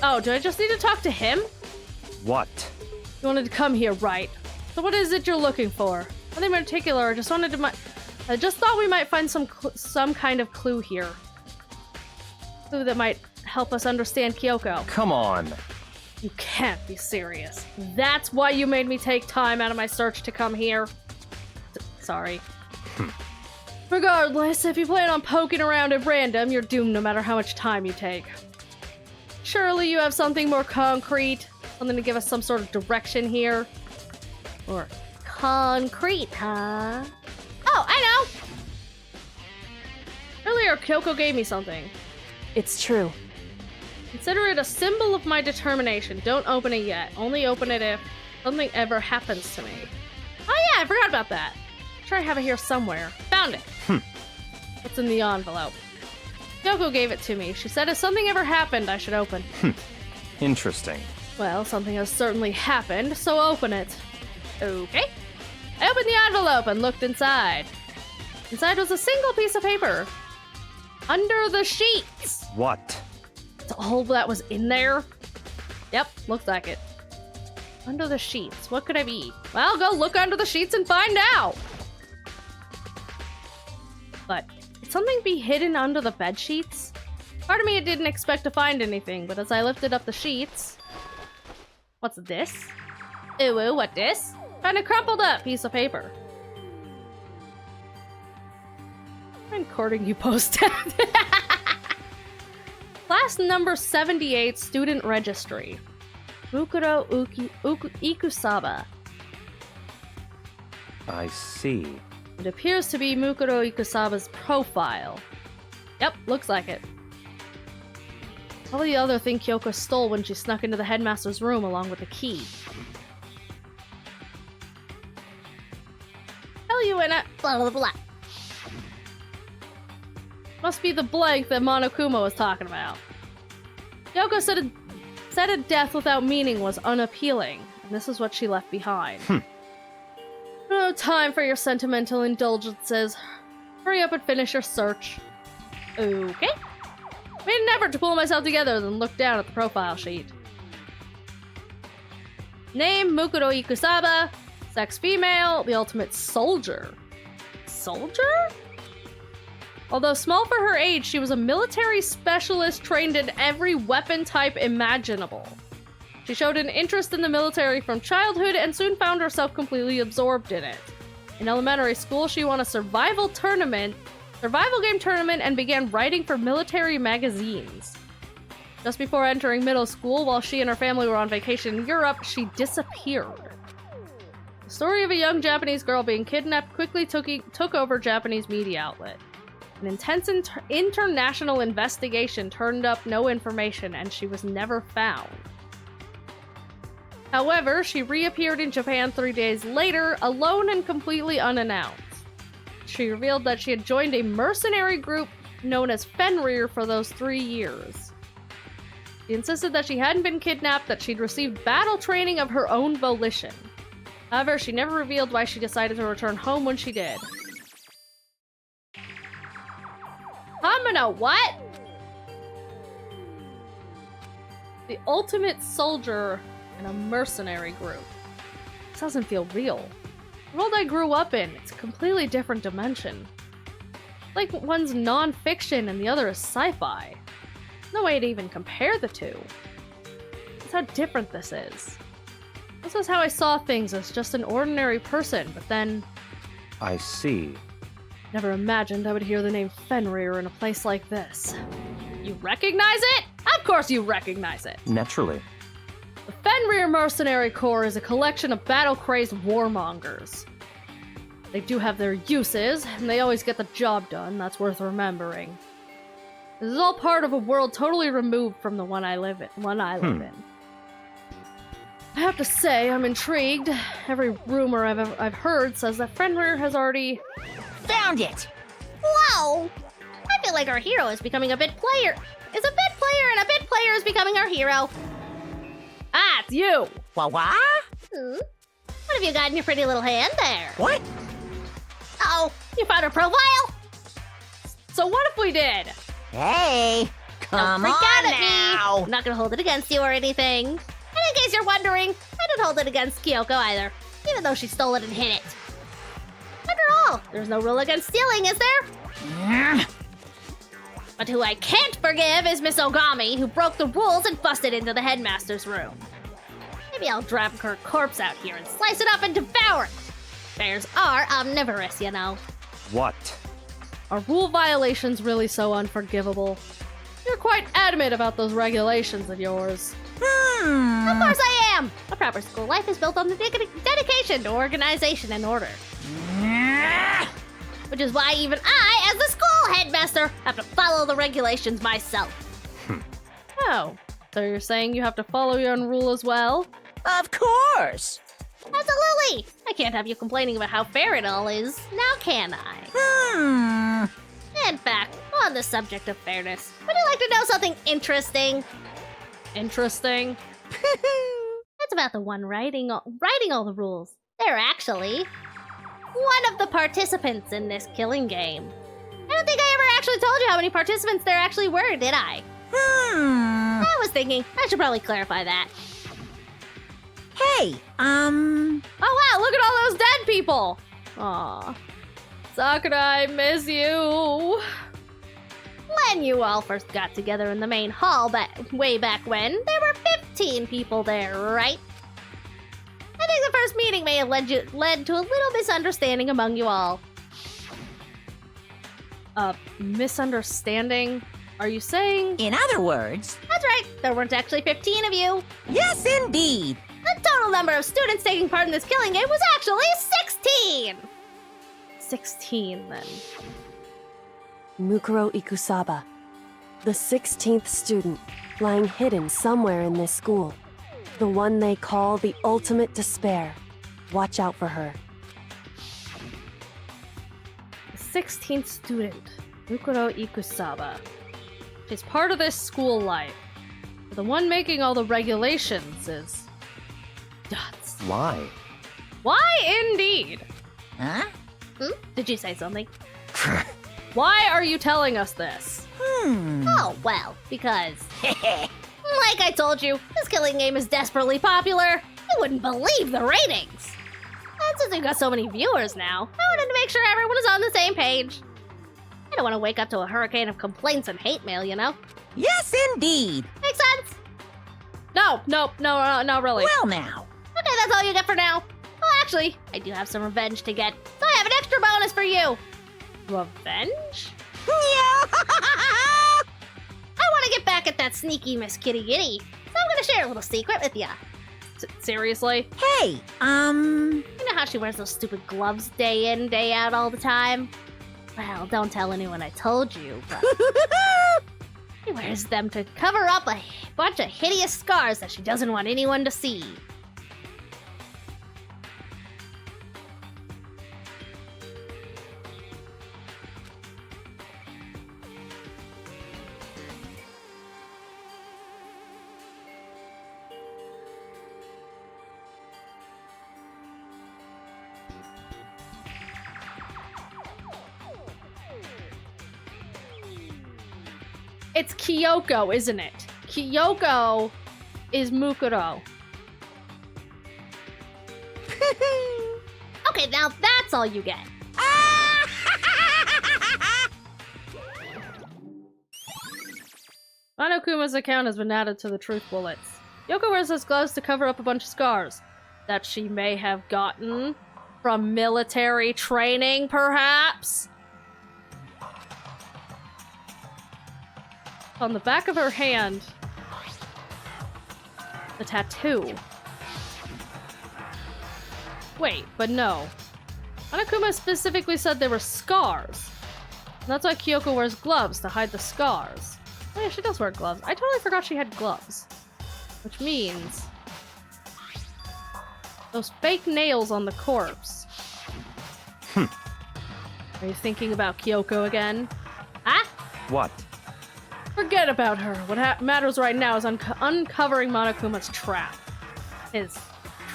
Oh, do I just need to talk to him? What? You wanted to come here, right? So what is it you're looking for? Nothing particular. I just wanted to I just thought we might find some kind of clue here. Clue that might help us understand Kyoko. Come on. You can't be serious. That's why you made me take time out of my search to come here. Sorry. Regardless, if you plan on poking around at random, you're doomed no matter how much time you take. Surely you have something more concrete? Something to give us some sort of direction here? Or concrete, huh? Oh, I know! Earlier, Kyoko gave me something. It's true. Consider it a symbol of my determination. Don't open it yet. Only open it if something ever happens to me. Oh yeah, I forgot about that. I'm sure I have it here somewhere. Found it. What's in the envelope? Kyoko gave it to me. She said if something ever happened, I should open. Interesting. Well, something has certainly happened, so open it. Okay. I opened the envelope and looked inside. Inside was a single piece of paper. Under the sheets. What? That's all that was in there? Yep, looks like it. Under the sheets. What could I be? Well, go look under the sheets and find out. But could something be hidden under the bed sheets? Part of me didn't expect to find anything, but as I lifted up the sheets... What's this? Ooh, what this? Found a crumpled up piece of paper. I'm recording you post. Class number 78, student registry. Mukuro Ikusaba. I see. It appears to be Mukuro Ikusaba's profile. Yep, looks like it. Probably the other thing Kyoko stole when she snuck into the headmaster's room along with the key. Tell you in it. Blah, blah, blah. Must be the blank that Monokuma was talking about. Kyoko said a death without meaning was unappealing, and this is what she left behind. No time for your sentimental indulgences. Hurry up and finish your search. Okay. Made an effort to pull myself together, then looked down at the profile sheet. Name, Mukuro Ikusaba. Sex, female. The ultimate soldier. Soldier? Although small for her age, she was a military specialist trained in every weapon type imaginable. She showed an interest in the military from childhood and soon found herself completely absorbed in it. In elementary school, she won a survival game tournament and began writing for military magazines. Just before entering middle school, while she and her family were on vacation in Europe, she disappeared. The story of a young Japanese girl being kidnapped quickly took over Japanese media outlet. An intense international investigation turned up no information, and she was never found. However, she reappeared in Japan 3 days later, alone and completely unannounced. She revealed that she had joined a mercenary group known as Fenrir for those 3 years. She insisted that she hadn't been kidnapped, that she'd received battle training of her own volition. However, she never revealed why she decided to return home when she did. Hamina, what? The ultimate soldier in a mercenary group. This doesn't feel real. The world I grew up in, it's a completely different dimension. Like one's non-fiction and the other is sci-fi. No way to even compare the two. That's how different this is. This is how I saw things as just an ordinary person, but then... I see. Never imagined I would hear the name Fenrir in a place like this. You recognize it? Of course you recognize it! Naturally. The Fenrir Mercenary Corps is a collection of battle-crazed warmongers. They do have their uses, and they always get the job done. That's worth remembering. This is all part of a world totally removed from the one I live in. I have to say, I'm intrigued. Every rumor I've heard says that Fenrir has already... Found it! Whoa! I feel like our hero is becoming a bit player. Is a bit player, and a bit player is becoming our hero. Ah, it's you! What? What have you got in your pretty little hand there? What? Oh, you found her profile? So what if we did? Hey! Come Don't freak on out at me. now! I'm not gonna hold it against you or anything. And in case you're wondering, I Shouldn't hold it against Kyoko either, even though she stole it and hid it. After all, there's no rule against stealing, is there? But who I can't forgive is Miss Ogami, who broke the rules and busted into the headmaster's room. Maybe I'll drag her corpse out here and slice it up and devour it. Bears are omnivorous, you know. What? Are rule violations really so unforgivable? You're quite adamant about those regulations of yours. Of course I am! A proper school life is built on the dedication to organization and order. Which is why even I, as the school headmaster, have to follow the regulations myself. Oh, so you're saying you have to follow your own rule as well? Of course. Absolutely! I can't have you complaining about how fair it all is, now can I? In fact, on the subject of fairness, would you like to know something interesting? Interesting. That's about the one writing all the rules. They're actually one of the participants in this killing game. I don't think I ever actually told you how many participants there actually were, did I? I was thinking I should probably clarify that. Hey, Oh wow, look at all those dead people! Aw. Sakura, I miss you. When you all first got together in the main hall way back when, there were 15 people there, right? I think the first meeting may have led to a little misunderstanding among you all. Misunderstanding? Are you saying? in other words, That's right, there weren't actually 15 of you. yes indeed. The total number of students taking part in this killing game was actually 16! 16 then. Mukuro Ikusaba, the 16th student, lying hidden somewhere in this school. The one they call the ultimate despair. Watch out for her. The 16th student, Mukuro Ikusaba. She's part of this school life. But the one making all the regulations is... Dots. Why? Why indeed? Huh? Did you say something? Why are you telling us this? Oh, well, because... like I told you, this killing game is desperately popular. You wouldn't believe the ratings. And since we've got so many viewers now, I wanted to make sure everyone is on the same page. I don't want to wake up to a hurricane of complaints and hate mail, you know? Yes indeed. Make sense? No, not really. Well now. Okay, that's all you get for now. Oh, actually, I do have some revenge to get, so I have an extra bonus for you. Revenge? I want to get back at that sneaky Miss Kitty Kitty, so I'm gonna share a little secret with ya. Seriously? Hey, You know how she wears those stupid gloves day in, day out all the time? Well, don't tell anyone I told you, but she wears them to cover up a bunch of hideous scars that she doesn't want anyone to see. It's Kyoko, isn't it? Kyoko is Mukuro. Okay, now that's all you get. Monokuma's account has been added to the truth bullets. Kyoko wears those gloves to cover up a bunch of scars that she may have gotten from military training, perhaps? On the back of her hand, the tattoo. Wait, but no. Monokuma specifically said they were scars. And that's why Kyoko wears gloves, to hide the scars. Oh yeah, she does wear gloves. I totally forgot she had gloves. Which means... those fake nails on the corpse. Are you thinking about Kyoko again? Huh? What? Forget about her. What matters right now is uncovering Monokuma's trap. His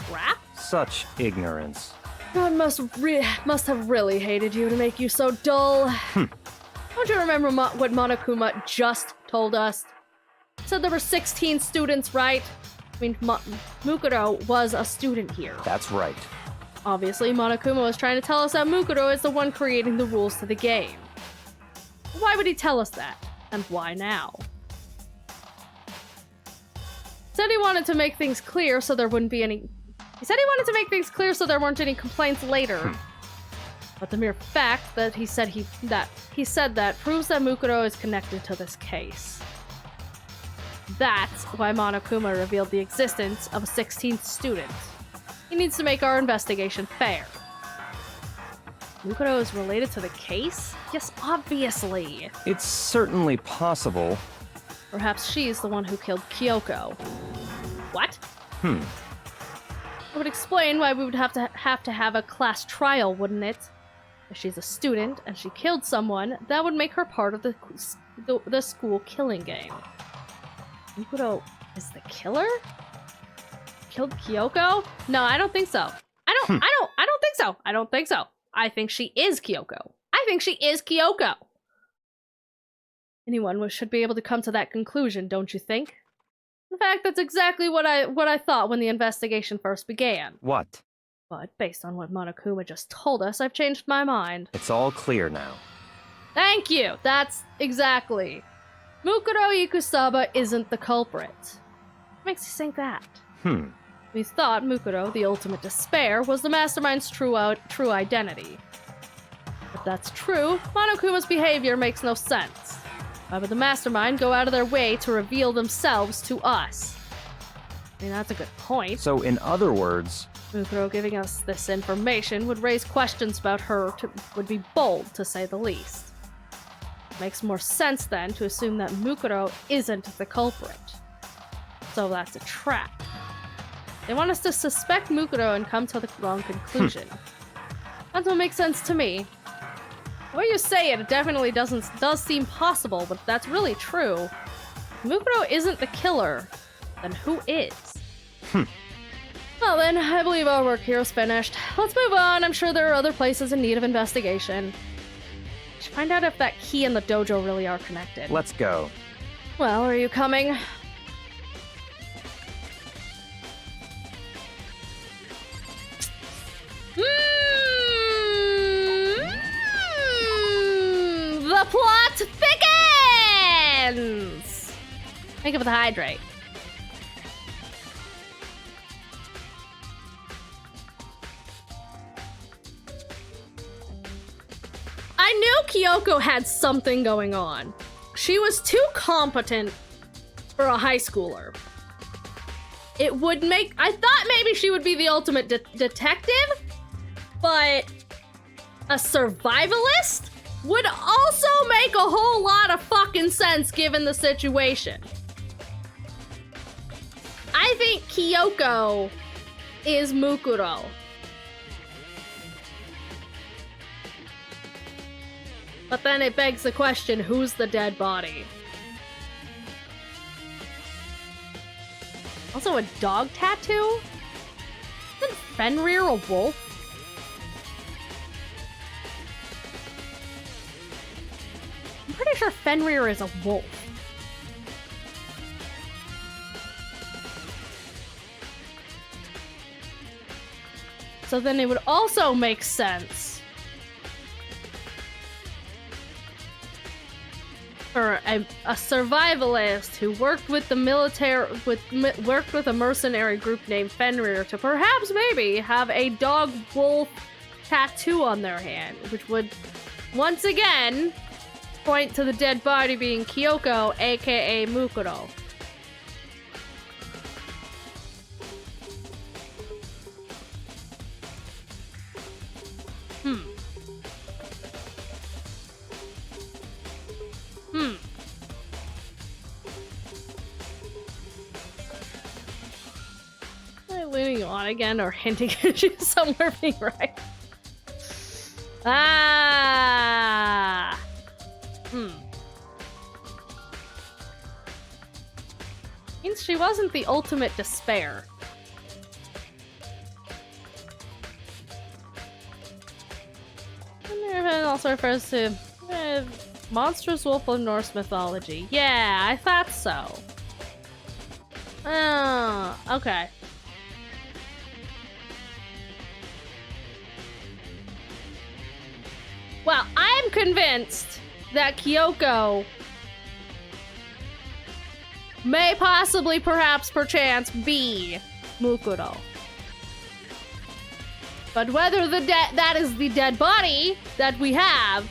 trap? Such ignorance. God must have really hated you to make you so dull. Don't you remember what Monokuma just told us? Said there were 16 students, right? I mean, Mukuro was a student here. That's right. Obviously, Monokuma was trying to tell us that Mukuro is the one creating the rules to the game. Why would he tell us that? And why now? Said he wanted to make things clear so there wouldn't be any... He said he wanted to make things clear so there weren't any complaints later. But the mere fact that he said that proves that Mukuro is connected to this case. That's why Monokuma revealed the existence of a 16th student. He needs to make our investigation fair. Mukuro is related to the case? Yes, obviously. It's certainly possible. Perhaps she's the one who killed Kyoko. What? It would explain why we would have to have a class trial, wouldn't it? If she's a student and she killed someone, that would make her part of the school killing game. Mukuro is the killer? Killed Kyoko? No, I don't think so. I don't think so. I don't think so. I think she is Kyoko. I think she is Kyoko. Anyone should be able to come to that conclusion, don't you think? In fact, that's exactly what I thought when the investigation first began. What? But based on what Monokuma just told us, I've changed my mind. It's all clear now. Thank you! That's exactly. Mukuro Ikusaba isn't the culprit. What makes you think that? We thought Mukuro, the ultimate despair, was the mastermind's true identity. If that's true, Monokuma's behavior makes no sense. Why would the mastermind go out of their way to reveal themselves to us? I mean, that's a good point. So, in other words... Mukuro giving us this information would raise questions about her, would be bold, to say the least. Makes more sense, then, to assume that Mukuro isn't the culprit. So that's a trap. They want us to suspect Mukuro and come to the wrong conclusion. That's what makes sense to me. The way you say it definitely does seem possible, but if that's really true, if Mukuro isn't the killer, then who is? Well then, I believe our work here is finished. Let's move on. I'm sure there are other places in need of investigation. We should find out if that key and the dojo really are connected. Let's go. Well, are you coming? The plot thickens! Think of the hydrate. I knew Kyoko had something going on. She was too competent for a high schooler. It would make... I thought maybe she would be the ultimate detective, but a survivalist would also make a whole lot of fucking sense given the situation. I think Kyoko is Mukuro. But then it begs the question, who's the dead body? Also a dog tattoo? Isn't Fenrir a wolf? I'm pretty sure Fenrir is a wolf. So then it would also make sense for a survivalist who worked with the military, worked with a mercenary group named Fenrir to perhaps maybe have a dog wolf tattoo on their hand, which would once again point to the dead body being Kyoko, aka Mukuro. Am I leaning on again or hinting at you somewhere being right? Means she wasn't the ultimate despair. It also refers to monstrous wolf of Norse mythology. Yeah, I thought so. Okay. Well, I am convinced that Kyoko may possibly, perhaps, perchance be Mukuro. But whether that is the dead body that we have,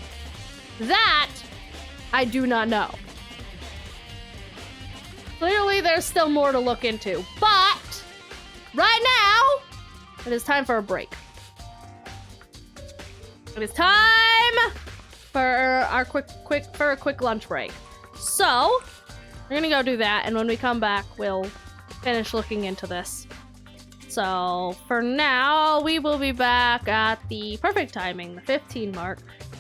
that I do not know. Clearly, there's still more to look into. But right now, it is time for a break. It is time for our quick lunch break. So, we're gonna go do that, and when we come back, we'll finish looking into this. So, for now, we will be back at the perfect timing, the 15 mark,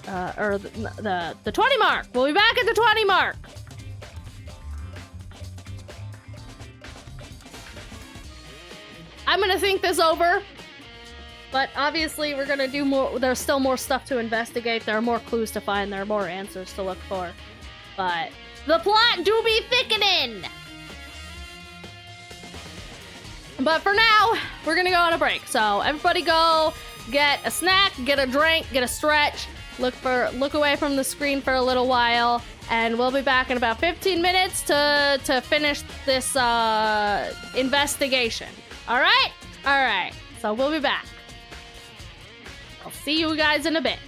or the 20 mark. We'll be back at the 20 mark. I'm gonna think this over, but obviously we're gonna do more. There's still more stuff to investigate. There are more clues to find. There are more answers to look for. But the plot do be thickening. But for now, we're gonna go on a break. So everybody go get a snack, get a drink, get a stretch, look away from the screen for a little while, and we'll be back in about 15 minutes to finish this investigation. All right? All right. So we'll be back. I'll see you guys in a bit.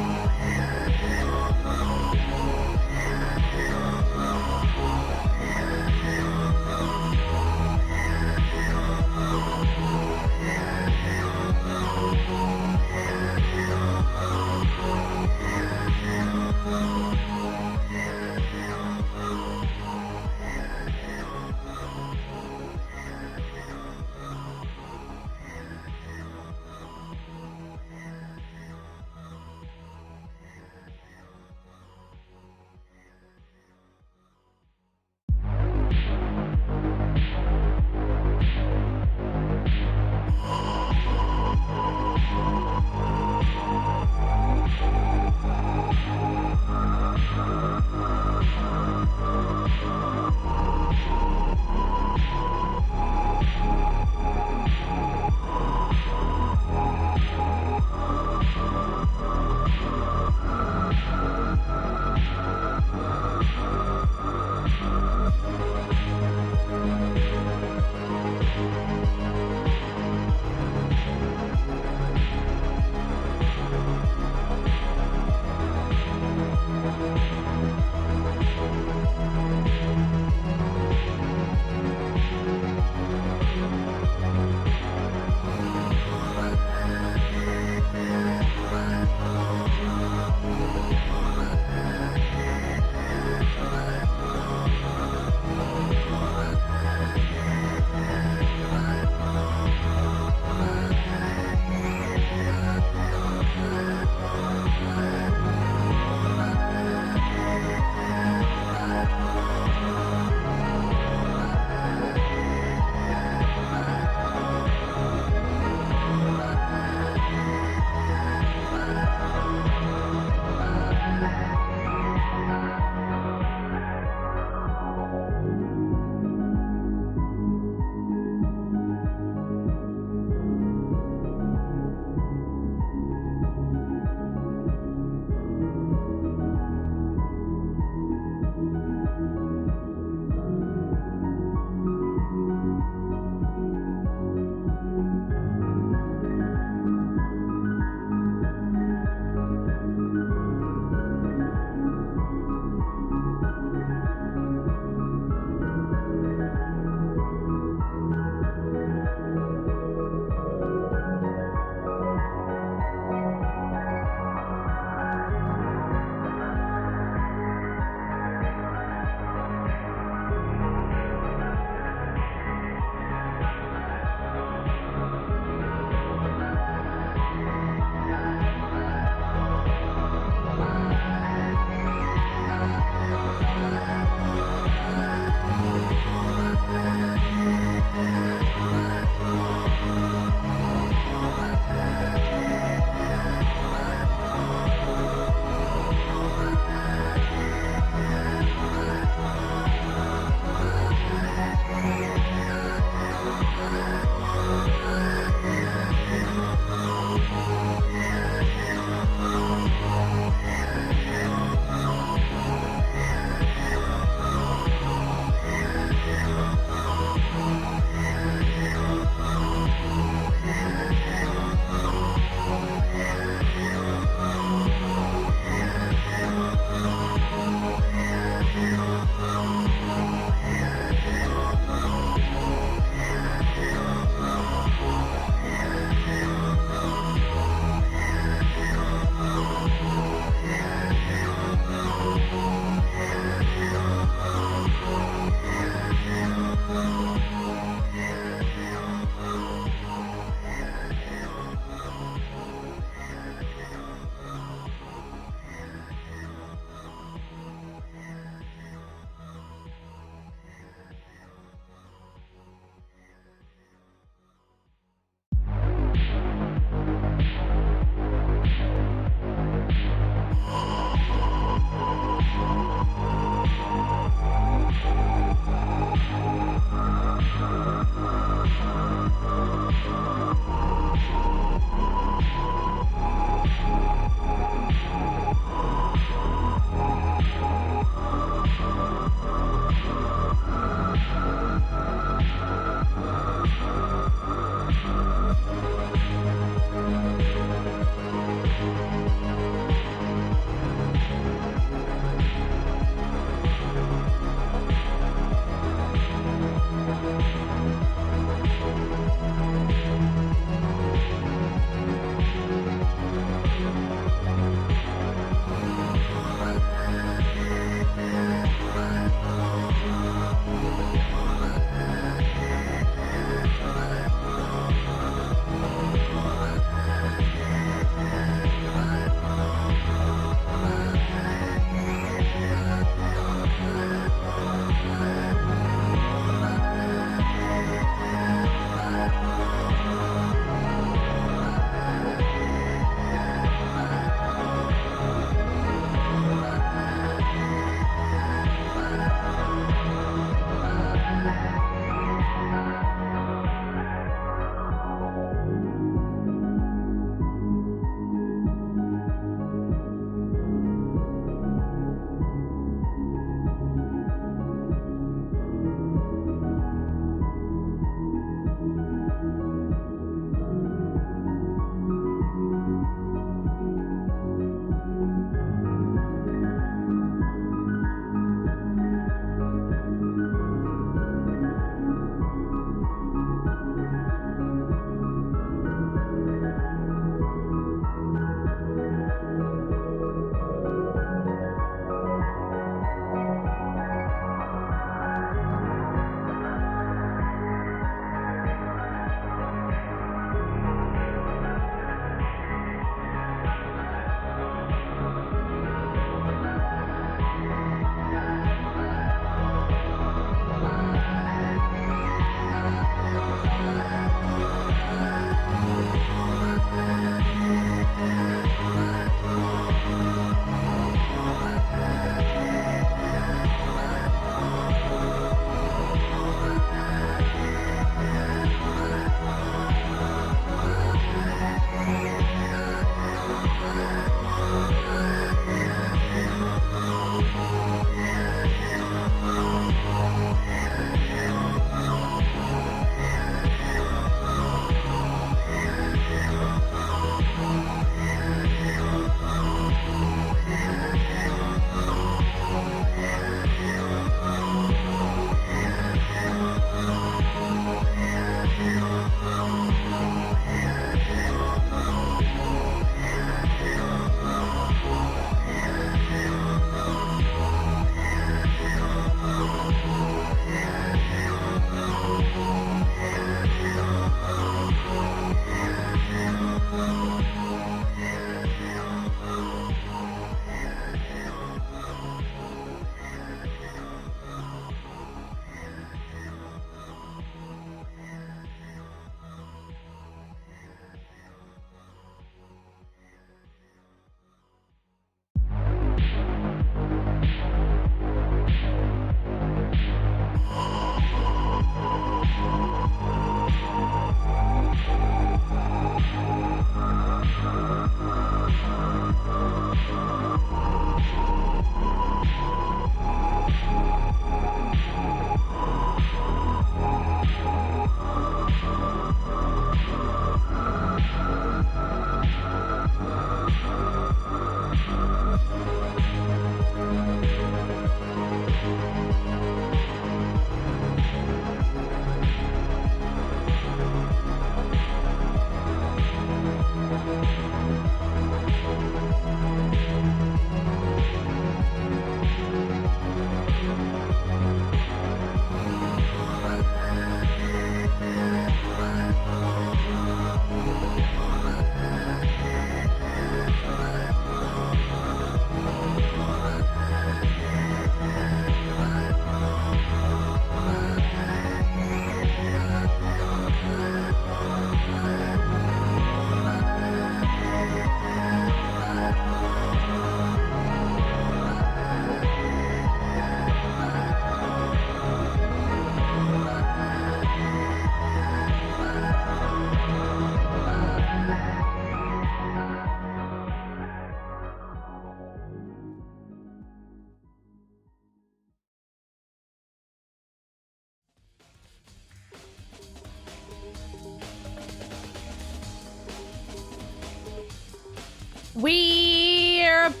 We're back!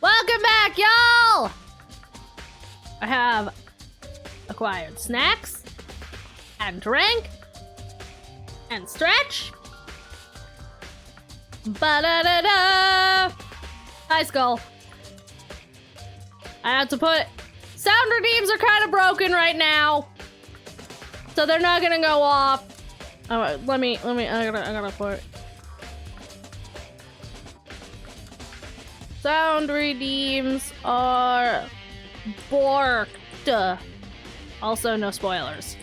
Welcome back, y'all! I have acquired snacks, and drink, and stretch. Ba-da-da-da! Hi, Skull. I have to put... Sound redeems are kind of broken right now, so they're not gonna go off. Oh, let me, I gotta put... Sound redeems are borked. Also, no spoilers.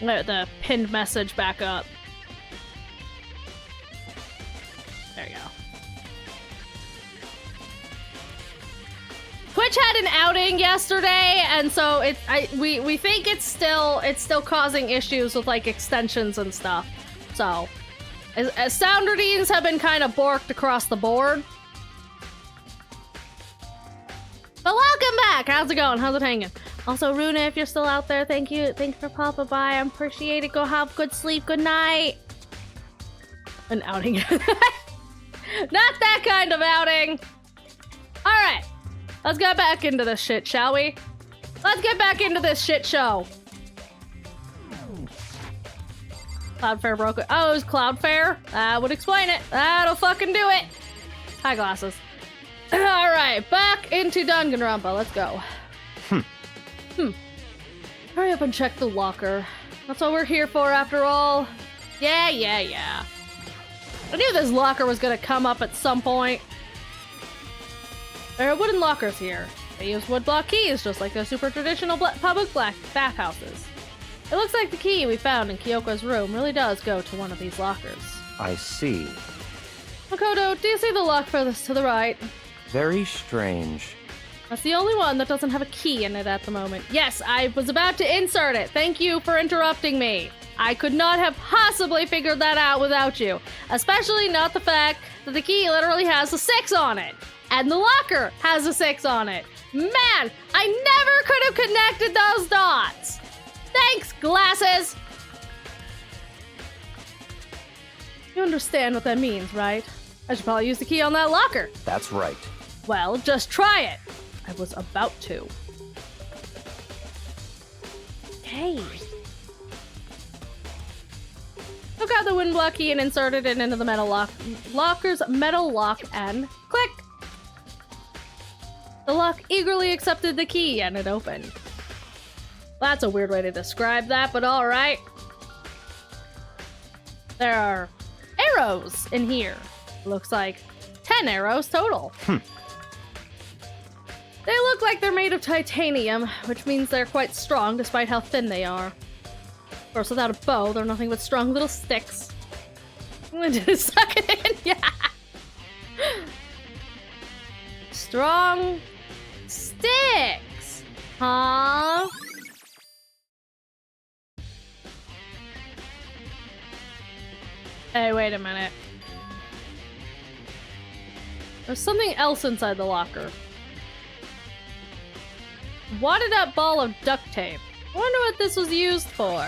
Let the pinned message back up. There you go. Twitch had an outing yesterday, and so we think it's still causing issues with like extensions and stuff. So, as sound redeems have been kind of borked across the board. But welcome back! How's it going? How's it hanging? Also, Runa, if you're still out there, thank you for popping by. I appreciate it. Go have good sleep. Good night. An outing. Not that kind of outing. All right. Let's get back into this shit, shall we? Let's get back into this shit show. Cloudflare broke it. Oh, it was Cloudflare? That would explain it. That'll fucking do it. Hi, glasses. Alright, back into Danganronpa. Let's go. Hurry up and check the locker. That's what we're here for, after all. Yeah. I knew this locker was gonna come up at some point. There are wooden lockers here. They use wood block keys, just like the super traditional public bathhouses. It looks like the key we found in Kyoko's room really does go to one of these lockers. I see. Makoto, do you see the lock furthest to the right? Very strange. That's the only one that doesn't have a key in it at the moment. Yes, I was about to insert it. Thank you for interrupting me. I could not have possibly figured that out without you. Especially not the fact that the key literally has a 6 on it. And the locker has a 6 on it. Man, I never could have connected those dots. Thanks, glasses. You understand what that means, right? I should probably use the key on that locker. That's right. Well, just try it. I was about to. Hey. Took out the wooden block key and inserted it into the locker's metal lock and click. The lock eagerly accepted the key and it opened. That's a weird way to describe that, but alright. There are arrows in here. Looks like 10 arrows total. They look like they're made of titanium, which means they're quite strong despite how thin they are. Of course, without a bow, they're nothing but strong little sticks. I'm gonna just suck it in, yeah! Strong sticks! Huh? Hey, wait a minute. There's something else inside the locker. Wadded up ball of duct tape. I wonder what this was used for.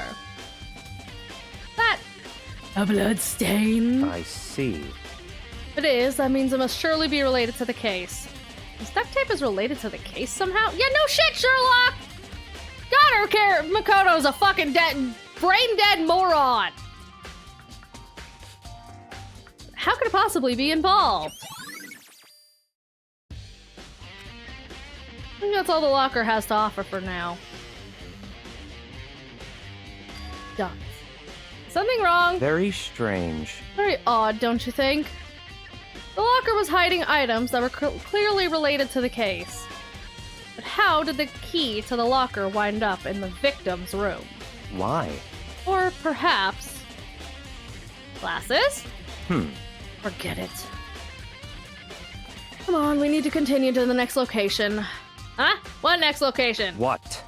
That a blood stain? I see. If it is, that means it must surely be related to the case. This duct tape is related to the case somehow? Yeah, no shit, Sherlock! God, her care Makoto's a fucking brain dead moron! How could it possibly be involved? I think that's all the locker has to offer for now. Done. Something wrong? Very strange. Very odd, don't you think? The locker was hiding items that were clearly related to the case. But how did the key to the locker wind up in the victim's room? Why? Or perhaps... Glasses? Forget it. Come on, we need to continue to the next location. Huh? What next location? What?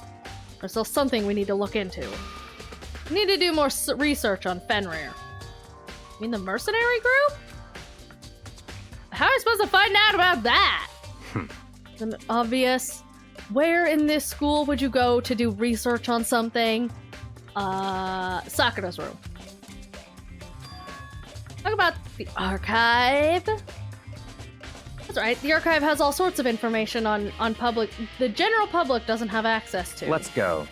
There's still something we need to look into. We need to do more research on Fenrir. You mean the mercenary group? How am I supposed to find out about that? Isn't it obvious? Where in this school would you go to do research on something? Sakura's room. Talk about the archive. That's right, the archive has all sorts of information on public the general public doesn't have access to. Let's go.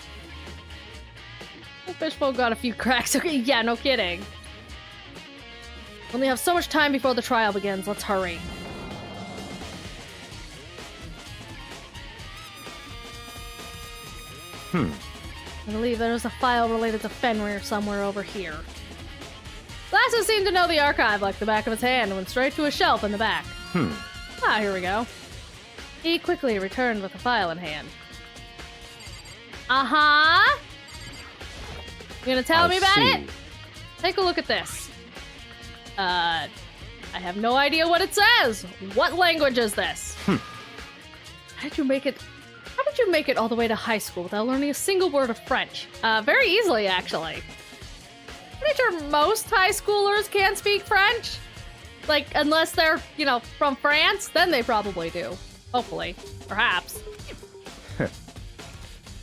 Fishbowl got a few cracks. Okay, yeah, no kidding. Only have so much time before the trial begins. Let's hurry. I believe there's a file related to Fenrir somewhere over here. Glasses seemed to know the archive like the back of its hand and went straight to a shelf in the back. Ah, here we go. He quickly returned with the file in hand. Uh-huh! You gonna tell me about it? Take a look at this. I have no idea what it says. What language is this? How did you make it all the way to high school without learning a single word of French? Very easily, actually. Pretty sure most high schoolers can't speak French. Like, unless they're, you know, from France, then they probably do. Hopefully. Perhaps.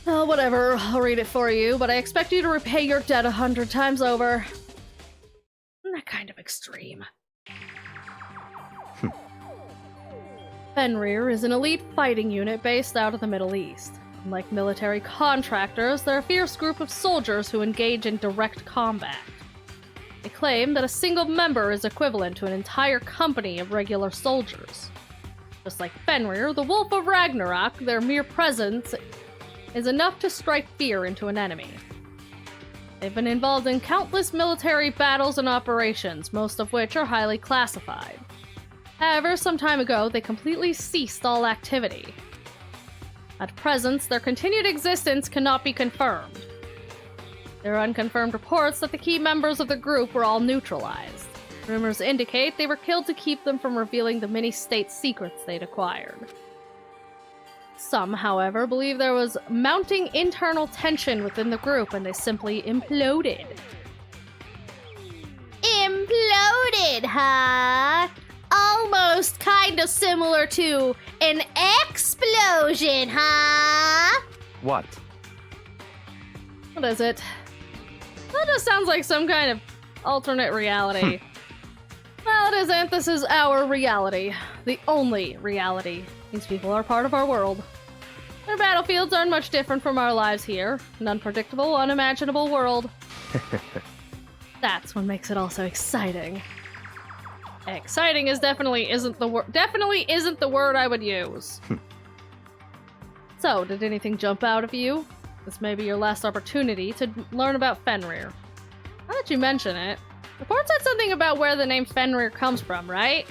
Oh, whatever. I'll read it for you, but I expect you to repay your debt 100 times over. Isn't that kind of extreme? Fenrir is an elite fighting unit based out of the Middle East. Unlike military contractors, they're a fierce group of soldiers who engage in direct combat. They claim that a single member is equivalent to an entire company of regular soldiers. Just like Fenrir, the Wolf of Ragnarok, their mere presence is enough to strike fear into an enemy. They've been involved in countless military battles and operations, most of which are highly classified. However, some time ago, they completely ceased all activity. At present, their continued existence cannot be confirmed. There are unconfirmed reports that the key members of the group were all neutralized. Rumors indicate they were killed to keep them from revealing the many state secrets they'd acquired. Some, however, believe there was mounting internal tension within the group and they simply imploded. Imploded, huh? Almost kind of similar to an explosion, huh? What? What is it? That just sounds like some kind of alternate reality. Well, it isn't. This is our reality. The only reality. These people are part of our world. Their battlefields aren't much different from our lives here. An unpredictable, unimaginable world. That's what makes it all so exciting. Exciting is definitely isn't the word I would use. So, did anything jump out of you? This may be your last opportunity to learn about Fenrir. Now that you mention it, the report said something about where the name Fenrir comes from, right?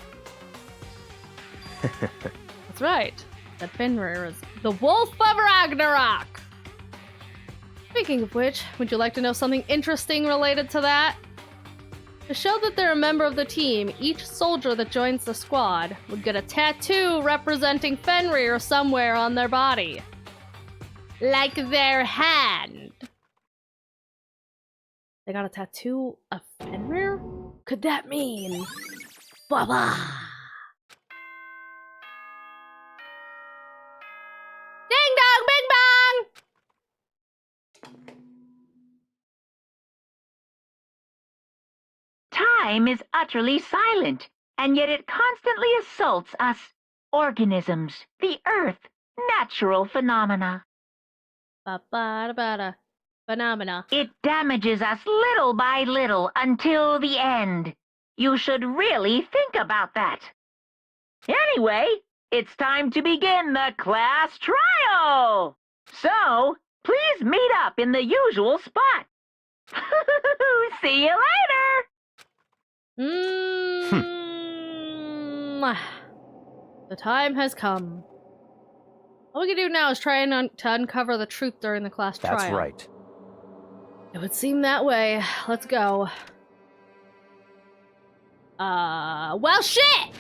That's right. That Fenrir is the Wolf of Ragnarok! Speaking of which, would you like to know something interesting related to that? To show that they're a member of the team, each soldier that joins the squad would get a tattoo representing Fenrir somewhere on their body. Like their hand. They got a tattoo of Fenrir? Could that mean... Baba! Ding dong, bing bong! Time is utterly silent, and yet it constantly assaults us, organisms, the earth, natural phenomena. Ba-ba-da-ba-da. Phenomena. It damages us little by little until the end. You should really think about that. Anyway, it's time to begin the class trial. So, please meet up in the usual spot. See you later. The time has come. All we can do now is try to uncover the truth during the class trial. That's right. It would seem that way. Let's go. Well, shit!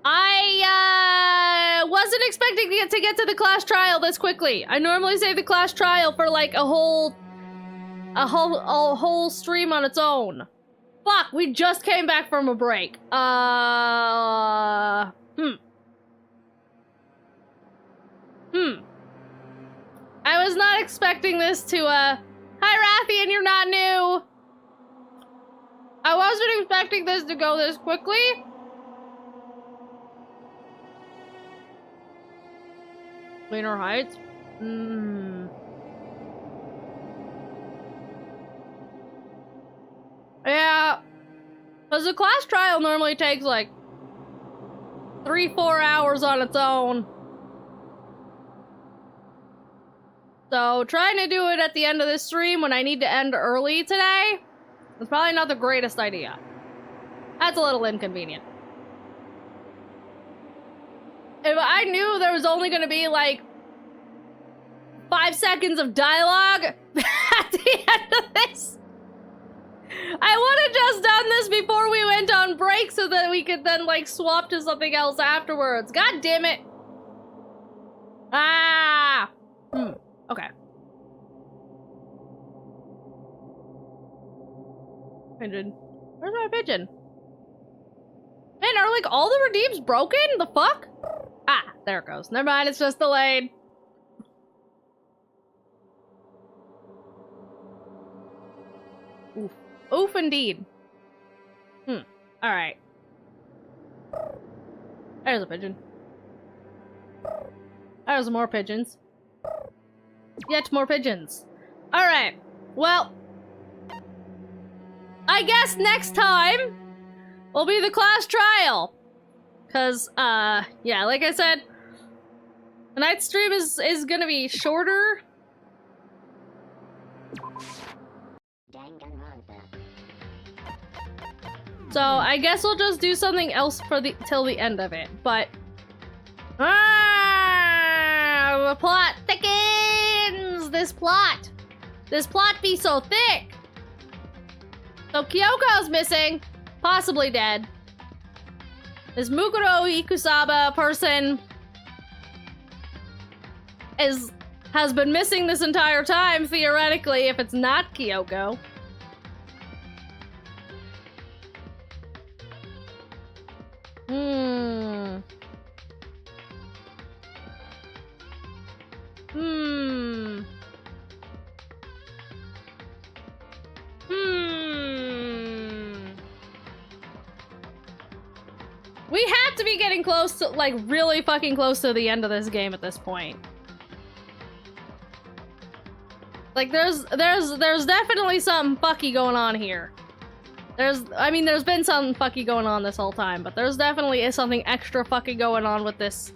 I wasn't expecting to get to the class trial this quickly. I normally save the class trial for like a whole stream on its own. Fuck, we just came back from a break. I was not expecting this to, Hi, Rathian, you're not new! I wasn't expecting this to go this quickly. Cleaner Heights? Yeah. Because the class trial normally takes like 3-4 hours on its own. So trying to do it at the end of this stream when I need to end early today is probably not the greatest idea. That's a little inconvenient. If I knew there was only gonna be like 5 seconds of dialogue at the end of this, I would have just done this before we went on break so that we could then like swap to something else afterwards. God damn it. Ah. Okay. Pigeon. Where's my pigeon? Man, are like all the redeems broken? The fuck? Ah, there it goes. Never mind, it's just delayed. Oof. Oof indeed. Alright. There's a pigeon. There's more pigeons. Yet more pigeons. Alright. Well, I guess next time will be the class trial. Cause, yeah, like I said, tonight's stream is gonna be shorter. So I guess we'll just do something else for till the end of it. But the plot thickens. This plot be so thick. So Kyoko's missing, possibly dead. This Mukuro Ikusaba person has been missing this entire time, theoretically, if it's not Kyoko. We have to be getting close to, like, really fucking close to the end of this game at this point. Like, there's definitely something fucky going on here. There's been something fucky going on this whole time, but there's definitely something extra fucky going on with this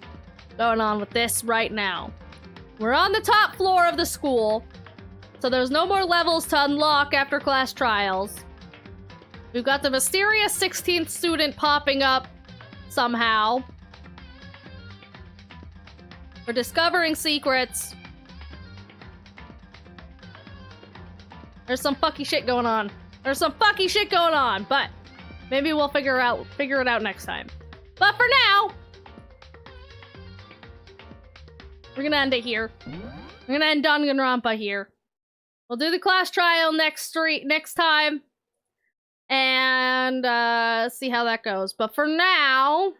right now. We're on the top floor of the school, so there's no more levels to unlock after class trials. We've got the mysterious 16th student popping up somehow. We're discovering secrets. There's some fucky shit going on. But maybe we'll figure it out next time. But for now, we're gonna end it here. We're gonna end Danganronpa here. We'll do the class trial next time. And see how that goes. But for now,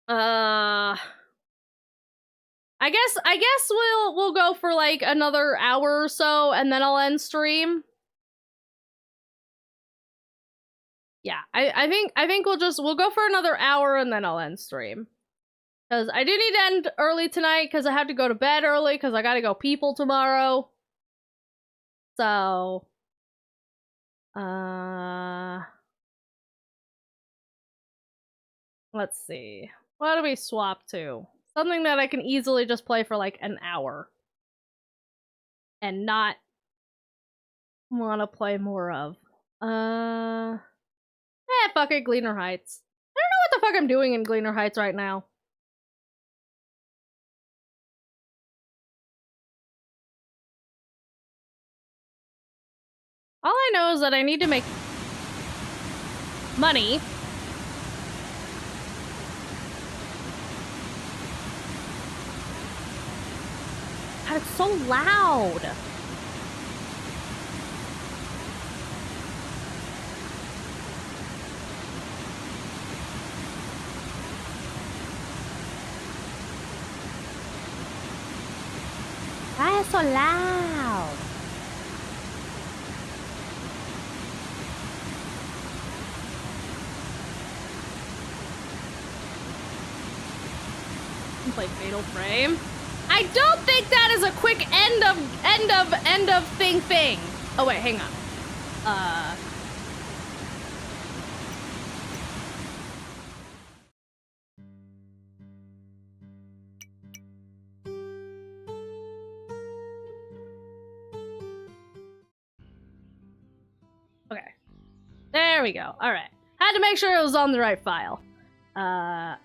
I guess we'll go for like another hour or so, and then I'll end stream. Yeah, I think we'll go for another hour and then I'll end stream. Because I do need to end early tonight because I have to go to bed early because I gotta go people tomorrow. So let's see. What do we swap to? Something that I can easily just play for like an hour. And not want to play more of. Fuck it, Gleaner Heights. I don't know what the fuck I'm doing in Gleaner Heights right now. All I know is that I need to make money. God, it's so loud. Why is it so loud? Play Fatal Frame. I don't think that is a quick end of thing. Oh wait, hang on. Okay. There we go. All right. Had to make sure it was on the right file.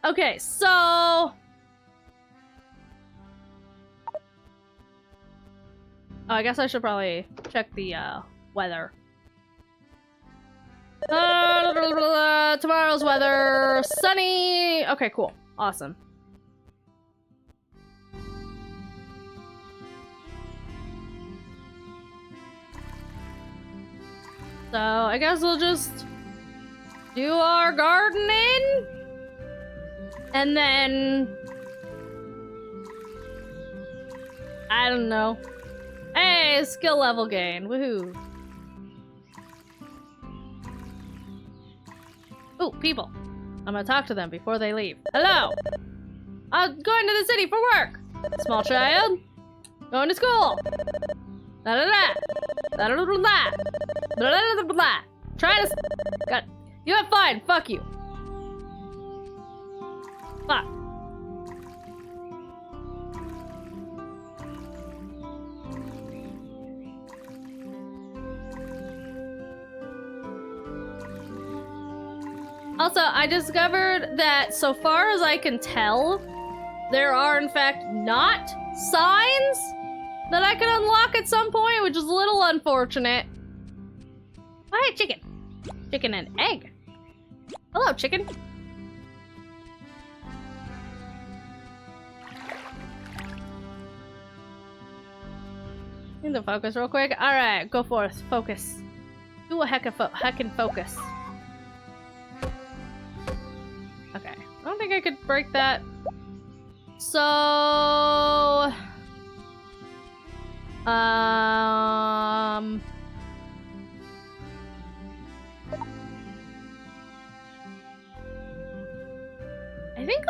Okay, so oh, I guess I should probably check the weather. Tomorrow's weather, sunny. Okay, cool. Awesome. So, I guess we'll just do our gardening. And then I don't know. Hey, skill level gain. Woohoo. Ooh, people. I'm gonna talk to them before they leave. Hello! I'm going to the city for work! Small child. Going to school. Da da da. Da da da da. Da da da da. Try to. God. You have fine. Fuck you. Fuck. Also, I discovered that so far as I can tell, there are in fact not signs that I can unlock at some point, which is a little unfortunate. Oh, hey, chicken. Chicken and egg. Hello, chicken. Need to focus real quick. All right, go forth. Focus. Do a heckin' focus. Okay, I don't think I could break that. So, I think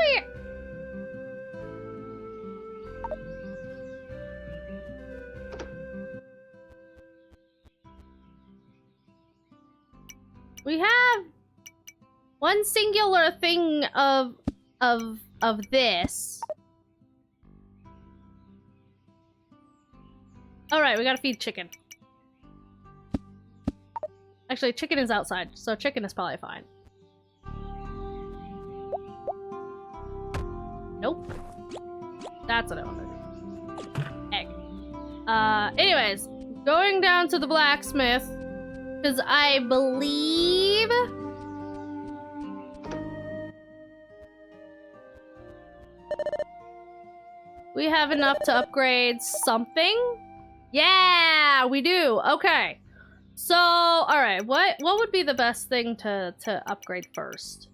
we have one singular thing of this. All right, we gotta feed chicken. Actually, chicken is outside, so chicken is probably fine. Nope. That's what I wanted. Egg. Anyways, going down to the blacksmith, because I believe we have enough to upgrade something. Yeah, we do. Okay. So, all right. What would be the best thing to upgrade first?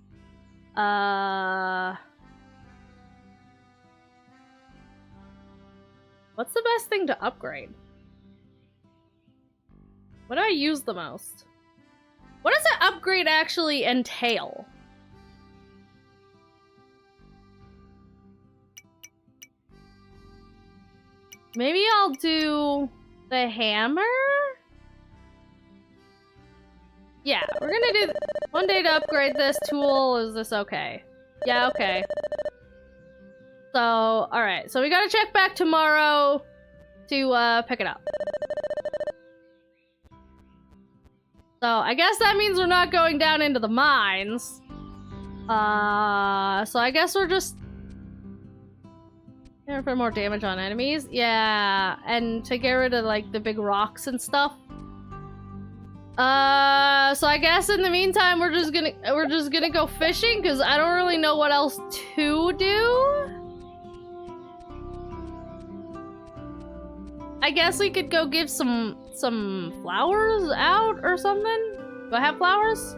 What's the best thing to upgrade? What do I use the most? What does an upgrade actually entail? Maybe I'll do the hammer? Yeah, we're gonna do one day to upgrade this tool. Is this okay? Yeah, okay. So, alright. So we gotta check back tomorrow to pick it up. So I guess that means we're not going down into the mines. So I guess we're just for more damage on enemies. Yeah, and to get rid of like the big rocks and stuff. So I guess in the meantime we're just gonna go fishing because I don't really know what else to do. I guess we could go give some flowers out or something. Do I have flowers?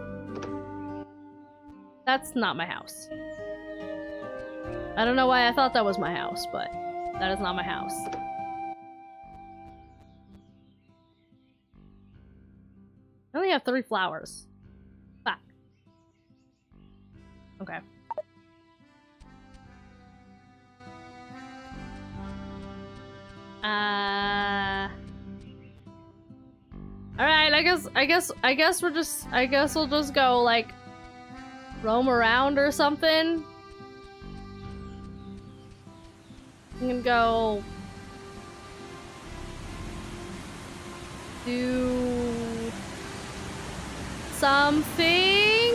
That's not my house. I don't know why I thought that was my house, but that is not my house. only have 3 flowers. Fuck. Okay. Alright, I guess we'll just go, like, roam around or something. I'm gonna go do something?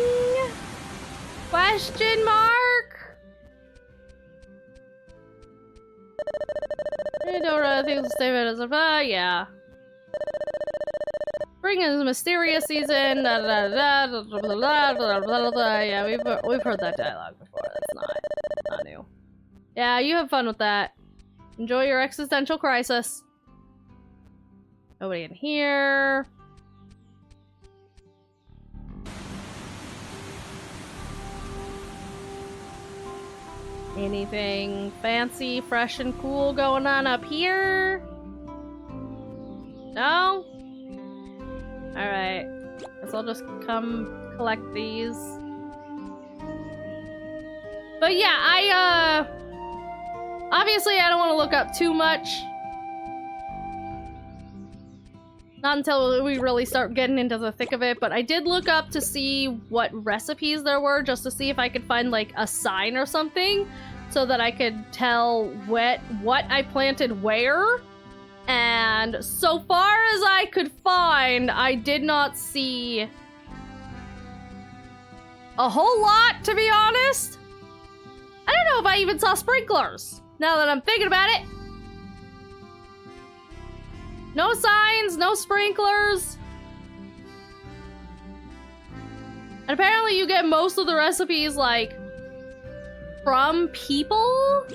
Question mark? I don't really think the statement is yeah. Spring is a mysterious season. Da, da, da, da, da, da, da, da, da. Yeah, we've heard that dialogue before. That's not new. Yeah, you have fun with that. Enjoy your existential crisis. Nobody in here. Anything fancy, fresh, and cool going on up here? No? Alright. Guess I'll just come collect these. But yeah, obviously I don't want to look up too much. Not until we really start getting into the thick of it, but I did look up to see what recipes there were, just to see if I could find, like, a sign or something, so that I could tell what I planted where. And so far as I could find, I did not see a whole lot, to be honest. I don't know if I even saw sprinklers, now that I'm thinking about it. No signs, no sprinklers. And apparently you get most of the recipes, like, from people?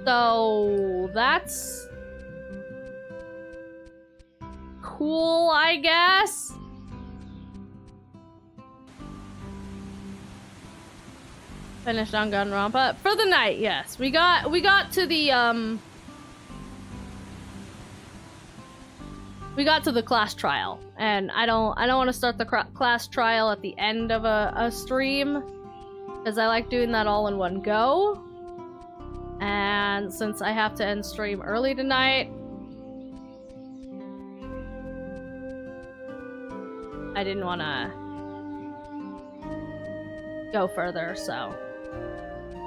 So, that's cool, I guess. Finished Danganronpa for the night, yes. We got to the, we got to the class trial, and I don't want to start the class trial at the end of a stream, because I like doing that all in one go. And since I have to end stream early tonight, I didn't want to go further, so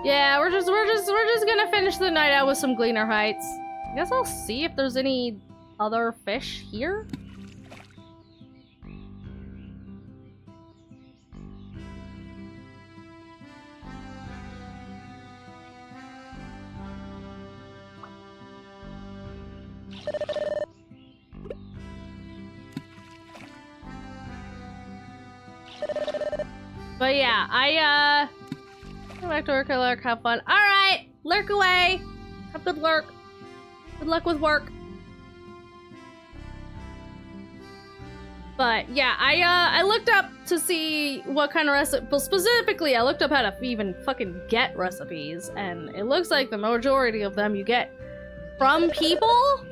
yeah, we're just gonna finish the night out with some Gleaner Heights. I guess I'll see if there's any other fish here. But yeah, go back to work, I lurk, have fun. Alright, lurk away. Have good lurk. Good luck with work. But yeah, I looked up to see what kind of recipe, well, specifically I looked up how to even fucking get recipes, and it looks like the majority of them you get from people?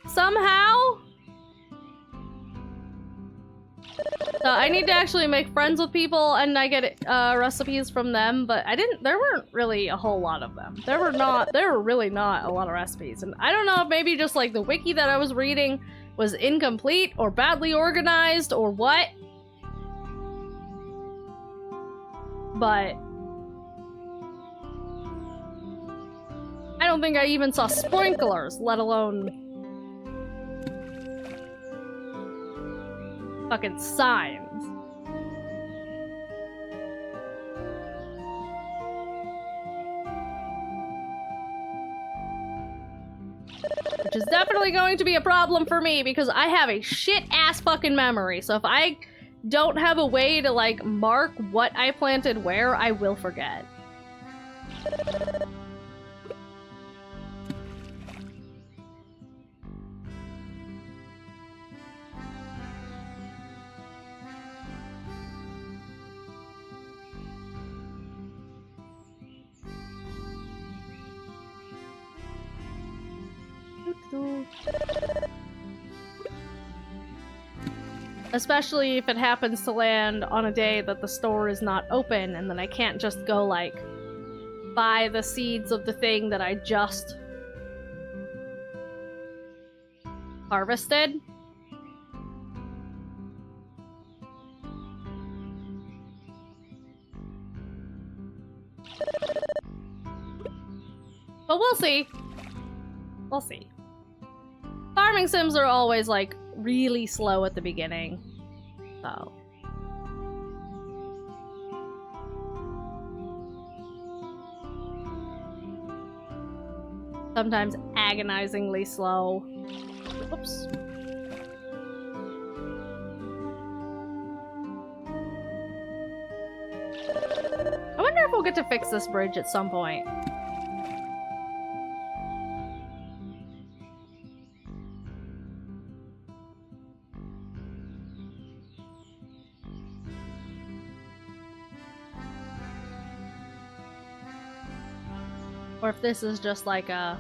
Somehow? So I need to actually make friends with people and I get recipes from them, but there weren't really a whole lot of them. There were really not a lot of recipes. And I don't know if maybe just like the wiki that I was reading was incomplete or badly organized or what. But I don't think I even saw sprinklers, let alone fucking signs. Which is definitely going to be a problem for me because I have a shit-ass fucking memory. So if I don't have a way to, like, mark what I planted where, I will forget. Especially if it happens to land on a day that the store is not open, and then I can't just go, like, buy the seeds of the thing that I just harvested. But we'll see. We'll see. Farming sims are always, like, really slow at the beginning. So. Sometimes agonizingly slow. Oops. I wonder if we'll get to fix this bridge at some point. Or if this is just like a...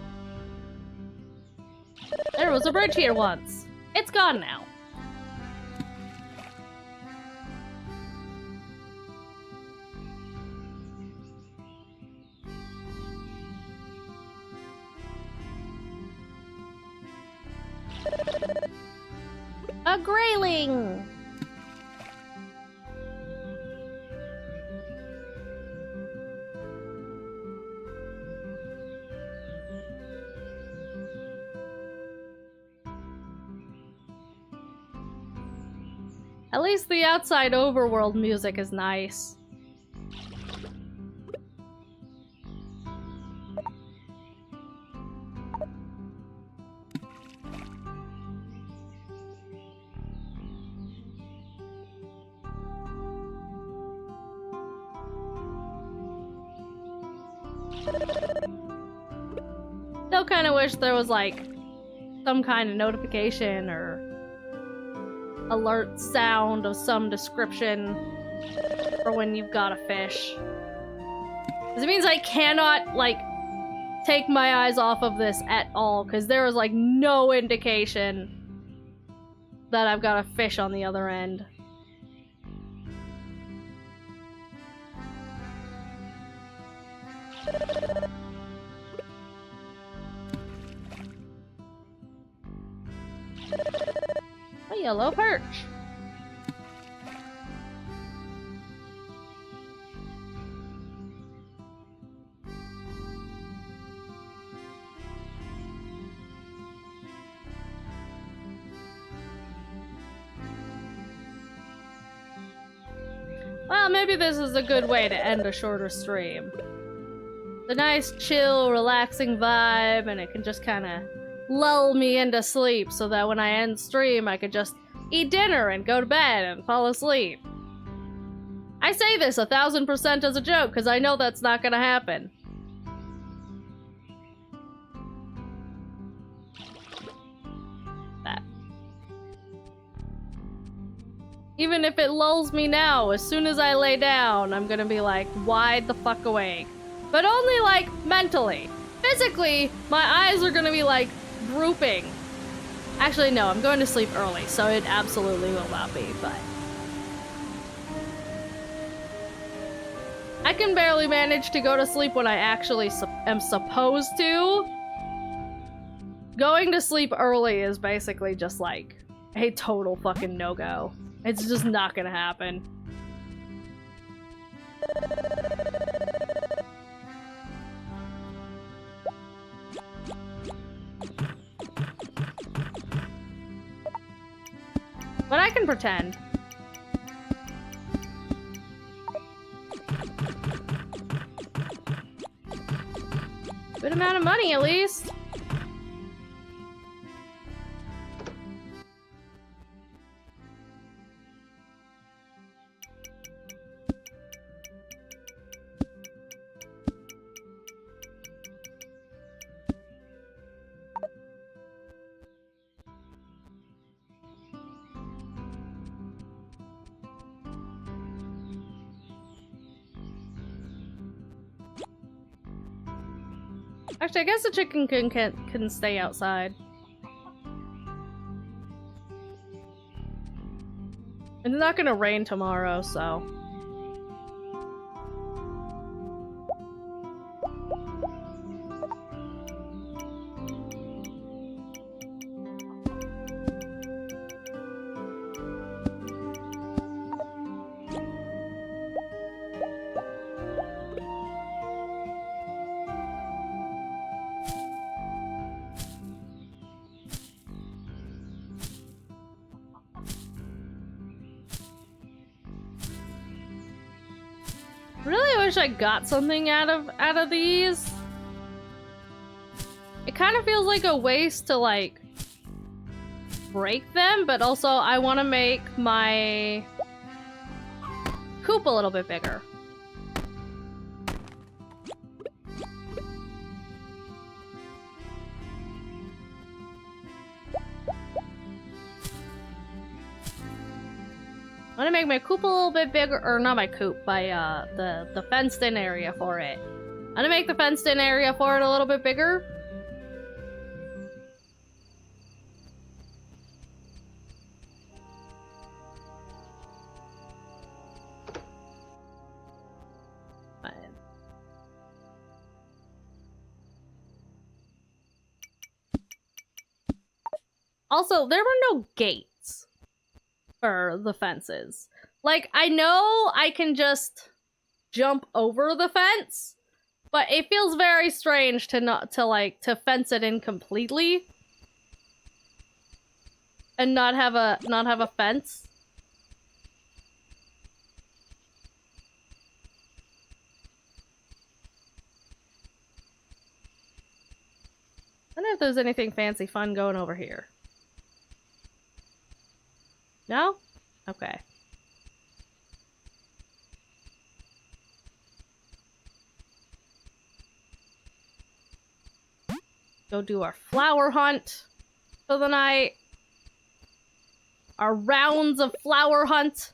There was a bridge here once. It's gone now. A grayling! At least the outside overworld music is nice. Still kind of wish there was like some kind of notification or alert sound of some description for when you've got a fish. Because it means I cannot, like, take my eyes off of this at all, because there is, like, no indication that I've got a fish on the other end. A yellow perch. Well, maybe this is a good way to end a shorter stream. The nice, chill, relaxing vibe, and it can just kind of lull me into sleep so that when I end stream, I could just eat dinner and go to bed and fall asleep. I say this 1000% as a joke, because I know that's not gonna happen. That. Even if it lulls me now, as soon as I lay down, I'm gonna be like, wide the fuck awake. But only, like, mentally. Physically, my eyes are gonna be, like, drooping. Actually, no, I'm going to sleep early, so it absolutely will not be, but... I can barely manage to go to sleep when I actually am supposed to. Going to sleep early is basically just, like, a total fucking no-go. It's just not gonna happen. But I can pretend. Good amount of money, at least. Actually, I guess the chicken can stay outside. It's not gonna rain tomorrow, so. Really wish I got something out of these. It kind of feels like a waste to like break them, but also I want to make my coop a little bit bigger. I want to make my coop a little bit bigger, or not my coop, the fenced-in area for it. I'm gonna make the fenced-in area for it a little bit bigger. Fine. Also, there were no gates for the fences. Like, I know I can just jump over the fence, but it feels very strange to fence it in completely and not have a fence. I wonder if there's anything fancy fun going over here. No? Okay. Go do our flower hunt for the night. Our rounds of flower hunt.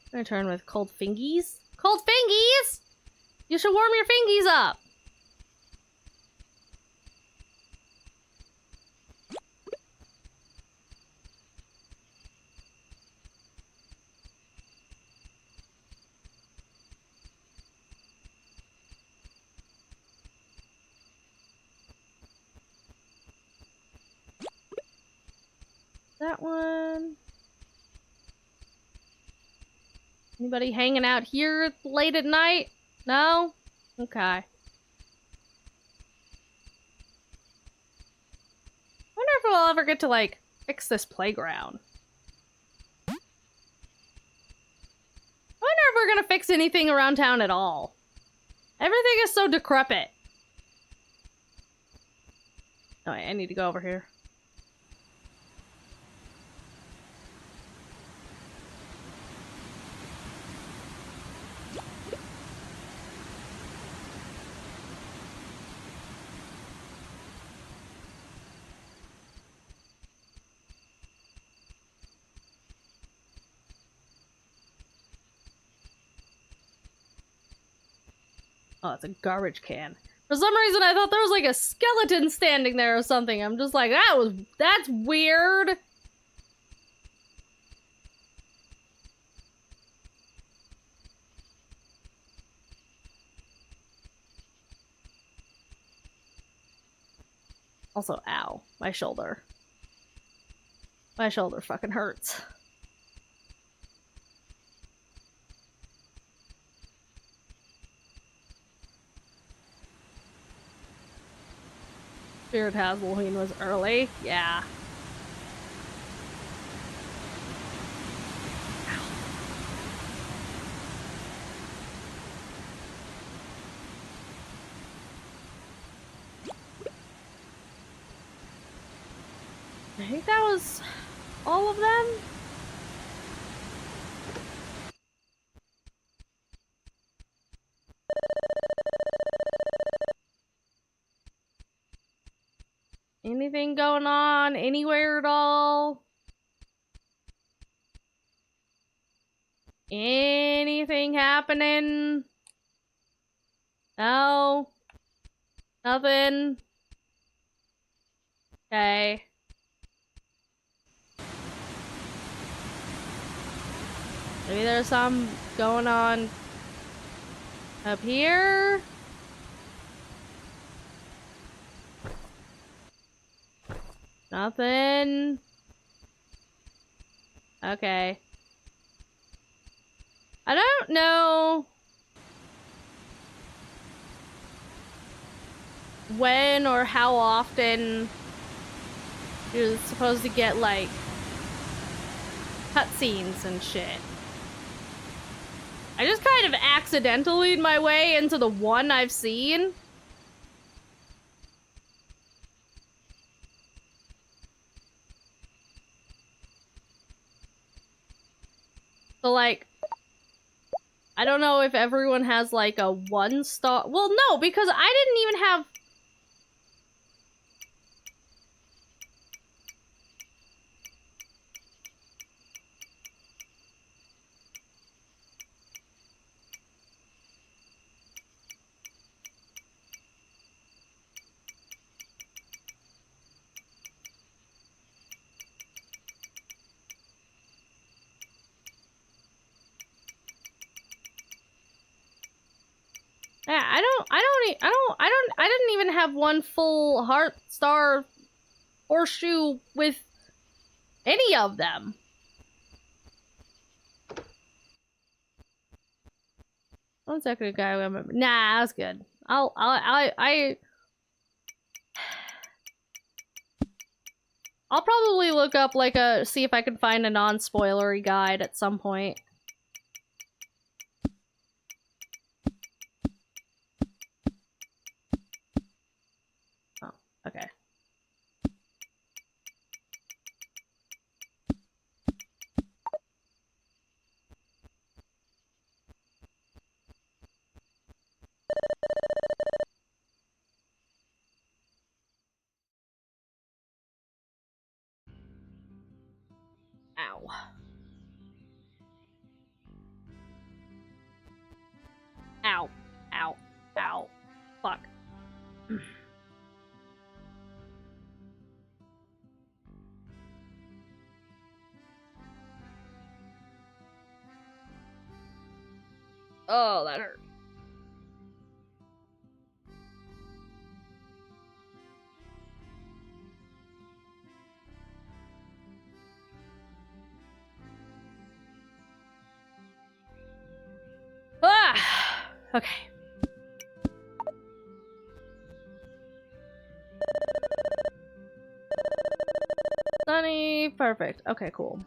I'm gonna turn with cold fingies. Cold fingies! You should warm your fingies up! That one. Anybody hanging out here late at night? No? Okay. Wonder if we'll ever get to, like, fix this playground. Wonder if we're gonna fix anything around town at all. Everything is so decrepit. Oh, wait, I need to go over here. Oh, it's a garbage can. For some reason, I thought there was like a skeleton standing there or something. I'm just like, that's weird. Also, ow, my shoulder. My shoulder fucking hurts. Spirit Halloween was early. Yeah. I think that was all of them. Anything going on anywhere at all? Anything happening? No? Nothing? Okay. Maybe there's some going on up here. Nothing. Okay. I don't know when or how often you're supposed to get, like, cutscenes and shit. I just kind of accidentally made my way into the one I've seen. So, like, I don't know if everyone has, like, a 1-star. Well, no, because I didn't even have. Yeah, I didn't even have 1 full heart star horseshoe with any of them. One second, guy. Nah, that's good. I'll probably look up, like, see if I can find a non-spoilery guide at some point. Oh, okay. Ow. Ow. Ow. Ow. Fuck. Oh, that hurt. Ah! Okay. Sunny, perfect. Okay, cool.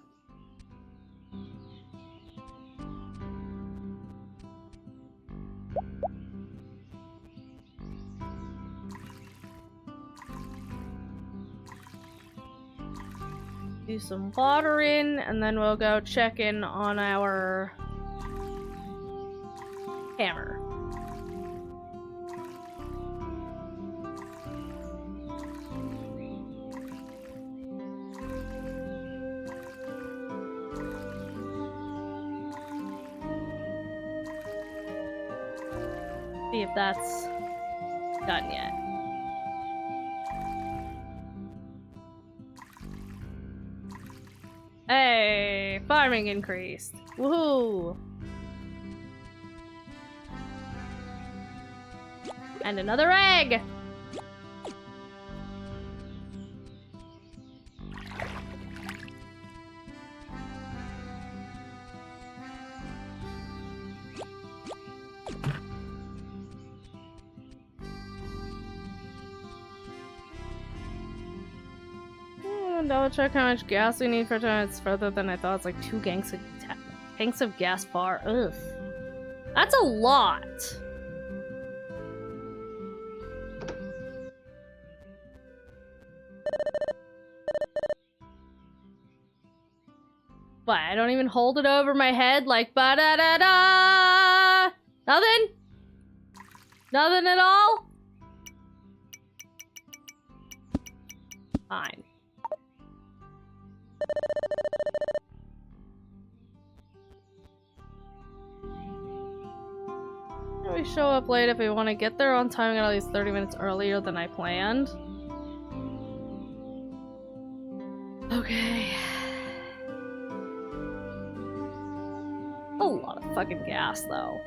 Do some watering, and then we'll go check in on our hammer. See if that's done yet. Hey, farming increased. Woohoo! And another egg! Double check how much gas we need for time. It's further than I thought. It's like 2 tanks of gas bar. Ugh. That's a lot. What? I don't even hold it over my head like ba-da-da-da! Nothing? Nothing at all? Fine. We show up late if we want to get there on time at least 30 minutes earlier than I planned. Okay. fucking gas, though.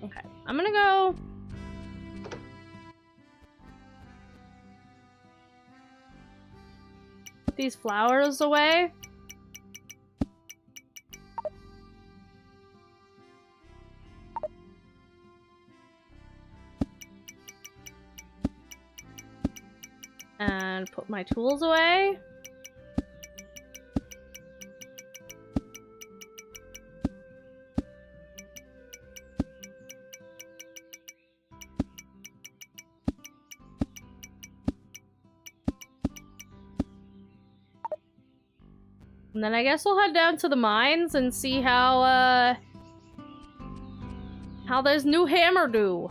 Okay, I'm gonna go. Put these flowers away. And put my tools away. And then I guess we'll head down to the mines and see how there's new hammer do.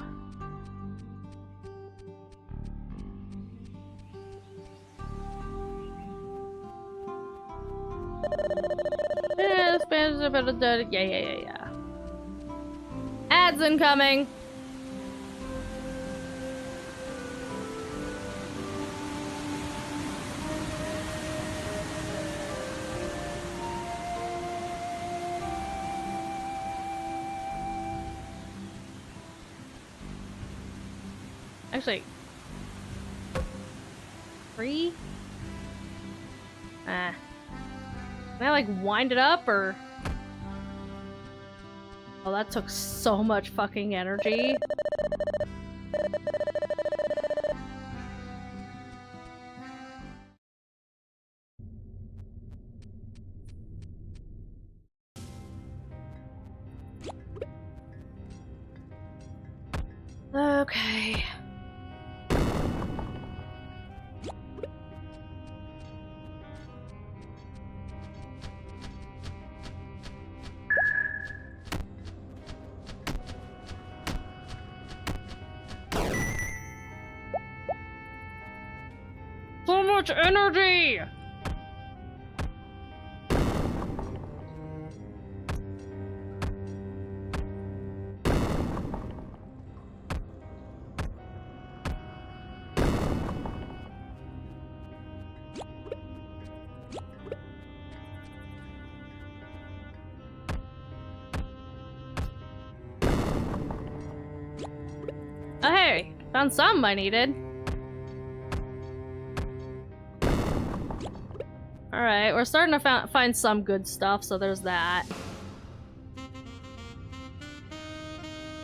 Yeah. Ads incoming. Actually, 3? Can I like wind it up or? Oh, that took so much fucking energy. Okay. So much energy! Oh hey, found some I needed. Alright, we're starting to find some good stuff, so there's that.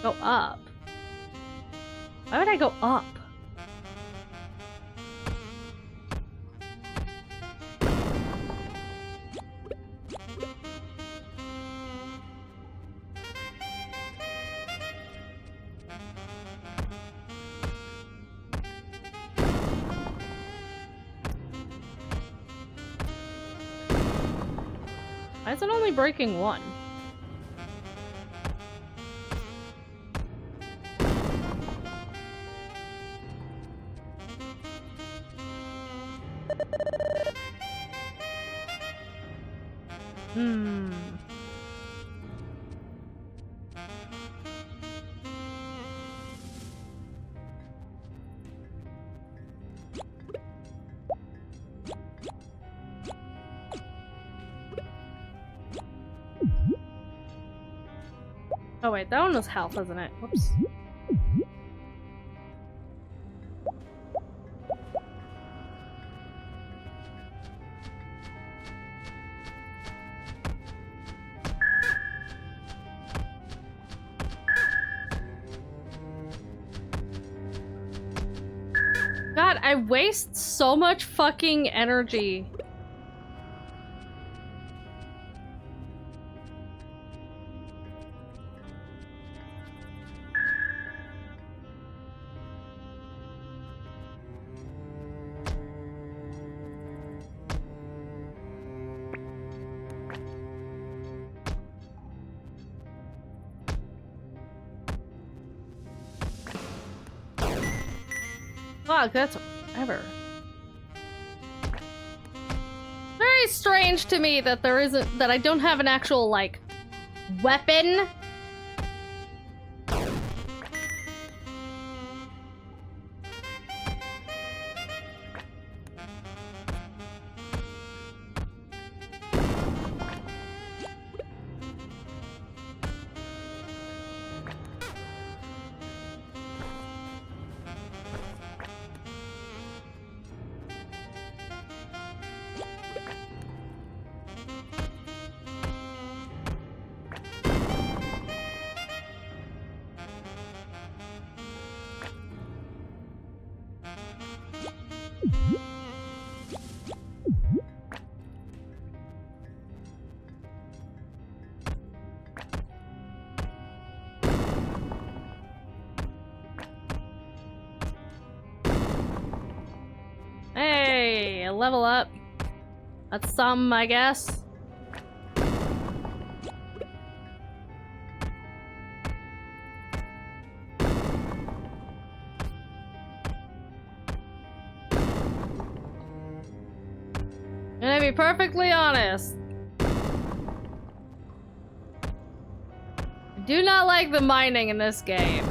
Go up. Why would I go up? Why is it only breaking one? Oh wait, that one was health, isn't it? Whoops. God, I waste so much fucking energy. Fuck, that's whatever. very strange to me that that I don't have an actual, like, weapon. Hey, a level up. That's some, I guess. Gonna be perfectly honest. I do not like the mining in this game.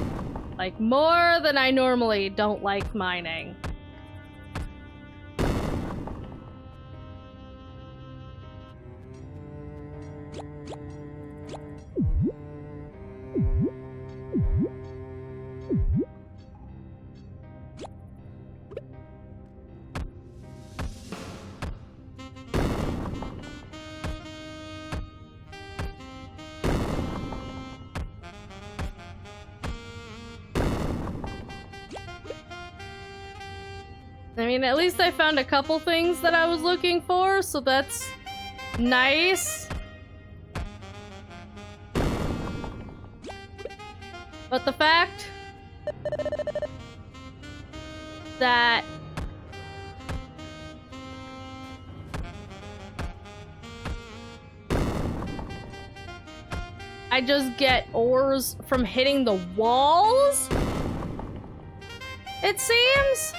Like, more than I normally don't like mining. I mean, at least I found a couple things that I was looking for, so that's nice. But the fact that I just get ores from hitting the walls, it seems?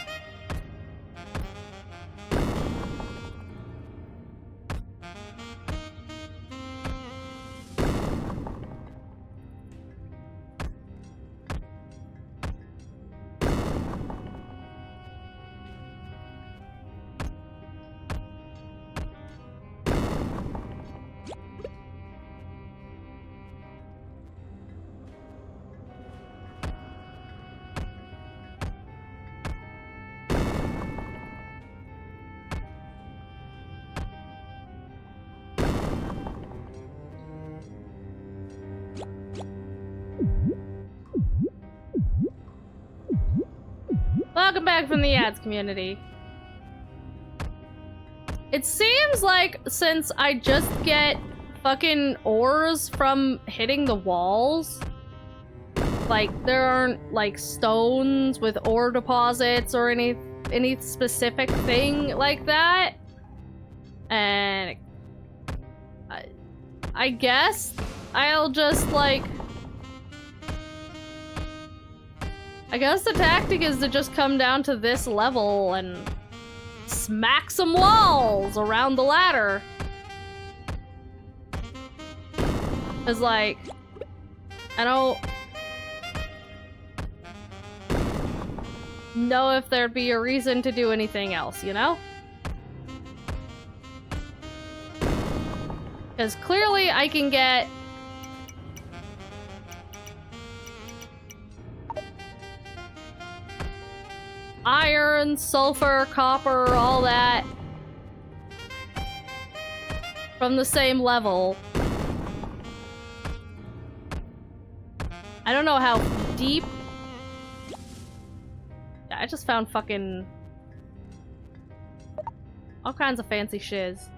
Welcome back from the ads community. It seems like since I just get fucking ores from hitting the walls, like there aren't like stones with ore deposits or any specific thing like that. And I guess I'll just like, I guess the tactic is to just come down to this level and smack some walls around the ladder. Cause like, I don't know if there'd be a reason to do anything else, you know? Cause clearly I can get iron, sulfur, copper, all that from the same level. I don't know how deep. I just found fucking all kinds of fancy shiz.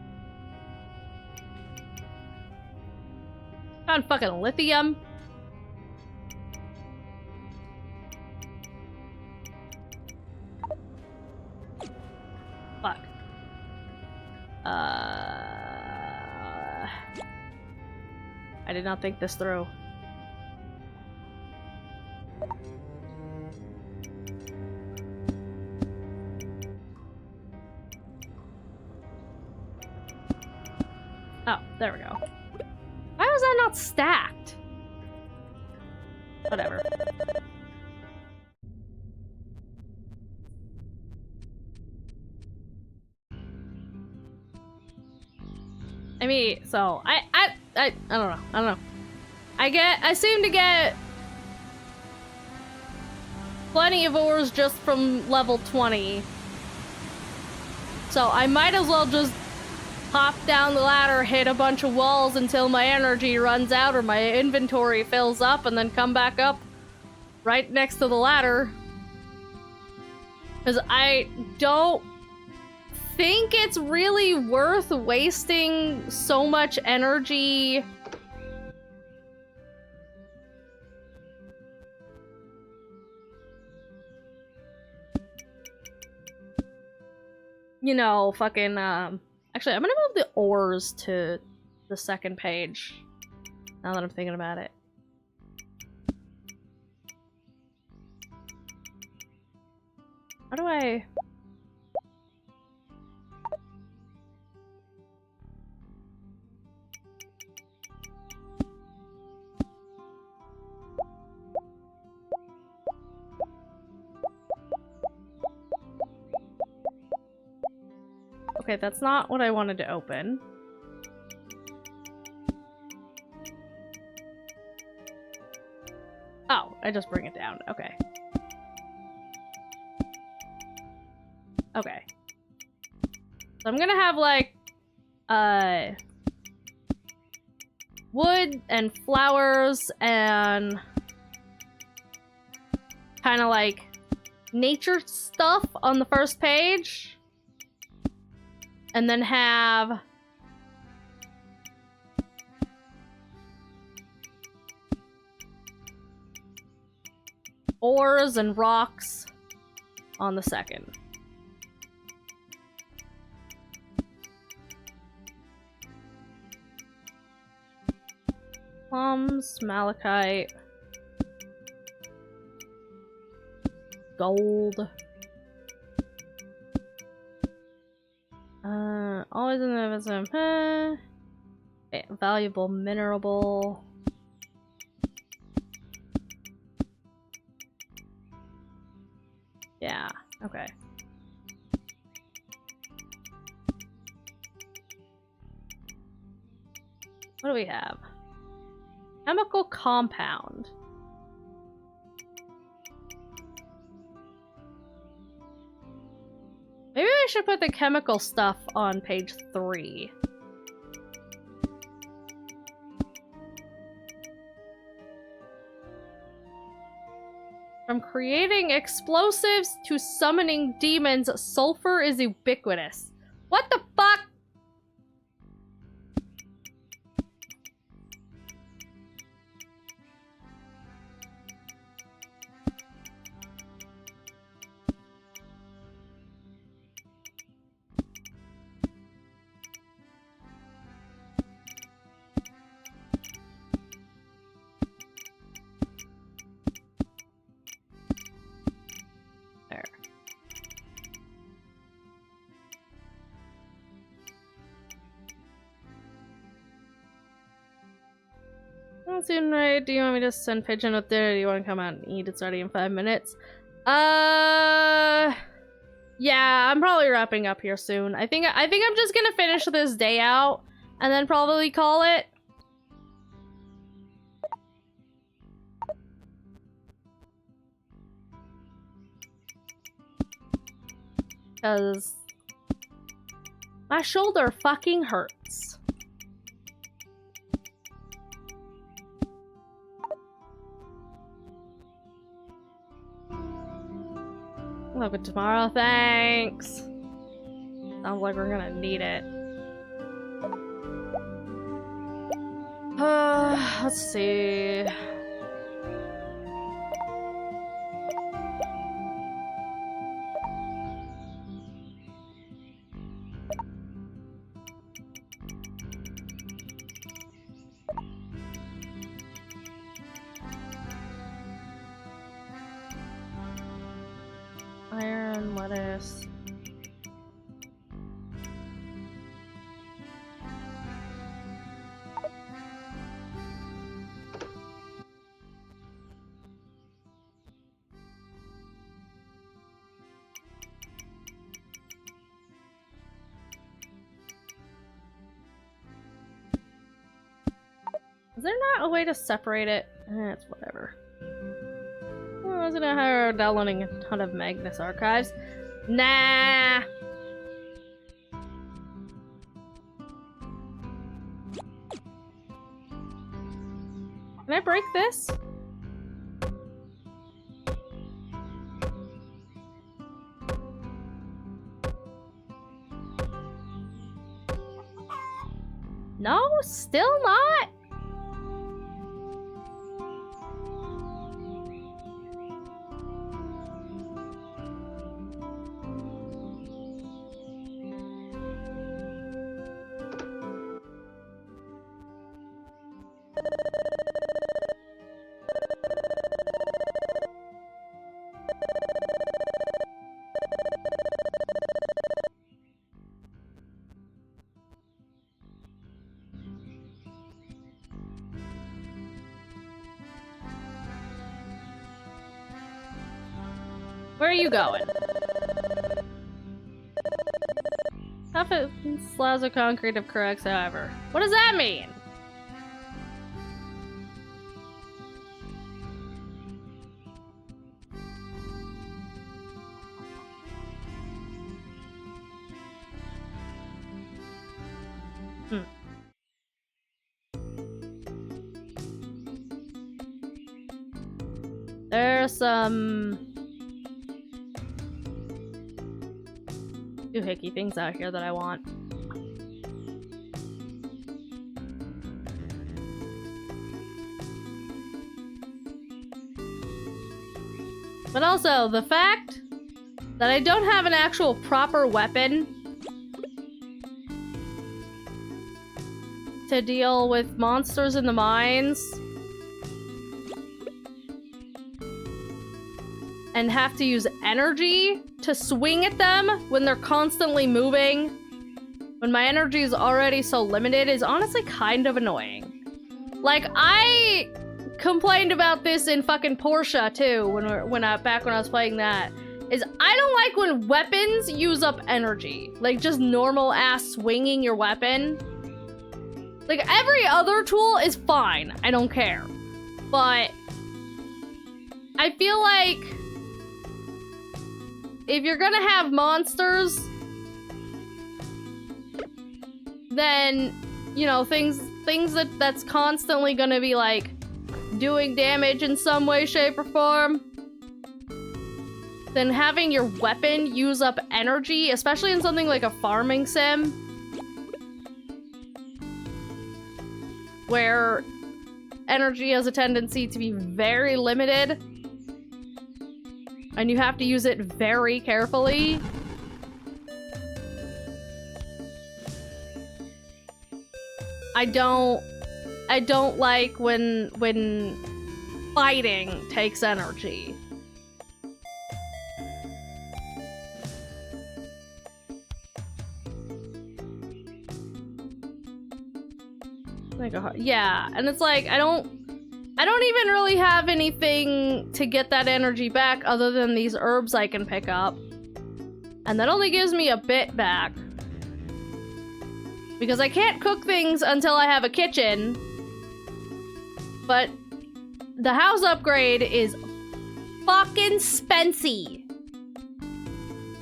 Found fucking lithium. Fuck. I did not think this through. Oh, there we go. Why was that not stacked? Whatever. I mean, so I don't know. I don't know. I seem to get plenty of ores just from level 20. So I might as well just hop down the ladder, hit a bunch of walls until my energy runs out or my inventory fills up, and then come back up right next to the ladder. Because I don't think it's really worth wasting so much energy you know, fucking, actually, I'm gonna move the ores to the second page, now that I'm thinking about it. How do I... Okay, that's not what I wanted to open. Oh, I just bring it down. Okay. Okay. So I'm gonna have, like, wood and flowers and kind of like nature stuff on the first page. And then have ores and rocks on the second. Plums, malachite, gold. Always in the valuable mineral. Yeah, okay. What do we have? Chemical compound. Maybe I should put the chemical stuff on page 3. From creating explosives to summoning demons, sulfur is ubiquitous. What the fuck? Soon, right? Do you want me to send Pigeon up there? Or do you want to come out and eat? It's already in 5 minutes. Yeah, I'm probably wrapping up here soon. I think I'm just gonna finish this day out and then probably call it. Because my shoulder fucking hurts. Love it tomorrow, thanks. Sounds like we're gonna need it. Let's see. Iron, lettuce. Is there not a way to separate it? It's whatever. I wasn't downloading a ton of Magnus archives. Nah. Can I break this? No, still not. Where are you going? Tough slabs of concrete if correct, however. What does that mean? There's some doohickey things out here that I want. But also, the fact that I don't have an actual proper weapon to deal with monsters in the mines and have to use energy to swing at them when they're constantly moving, when my energy is already so limited, is honestly kind of annoying. Like, I complained about this in fucking Portia too, back when I was playing that, is I don't like when weapons use up energy. Like, just normal ass swinging your weapon. Like, every other tool is fine, I don't care. But I feel like if you're gonna have monsters, then, you know, things that's constantly gonna be like doing damage in some way, shape, or form, then having your weapon use up energy, especially in something like a farming sim, where energy has a tendency to be very limited, and you have to use it very carefully. I don't like when fighting takes energy. Like yeah, and it's like I don't even really have anything to get that energy back other than these herbs I can pick up. And that only gives me a bit back. Because I can't cook things until I have a kitchen. But the house upgrade is fucking spency.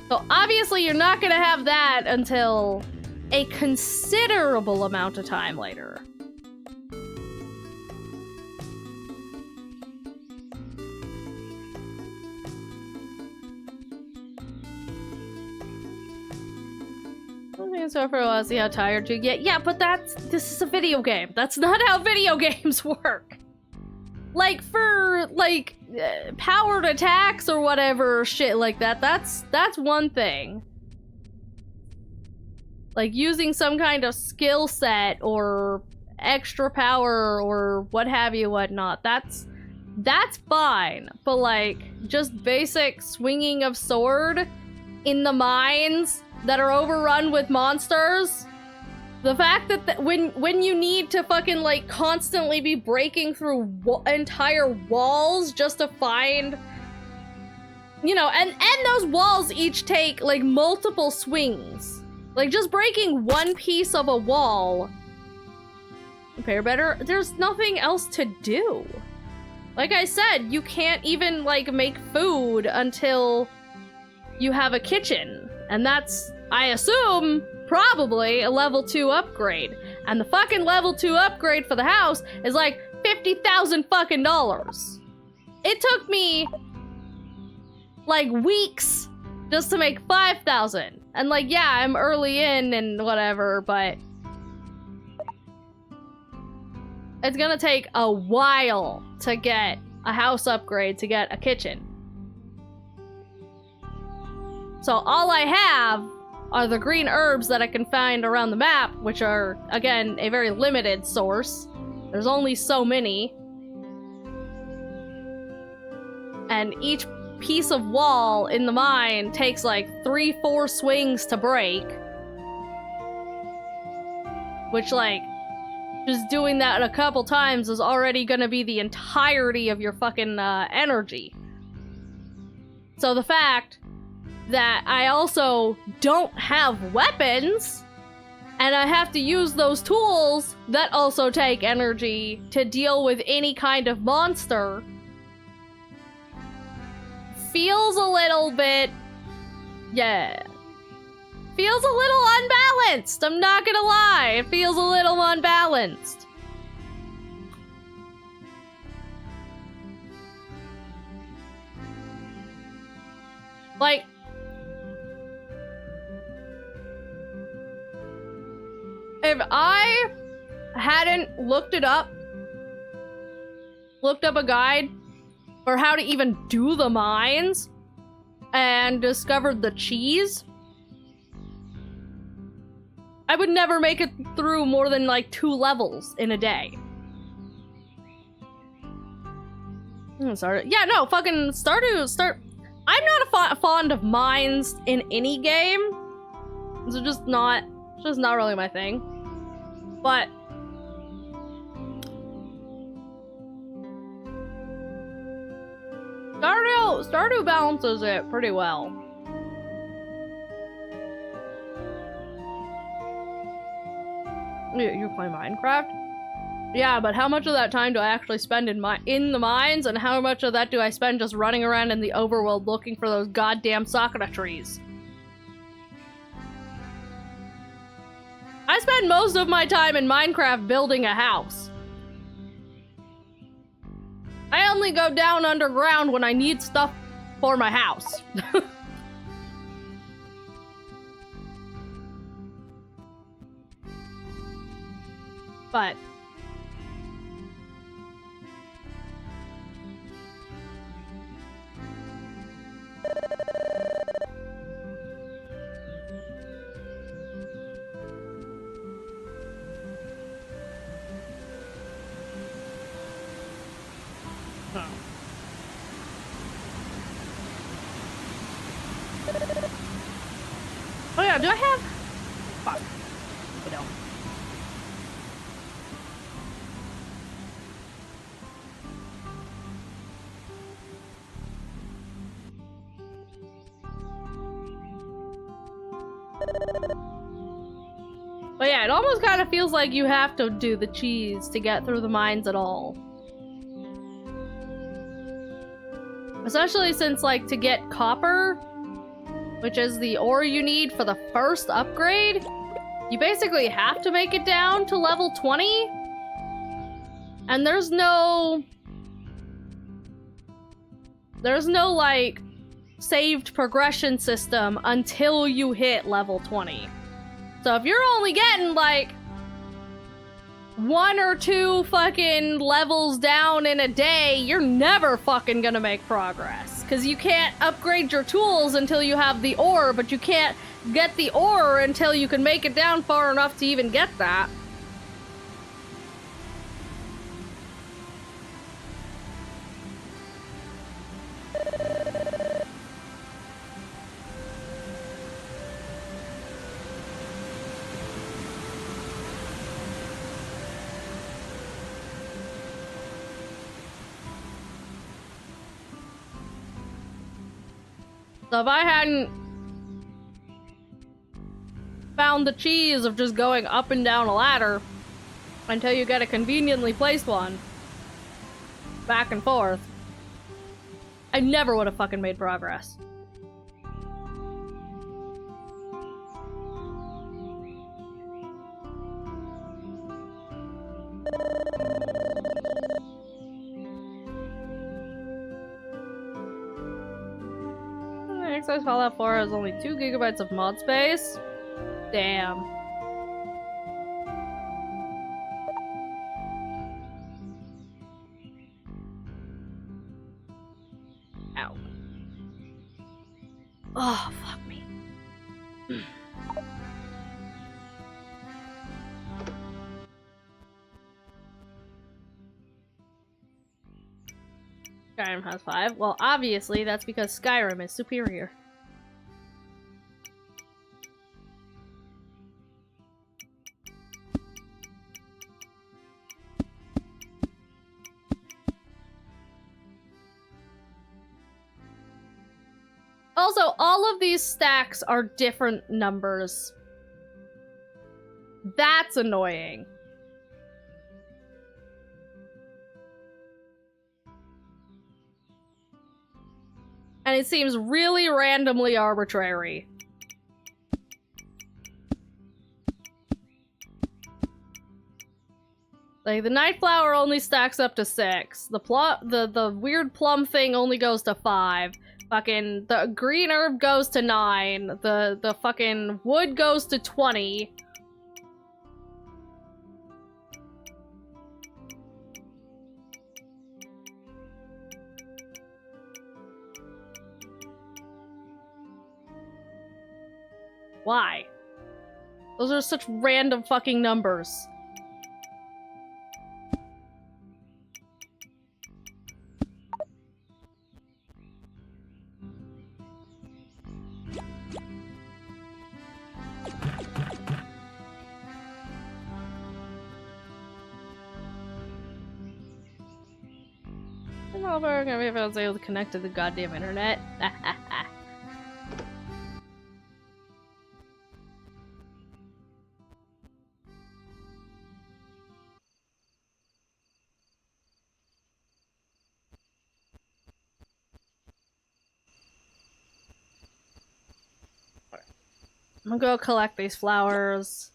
So obviously you're not gonna have that until a considerable amount of time later. So for a while, see how tired you get. Yeah, but this is a video game. That's not how video games work. Like for like powered attacks or whatever shit like that. That's one thing. Like using some kind of skill set or extra power or what have you, whatnot. That's fine. But like just basic swinging of sword in the mines that are overrun with monsters, the fact that when you need to fucking like constantly be breaking through entire walls just to find, you know, and those walls each take like multiple swings. Like just breaking one piece of a wall Prepare better. There's nothing else to do. Like I said, you can't even, like, make food until you have a kitchen. And that's, I assume, probably a level 2 upgrade. And the fucking level 2 upgrade for the house is like $50,000 fucking dollars. It took me like weeks just to make 5,000. And like, yeah, I'm early in and whatever, but it's gonna take a while to get a house upgrade, to get a kitchen. So all I have are the green herbs that I can find around the map, which are, again, a very limited source. There's only so many. And each piece of wall in the mine takes like 3-4 swings to break. Which, like, just doing that a couple times is already gonna be the entirety of your fucking energy. So the fact that I also don't have weapons, and I have to use those tools that also take energy to deal with any kind of monster, feels a little bit, yeah, feels a little unbalanced. I'm not gonna lie, it feels a little unbalanced. Like, if I hadn't looked up a guide for how to even do the mines and discovered the cheese, I would never make it through more than like 2 levels in a day. Yeah, no, fucking Stardew. I'm not fond of mines in any game. It's just not really my thing. But Stardew balances it pretty well. You play Minecraft? Yeah, but how much of that time do I actually spend in the mines, and how much of that do I spend just running around in the overworld looking for those goddamn sakura trees? I spend most of my time in Minecraft building a house. I only go down underground when I need stuff for my house. But oh yeah, do I have? Fuck. I don't. But yeah, it almost kind of feels like you have to do the cheese to get through the mines at all. Especially since, like, to get copper, which is the ore you need for the first upgrade, you basically have to make it down to level 20. And there's no, like, saved progression system until you hit level 20. So if you're only getting, like, 1 or 2 fucking levels down in a day, you're never fucking gonna make progress. Because you can't upgrade your tools until you have the ore, but you can't get the ore until you can make it down far enough to even get that. So if I hadn't found the cheese of just going up and down a ladder, Until you get a conveniently placed one. Back and forth. I never would have fucking made progress. Xbox Fallout 4 has only 2 gigabytes of mod space. Damn. Ow. Oh, fuck me. Skyrim has 5. Well, obviously, that's because Skyrim is superior. Also, all of these stacks are different numbers. That's annoying. And it seems really randomly arbitrary. Like, the night flower only stacks up to 6. The weird plum thing only goes to 5. Fucking, the green herb goes to 9. The fucking wood goes to 20. Why? Those are such random fucking numbers. I'm never gonna be able to connect to the goddamn internet. I'm gonna go collect these flowers.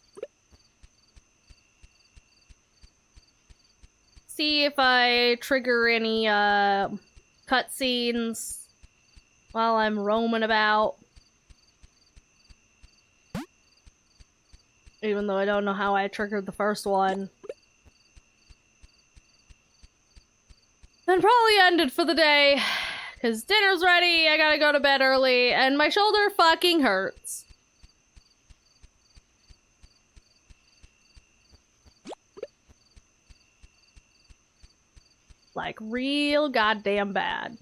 See if I trigger any cutscenes while I'm roaming about. Even though I don't know how I triggered the first one. Then probably ended for the day. Cause dinner's ready, I gotta go to bed early, and my shoulder fucking hurts. Like, real goddamn bad.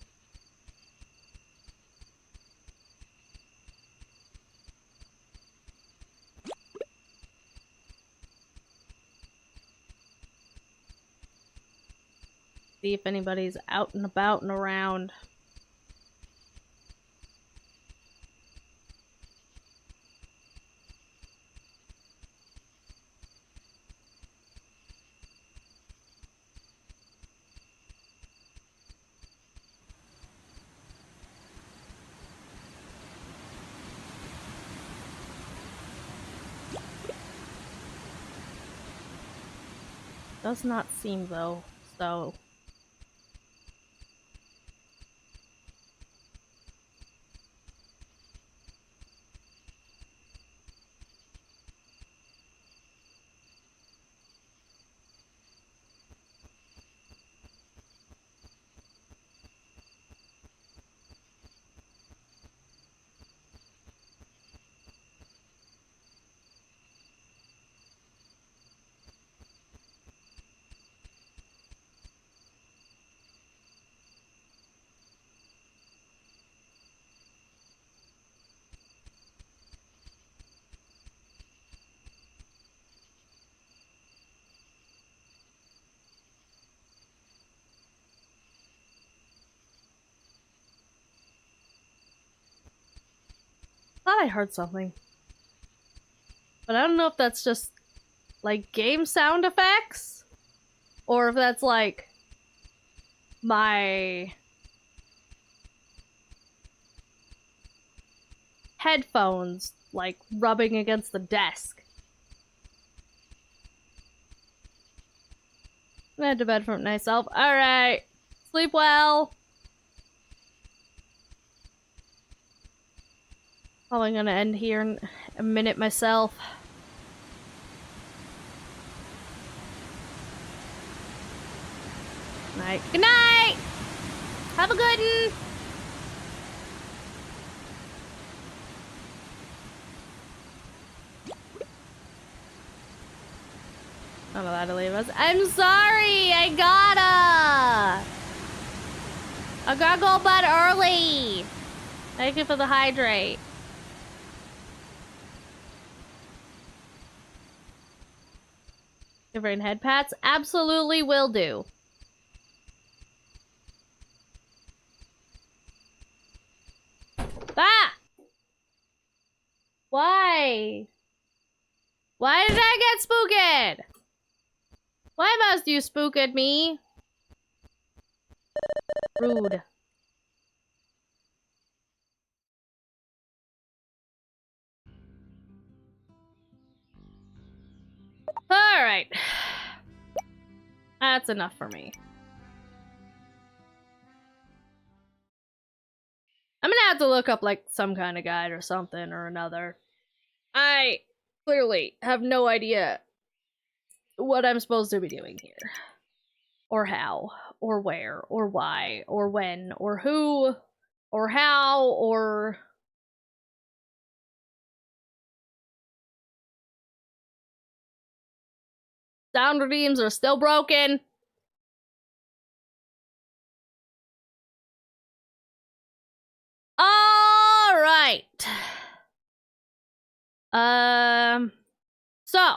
See if anybody's out and about and around. Does not seem though, so... Thought I heard something. But I don't know if that's just like game sound effects, or if that's like my headphones like rubbing against the desk. I'm gonna head to bed for myself. Alright. Sleep well. Probably gonna end here in a minute myself. Night. Good night! Have a good one! Not allowed to leave us. I'm sorry! I gotta go bed early! Thank you for the hydrate. Give Rain head pats? Absolutely will do. Ah! Why? Why did I get spooked? Why must you spook at me? Rude. Alright. That's enough for me. I'm gonna have to look up like some kind of guide or something or another. I clearly have no idea what I'm supposed to be doing here. Or how, or where, or why, or when, or who, or how, or... Sound redeems are still broken. Alright. So.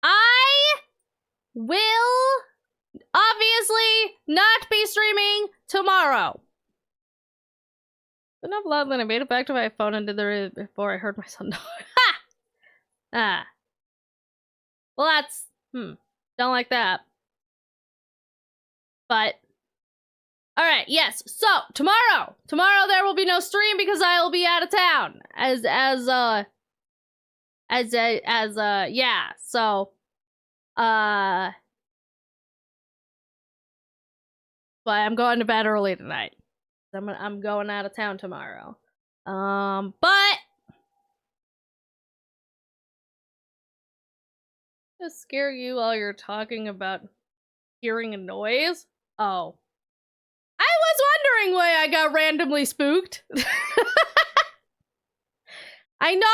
I will obviously not be streaming tomorrow. Enough loud that I made it back to my phone and did the room before I heard my son. Ha! Ah. Well, that's, don't like that. But, alright, yes. So, tomorrow there will be no stream because I will be out of town. Yeah, so, but I'm going to bed early tonight. I'm going out of town tomorrow. But to scare you while you're talking about hearing a noise? Oh. I was wondering why I got randomly spooked. I know,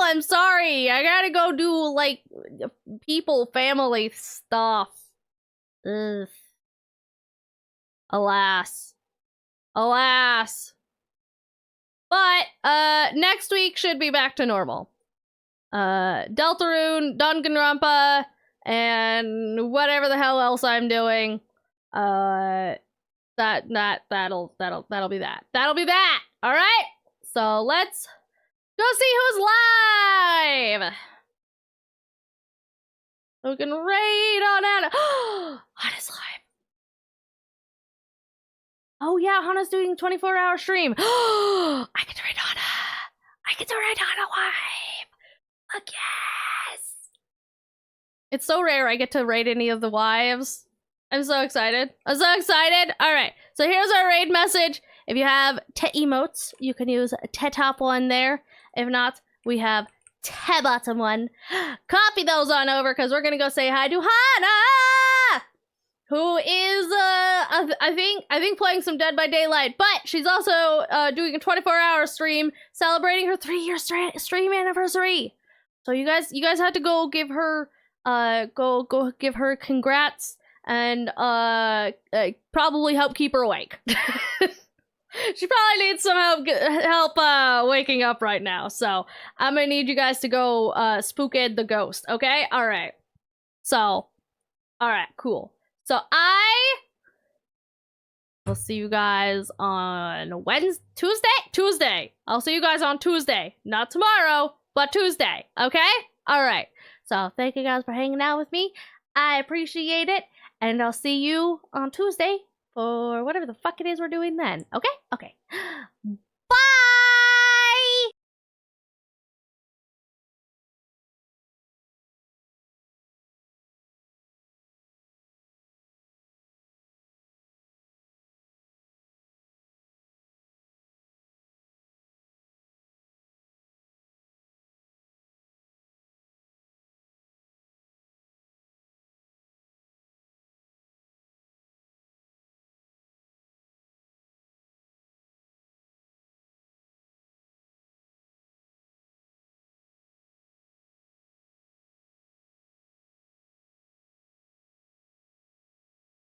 I'm sorry. I gotta go do, like, family stuff. Ugh. Alas. But, next week should be back to normal. Deltarune, Danganronpa, and whatever the hell else I'm doing. That'll be that. That'll be that! Alright? So let's go see who's live! So we can raid on Anna. Hana's live. Oh yeah, Hana's doing 24-hour stream. I get to raid Hana. I get to raid Hana live. Look, yes. It's so rare I get to raid any of the wives. I'm so excited. Alright, so here's our raid message. If you have te emotes, you can use te top one there. If not, we have te bottom one. Copy those on over because we're gonna go say hi to Hana, who is I think playing some Dead by Daylight, but she's also doing a 24-hour stream celebrating her 3-year stream anniversary. So you guys have to go give her go give her congrats and probably help keep her awake. She probably needs some help waking up right now. So I'm gonna need you guys to go spook Ed the ghost, okay? Alright. So, alright, cool. So I will see you guys on Tuesday? Tuesday. I'll see you guys on Tuesday. Not tomorrow, but Tuesday, okay? All right. So thank you guys for hanging out with me. I appreciate it. And I'll see you on Tuesday for whatever the fuck it is we're doing then. Okay? Okay. Bye!